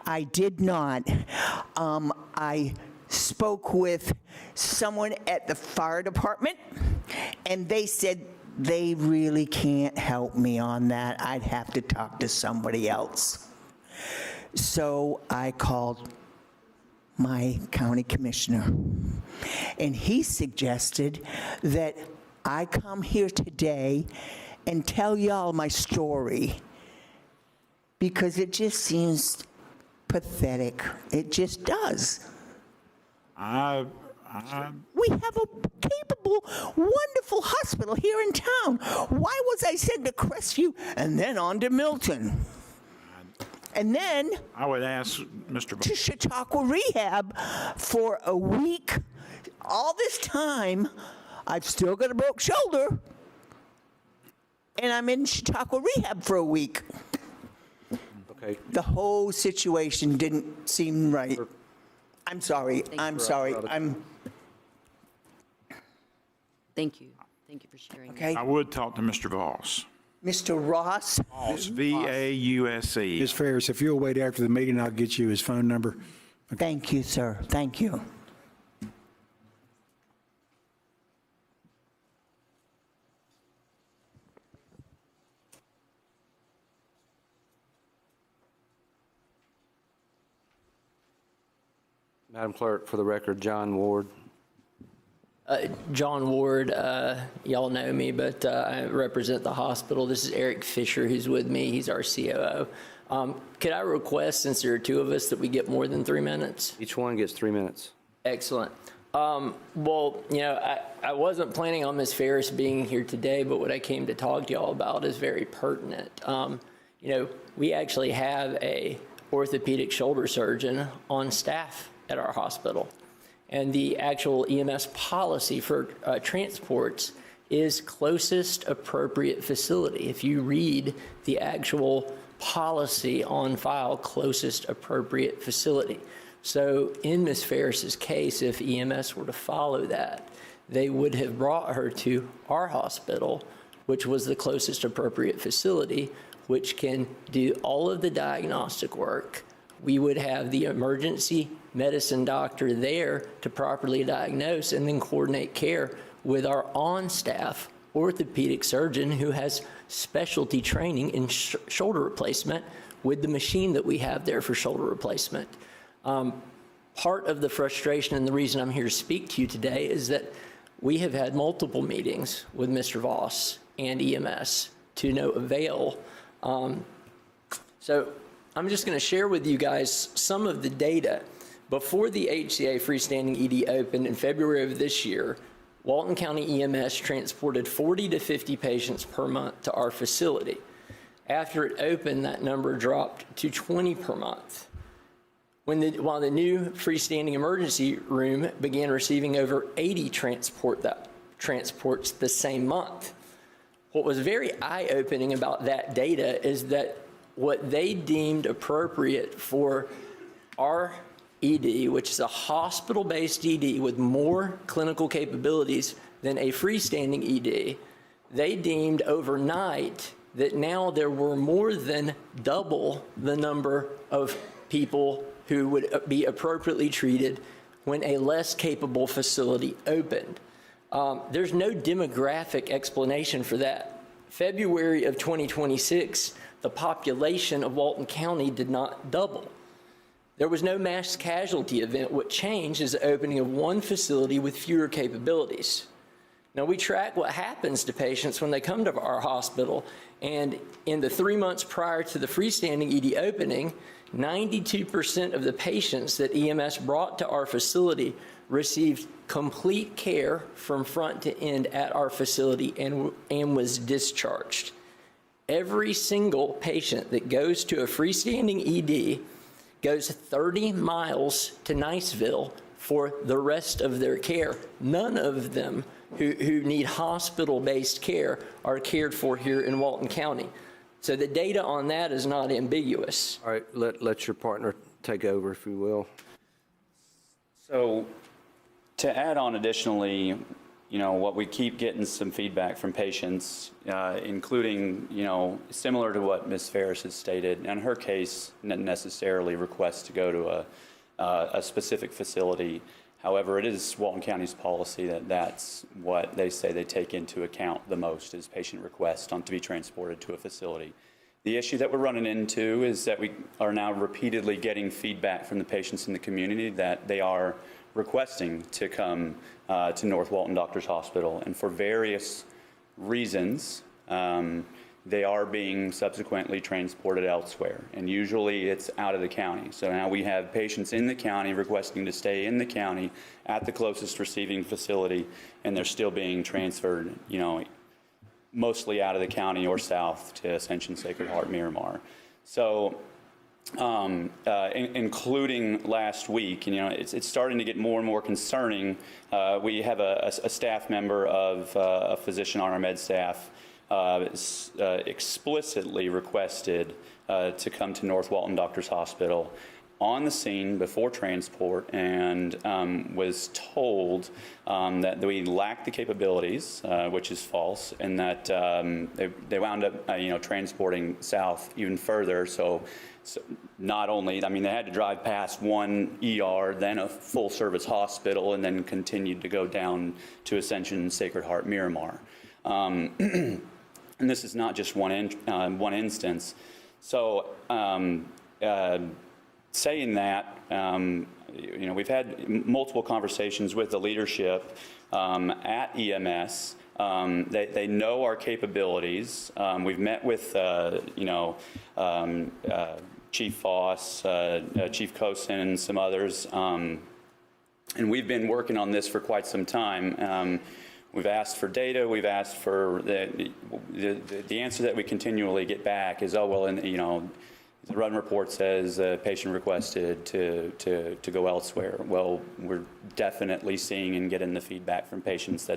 I did not. I spoke with someone at the fire department, and they said they really can't help me on that. I'd have to talk to somebody else. So I called my county commissioner, and he suggested that I come here today and tell y'all my story, because it just seems pathetic. It just does. We have a capable, wonderful hospital here in town. Why was I sent to Crestview and then on to Milton? And then I would ask Mr. to Chautauqua Rehab for a week. All this time, I've still got a broke shoulder, and I'm in Chautauqua Rehab for a week. Okay. The whole situation didn't seem right. I'm sorry. I'm sorry. Thank you. Thank you for sharing. Okay. I would talk to Mr. Voss. Mr. Ross? Voss, V-A-U-S-E. Ms. Ferris, if you'll wait after the meeting, I'll get you his phone number. Thank you, sir. Thank you. Madam Clerk, for the record, John Ward. John Ward, y'all know me, but I represent the hospital. This is Eric Fisher who's with me. He's our COO. Could I request, since there are two of us, that we get more than 3 minutes? Each one gets 3 minutes. Excellent. Well, you know, I wasn't planning on Ms. Ferris being here today, but what I came to talk to y'all about is very pertinent. You know, we actually have a orthopedic shoulder surgeon on staff at our hospital. And the actual EMS policy for transports is closest appropriate facility. If you read the actual policy on file, closest appropriate facility. So in Ms. Ferris's case, if EMS were to follow that, they would have brought her to our hospital, which was the closest appropriate facility, which can do all of the diagnostic work. We would have the emergency medicine doctor there to properly diagnose and then coordinate care with our on-staff orthopedic surgeon who has specialty training in shoulder replacement with the machine that we have there for shoulder replacement. Part of the frustration and the reason I'm here to speak to you today is that we have had multiple meetings with Mr. Voss and EMS to no avail. So I'm just going to share with you guys some of the data. Before the HCA freestanding ED opened in February of this year, Walton County EMS transported 40 to 50 patients per month to our facility. After it opened, that number dropped to 20 per month. While the new freestanding emergency room began receiving over 80 transports the same month. What was very eye-opening about that data is that what they deemed appropriate for our ED, which is a hospital-based ED with more clinical capabilities than a freestanding ED, they deemed overnight that now there were more than double the number of people who would be appropriately treated when a less capable facility opened. There's no demographic explanation for that. February of 2026, the population of Walton County did not double. There was no mass casualty event. What changed is the opening of one facility with fewer capabilities. Now, we track what happens to patients when they come to our hospital, and in the 3 months prior to the freestanding ED opening, 92% of the patients that EMS brought to our facility received complete care from front to end at our facility and was discharged. Every single patient that goes to a freestanding ED goes 30 miles to Niceville for the rest of their care. None of them who need hospital-based care are cared for here in Walton County. So the data on that is not ambiguous. All right, let your partner take over, if you will. So to add on additionally, you know, what we keep getting some feedback from patients, including, you know, similar to what Ms. Ferris has stated. In her case, not necessarily requests to go to a specific facility. However, it is Walton County's policy that that's what they say they take into account the most is patient requests to be transported to a facility. The issue that we're running into is that we are now repeatedly getting feedback from the patients in the community that they are requesting to come to North Walton Doctors Hospital, and for various reasons, they are being subsequently transported elsewhere, and usually it's out of the county. So now we have patients in the county requesting to stay in the county at the closest receiving facility, and they're still being transferred, you know, mostly out of the county or south to Ascension, Sacred Heart, Miramar. So including last week, and, you know, it's starting to get more and more concerning. We have a staff member of a physician on our med staff explicitly requested to come to North Walton Doctors Hospital on the scene before transport, and was told that we lacked the capabilities, which is false, and that they wound up you know, transporting south even further. So not only, I mean, they had to drive past one ER, then a full service hospital, and then continued to go down to Ascension, Sacred Heart, Miramar. And this is not just one instance. So saying that, we've had multiple conversations with the leadership at EMS. They know our capabilities. We've met with, Chief Foss, Chief Cosin, and some others. And we've been working on this for quite some time. We've asked for data. We've asked for the answer that we continually get back is, oh, well, the run report says patient requested to go elsewhere. Well, we're definitely seeing and getting the feedback from patients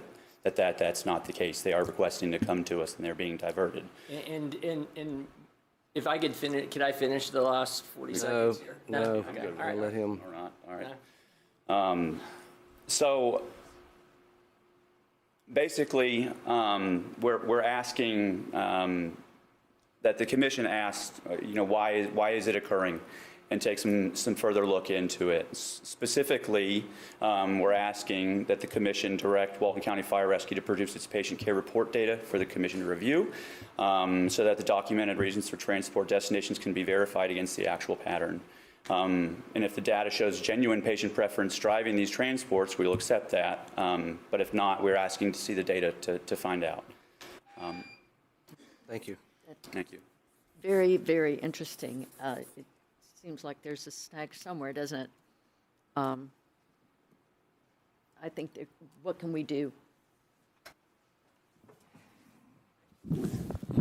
that's not the case. They are requesting to come to us and they're being diverted. And if I could I finish the last 40 seconds here? No. Okay. All right. Let him. Or not. All right. So basically, we're asking that the commission asked, why is it occurring, and take some further look into it. Specifically, we're asking that the commission direct Walton County Fire Rescue to produce its patient care report data for the commission to review, so that the documented reasons for transport destinations can be verified against the actual pattern. And if the data shows genuine patient preference driving these transports, we'll accept that. But if not, we're asking to see the data to find out. Thank you. Thank you. Very, very interesting. It seems like there's a snag somewhere, doesn't it? I think what can we do?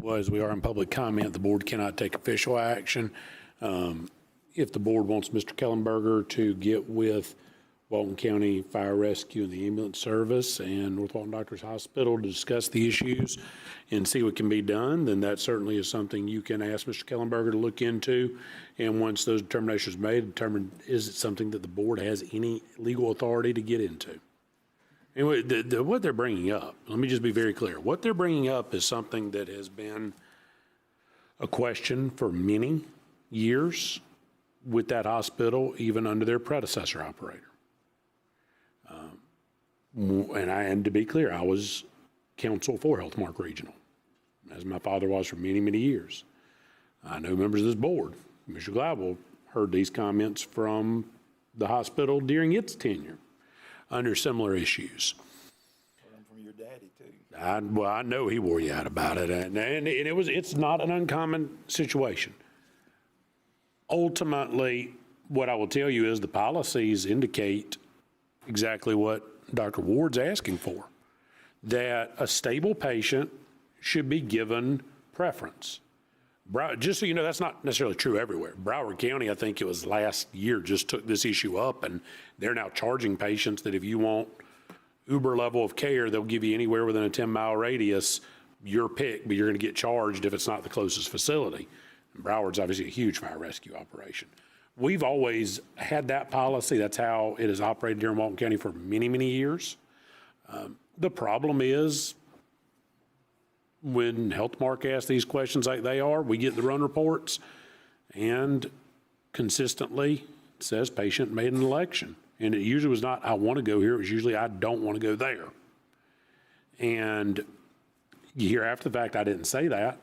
Well, as we are in public comment, the board cannot take official action. If the board wants Mr. Kellenberger to get with Walton County Fire Rescue and the ambulance service and North Walton Doctors Hospital to discuss the issues and see what can be done, then that certainly is something you can ask Mr. Kellenberger to look into. And once those determinations are made, determine is it something that the board has any legal authority to get into. Anyway, what they're bringing up, let me just be very clear. What they're bringing up is something that has been a question for many years with that hospital, even under their predecessor operator. And to be clear, I was counsel for Healthmark Regional, as my father was for many, many years. I know members of this board, Mr. Gladwell, heard these comments from the hospital during its tenure under similar issues. From your daddy, too. I know he wore you out about it, and it's not an uncommon situation. Ultimately, what I will tell you is the policies indicate exactly what Dr. Ward's asking for, that a stable patient should be given preference. Just so you know, that's not necessarily true everywhere. Broward County, I think it was last year, just took this issue up, and they're now charging patients that if you want Uber level of care, they'll give you anywhere within a 10-mile radius, your pick, but you're going to get charged if it's not the closest facility. And Broward's obviously a huge fire rescue operation. We've always had that policy. That's how it has operated here in Walton County for many, many years. The problem is when Healthmark asks these questions like they are, we get the run reports and consistently it says patient made an election. And it usually was not, I want to go here. It was usually, I don't want to go there. And you hear after the fact, I didn't say that.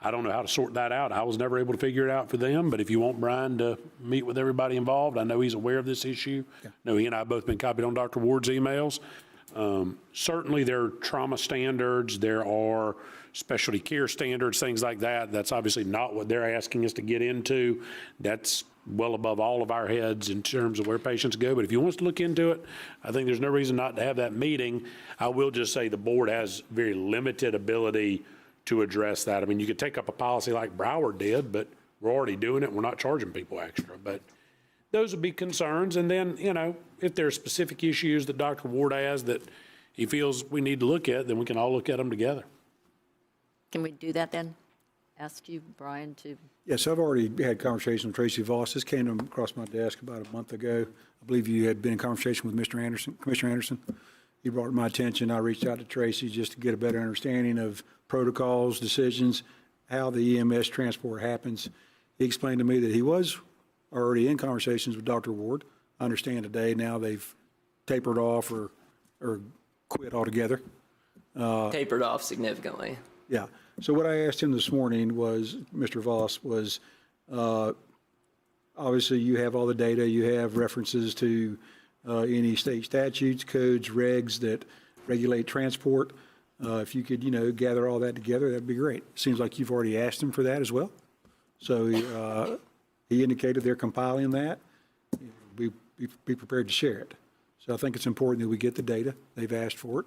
I don't know how to sort that out. I was never able to figure it out for them, but if you want Brian to meet with everybody involved, I know he's aware of this issue. Yeah. I know he and I have both been copied on Dr. Ward's emails. Certainly there are trauma standards, there are specialty care standards, things like that. That's obviously not what they're asking us to get into. That's well above all of our heads in terms of where patients go. But if you want us to look into it, I think there's no reason not to have that meeting. I will just say the board has very limited ability to address that. I mean, you could take up a policy like Broward did, but we're already doing it. We're not charging people extra. But those would be concerns. And then, if there are specific issues that Dr. Ward has that he feels we need to look at, then we can all look at them together. Can we do that then? Ask you, Brian, to... Yes, I've already had conversations with Tracy Voss. This came across my desk about a month ago. I believe you had been in conversation with Mr. Anderson, Commissioner Anderson. He brought it to my attention. I reached out to Tracy just to get a better understanding of protocols, decisions, how the EMS transport happens. He explained to me that he was already in conversations with Dr. Ward. I understand today now they've tapered off or quit altogether. Tapered off significantly. Yeah. So what I asked him this morning was, Mr. Voss, was I Obviously, you have all the data, you have references to any state statutes, codes, regs that regulate transport. If you could, gather all that together, that'd be great. Seems like you've already asked him for that as well. So he indicated they're compiling that. Be prepared to share it. So I think it's important that we get the data. They've asked for it.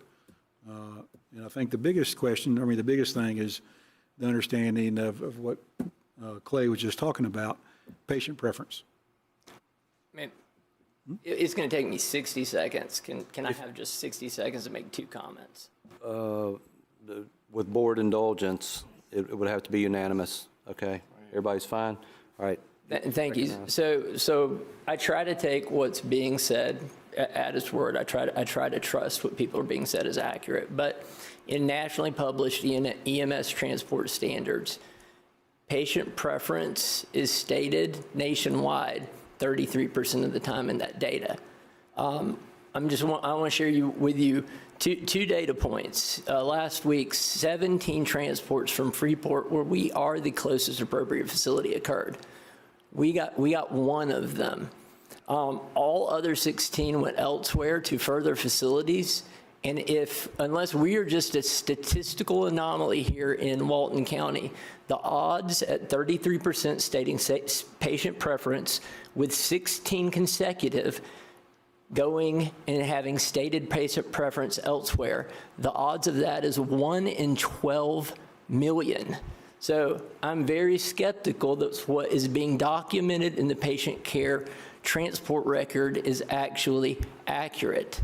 And I think the biggest thing is the understanding of what Clay was just talking about, patient preference. Man, it's going to take me 60 seconds. Can I have just 60 seconds to make 2 comments? With board indulgence, it would have to be unanimous, okay? Everybody's fine? All right. Thank you. So I try to take what's being said at its word. I try to trust what people are being said is accurate. But in nationally published EMS transport standards, patient preference is stated nationwide 33% of the time in that data. I want to share with you two data points. Last week, 17 transports from Freeport, where we are the closest appropriate facility, occurred. We got 1 of them. All other 16 went elsewhere to further facilities. And unless we are just a statistical anomaly here in Walton County, the odds at 33% stating patient preference with 16 consecutive going and having stated patient preference elsewhere, the odds of that is 1 in 12 million. So I'm very skeptical that what is being documented in the patient care transport record is actually accurate.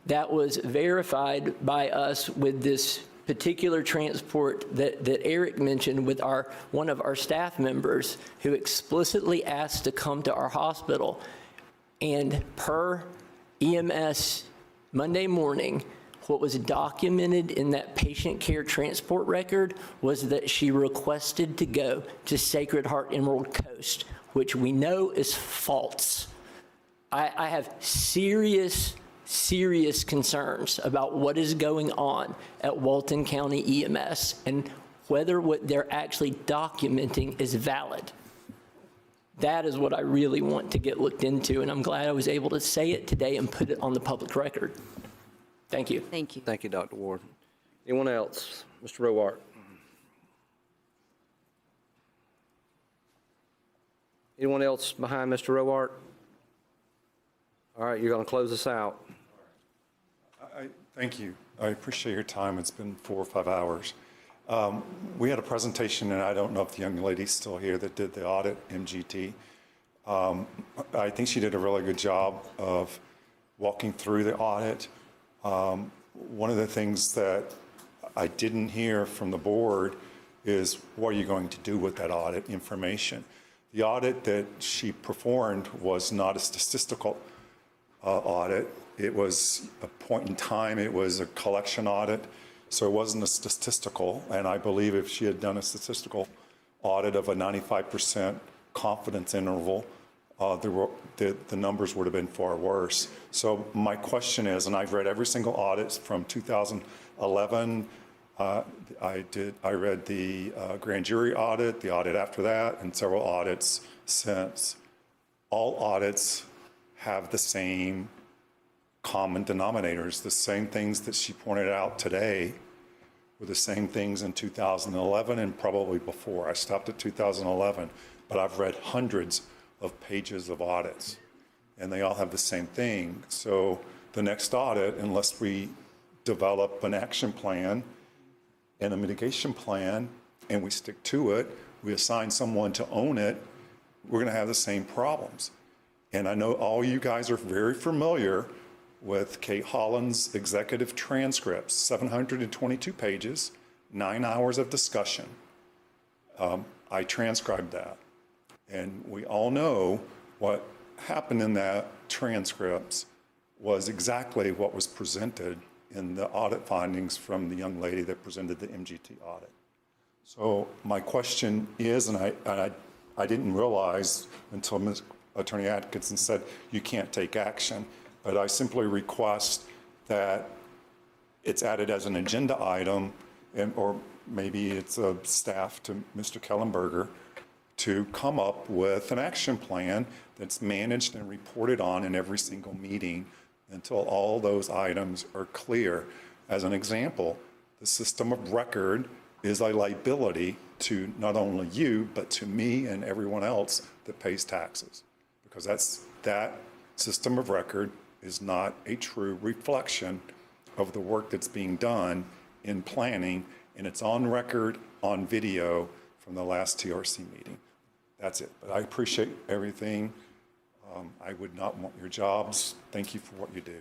That was verified by us with this particular transport that Eric mentioned with one of our staff members who explicitly asked to come to our hospital. And per EMS Monday morning, what was documented in that patient care transport record was that she requested to go to Sacred Heart Emerald Coast, which we know is false. I have serious concerns about what is going on at Walton County EMS and whether what they're actually documenting is valid. That is what I really want to get looked into, and I'm glad I was able to say it today and put it on the public record. Thank you. Thank you. Thank you, Dr. Ward. Anyone else? Mr. Rowart. Anyone else behind Mr. Rowart? All right, you're going to close us out. Thank you. I appreciate your time. It's been 4 or 5 hours. We had a presentation, and I don't know if the young lady's still here, that did the audit, MGT. I think she did a really good job of walking through the audit. One of the things that I didn't hear from the board is, what are you going to do with that audit information? The audit that she performed was not a statistical audit. It was a point in time. It was a collection audit. So it wasn't a statistical. And I believe if she had done a statistical audit of a 95% confidence interval, the numbers would have been far worse. So my question is, and I've read every single audit from 2011. I read the grand jury audit, the audit after that, and several audits since. All audits have the same common denominators. The same things that she pointed out today were the same things in 2011 and probably before. I stopped at 2011, but I've read hundreds of pages of audits, and they all have the same thing. So the next audit, unless we develop an action plan and a mitigation plan and we stick to it, we assign someone to own it, we're going to have the same problems. And I know all you guys are very familiar with Kate Holland's executive transcripts, 722 pages, 9 hours of discussion. I transcribed that. And we all know what happened in that transcripts was exactly what was presented in the audit findings from the young lady that presented the MGT audit. So my question is, and I didn't realize until Ms. Attorney Atkinson said you can't take action, but I simply request that it's added as an agenda item, or maybe it's a staff to Mr. Kellenberger to come up with an action plan that's managed and reported on in every single meeting until all those items are clear. As an example, the system of record is a liability to not only you, but to me and everyone else that pays taxes. Because that system of record is not a true reflection of the work that's being done in planning, and it's on record, on video from the last TRC meeting. That's it. But I appreciate everything. I would not want your jobs. Thank you for what you do.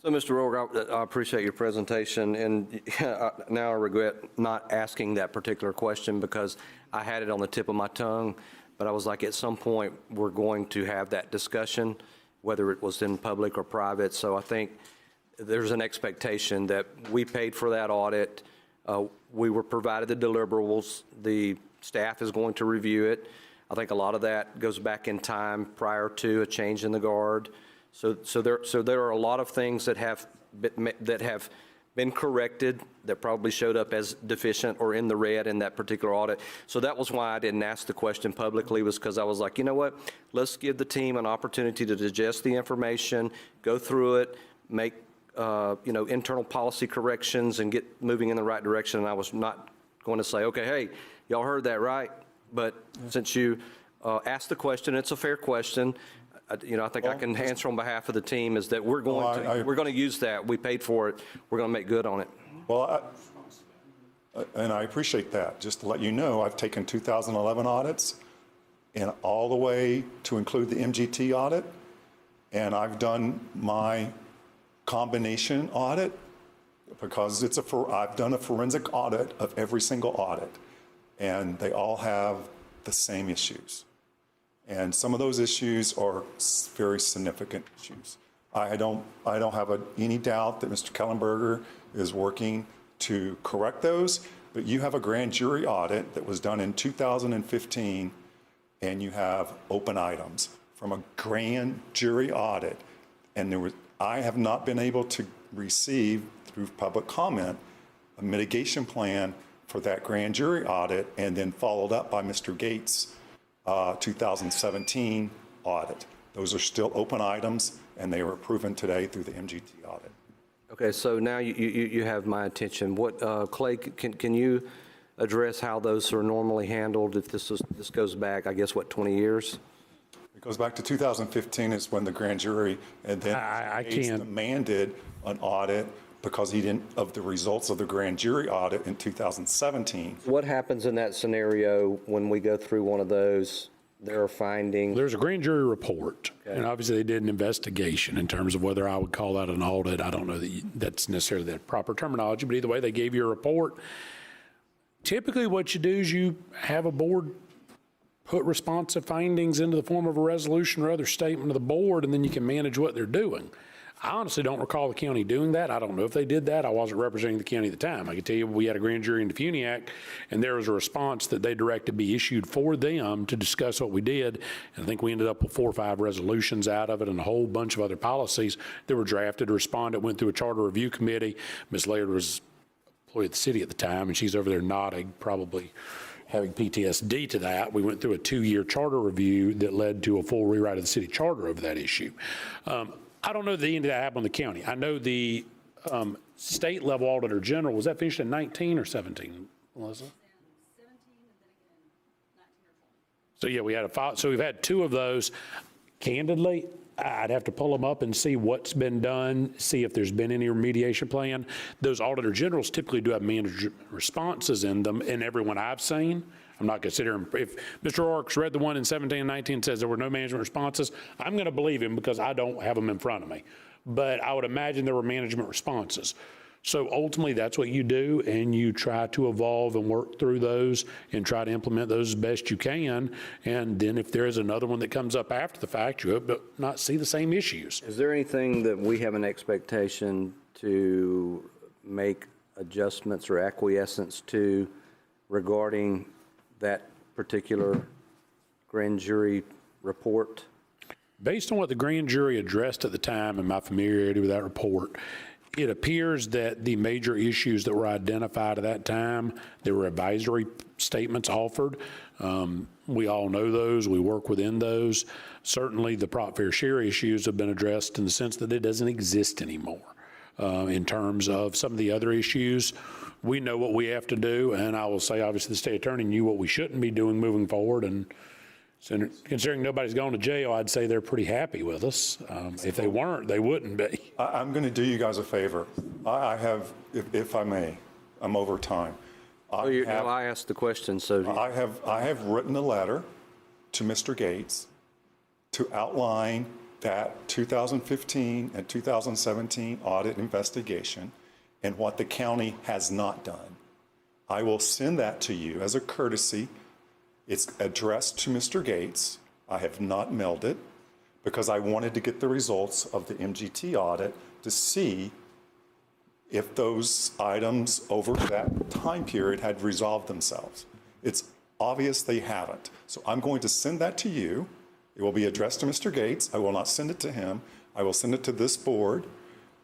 So, Mr. Rourke, I appreciate your presentation, and now I regret not asking that particular question because I had it on the tip of my tongue, but I was like, at some point, we're going to have that discussion, whether it was in public or private. So I think there's an expectation that we paid for that audit. We were provided the deliverables. The staff is going to review it. I think a lot of that goes back in time prior to a change in the guard. So there are a lot of things that have been corrected that probably showed up as deficient or in the red in that particular audit. So that was why I didn't ask the question publicly, was because I was like, you know what, let's give the team an opportunity to digest the information, go through it, make internal policy corrections and get moving in the right direction. And I was not going to say, okay, hey, y'all heard that, right? But since you asked the question, it's a fair question. I think I can answer on behalf of the team is that we're going to use that. We paid for it. We're going to make good on it. Well, and I appreciate that. Just to let you know, I've taken 2011 audits and all the way to include the MGT audit, and I've done my combination audit because I've done a forensic audit of every single audit, and they all have the same issues. And some of those issues are very significant issues. I don't have any doubt that Mr. Kellenberger is working to correct those, but you have a grand jury audit that was done in 2015, and you have open items from a grand jury audit. And I have not been able to receive, through public comment, a mitigation plan for that grand jury audit, and then followed up by Mr. Gates' 2017 audit. Those are still open items, and they were proven today through the MGT audit. Okay, so now you have my attention. What, Clay, can you address how those are normally handled if this goes back, I guess, 20 years? It goes back to 2015 is when the grand jury and then demanded an audit because he didn't, of the results of the grand jury audit in 2017. What happens in that scenario when we go through one of those? There are findings. There's a grand jury report, and obviously they did an investigation in terms of whether I would call that an audit. I don't know that that's necessarily the proper terminology, but either way, they gave you a report. Typically what you do is you have a board put responsive findings into the form of a resolution or other statement of the board, and then you can manage what they're doing. I honestly don't recall the county doing that. I don't know if they did that. I wasn't representing the county at the time. I can tell you we had a grand jury in Defuniak, and there was a response that they directed be issued for them to discuss what we did. And I think we ended up with 4 or 5 resolutions out of it and a whole bunch of other policies that were drafted, responded, went through a charter review committee. Ms. Laird was employed at the city at the time, and she's over there nodding, probably having PTSD to that. We went through a 2-year charter review that led to a full rewrite of the city charter over that issue. I don't know the end of that happened in the county. I know the state level auditor general, was that finished in 19 or 17, Melissa? 17 and then again 19 or 20. So yeah, we had a file. So we've had 2 of those. Candidly, I'd have to pull them up and see what's been done, see if there's been any remediation plan. Those auditor generals typically do have management responses in them, and everyone I've seen. I'm not going to sit here and, if Mr. O'Rourke's read the one in 17 and 19 and says there were no management responses, I'm going to believe him because I don't have them in front of me. But I would imagine there were management responses. So ultimately, that's what you do, and you try to evolve and work through those and try to implement those as best you can. And then if there is another one that comes up after the fact, you hope to not see the same issues. Is there anything that we have an expectation to make adjustments or acquiescence to regarding that particular grand jury report? Based on what the grand jury addressed at the time and my familiarity with that report, it appears that the major issues that were identified at that time, there were advisory statements offered. We all know those. We work within those. Certainly, the prop fair share issues have been addressed in the sense that it doesn't exist anymore. In terms of some of the other issues, we know what we have to do, and I will say, obviously, the state attorney knew what we shouldn't be doing moving forward, and so considering nobody's gone to jail, I'd say they're pretty happy with us. If they weren't, they wouldn't be. I'm going to do you guys a favor. I have, if I may, I'm over time. I asked the question, so. I have written a letter to Mr. Gates to outline that 2015 and 2017 audit investigation and what the county has not done. I will send that to you as a courtesy. It's addressed to Mr. Gates. I have not mailed it because I wanted to get the results of the MGT audit to see if those items over that time period had resolved themselves. It's obvious they haven't. So I'm going to send that to you. It will be addressed to Mr. Gates. I will not send it to him. I will send it to this board,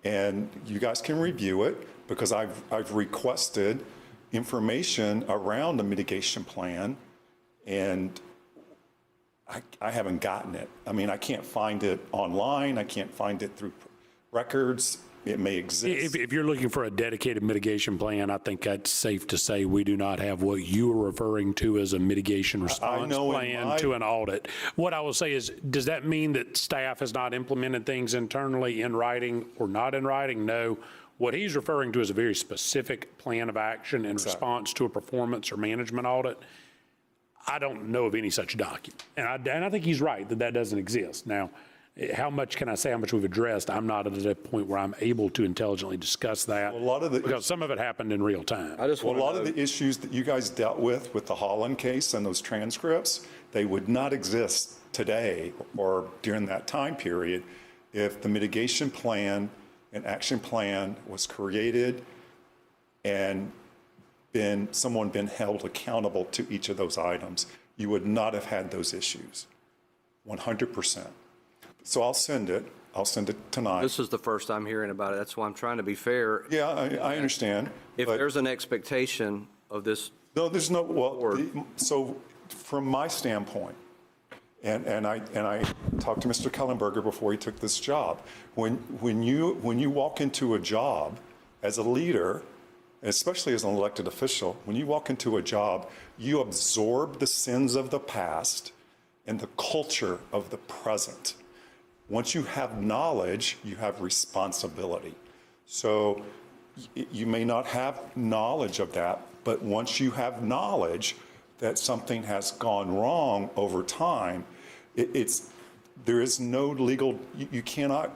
and you guys can review it because I've requested information around the mitigation plan, and I haven't gotten it. I mean, I can't find it online. I can't find it through records. It may exist. If you're looking for a dedicated mitigation plan, I think that's safe to say we do not have what you are referring to as a mitigation response plan to an audit. What I will say is, does that mean that staff has not implemented things internally in writing or not in writing? No. What he's referring to is a very specific plan of action in response to a performance or management audit. I don't know of any such document. And I think he's right that that doesn't exist. Now, how much can I say how much we've addressed? I'm not at a point where I'm able to intelligently discuss that because some of it happened in real time. A lot of the issues that you guys dealt with the Holland case and those transcripts, they would not exist today or during that time period if the mitigation plan and action plan was created and someone been held accountable to each of those items. You would not have had those issues, 100%. So I'll send it tonight. This is the first I'm hearing about it. That's why I'm trying to be fair. Yeah, I understand. If there's an expectation of this. No, there's no, so from my standpoint, and I talked to Mr. Kellenberger before he took this job. When you walk into a job as a leader, especially as an elected official, when you walk into a job, you absorb the sins of the past and the culture of the present. Once you have knowledge, you have responsibility. So you may not have knowledge of that, but once you have knowledge that something has gone wrong over time, there is no legal, you cannot,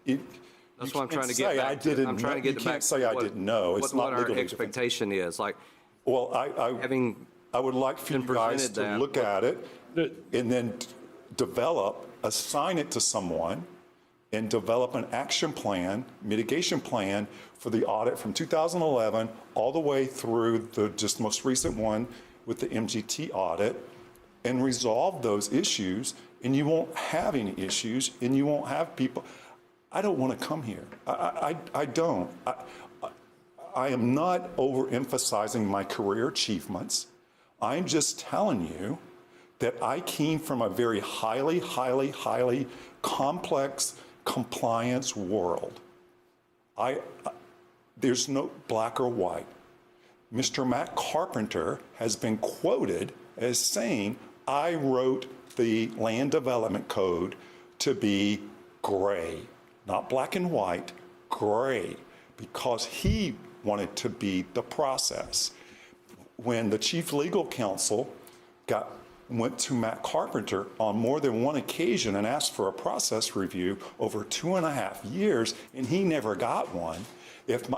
that's what I'm trying to get back to. I'm trying to get back to you can't say I didn't know. It's not what our expectation is. Like, well, I would like for you guys to look at it and then assign it to someone and develop an action plan, mitigation plan for the audit from 2011 all the way through the just most recent one with the MGT audit and resolve those issues, and you won't have any issues and you won't have people. I don't want to come here. I don't. I am not overemphasizing my career achievements. I'm just telling you that I came from a very highly, highly, highly complex compliance world. There's no black or white. Mr. Matt Carpenter has been quoted as saying, I wrote the land development code to be gray, not black and white, gray, because he wanted to be the process. When the chief legal counsel went to Matt Carpenter on more than one occasion and asked for a process review over 2.5 years, and he never got one. If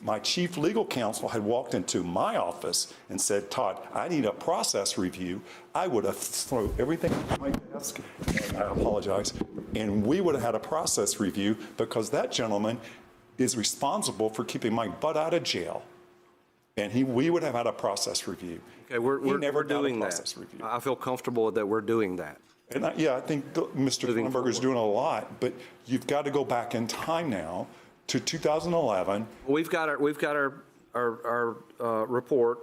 my chief legal counsel had walked into my office and said, Todd, I need a process review, I would have thrown everything on my desk, and I apologize, and we would have had a process review because that gentleman is responsible for keeping my butt out of jail. And we would have had a process review. Okay, we're doing that. Review. I feel comfortable that we're doing that. And I think Mr. Kellenberger is doing a lot, but you've got to go back in time now to 2011. We've got our report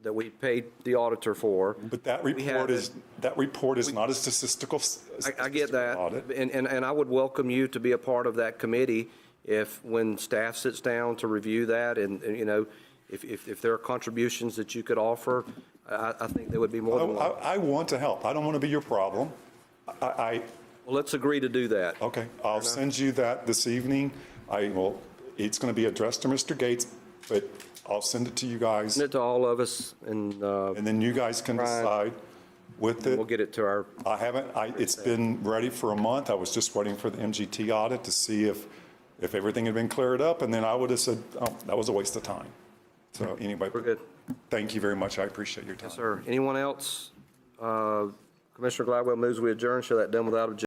that we paid the auditor for. But that We have report is not a statistical. I get that, audit. and I would welcome you to be a part of that committee when staff sits down to review that, and you know, if there are contributions that you could offer, I think there would be more than one. I want to help. I don't want to be your problem. Well, let's agree to do that. Okay, I'll send you that this evening. It's going to be addressed to Mr. Gates, but I'll send it to you guys. Send it to all of us, and then you guys can decide with it. We'll get it to our. It's been ready for a month. I was just waiting for the MGT audit to see if everything had been cleared up, and then I would have said, oh, that was a waste of time. So anyway, we're good. Thank you very much. I appreciate your time. Yes, sir. Anyone else? Commissioner Gladwell moves we adjourn. Show that done without objection.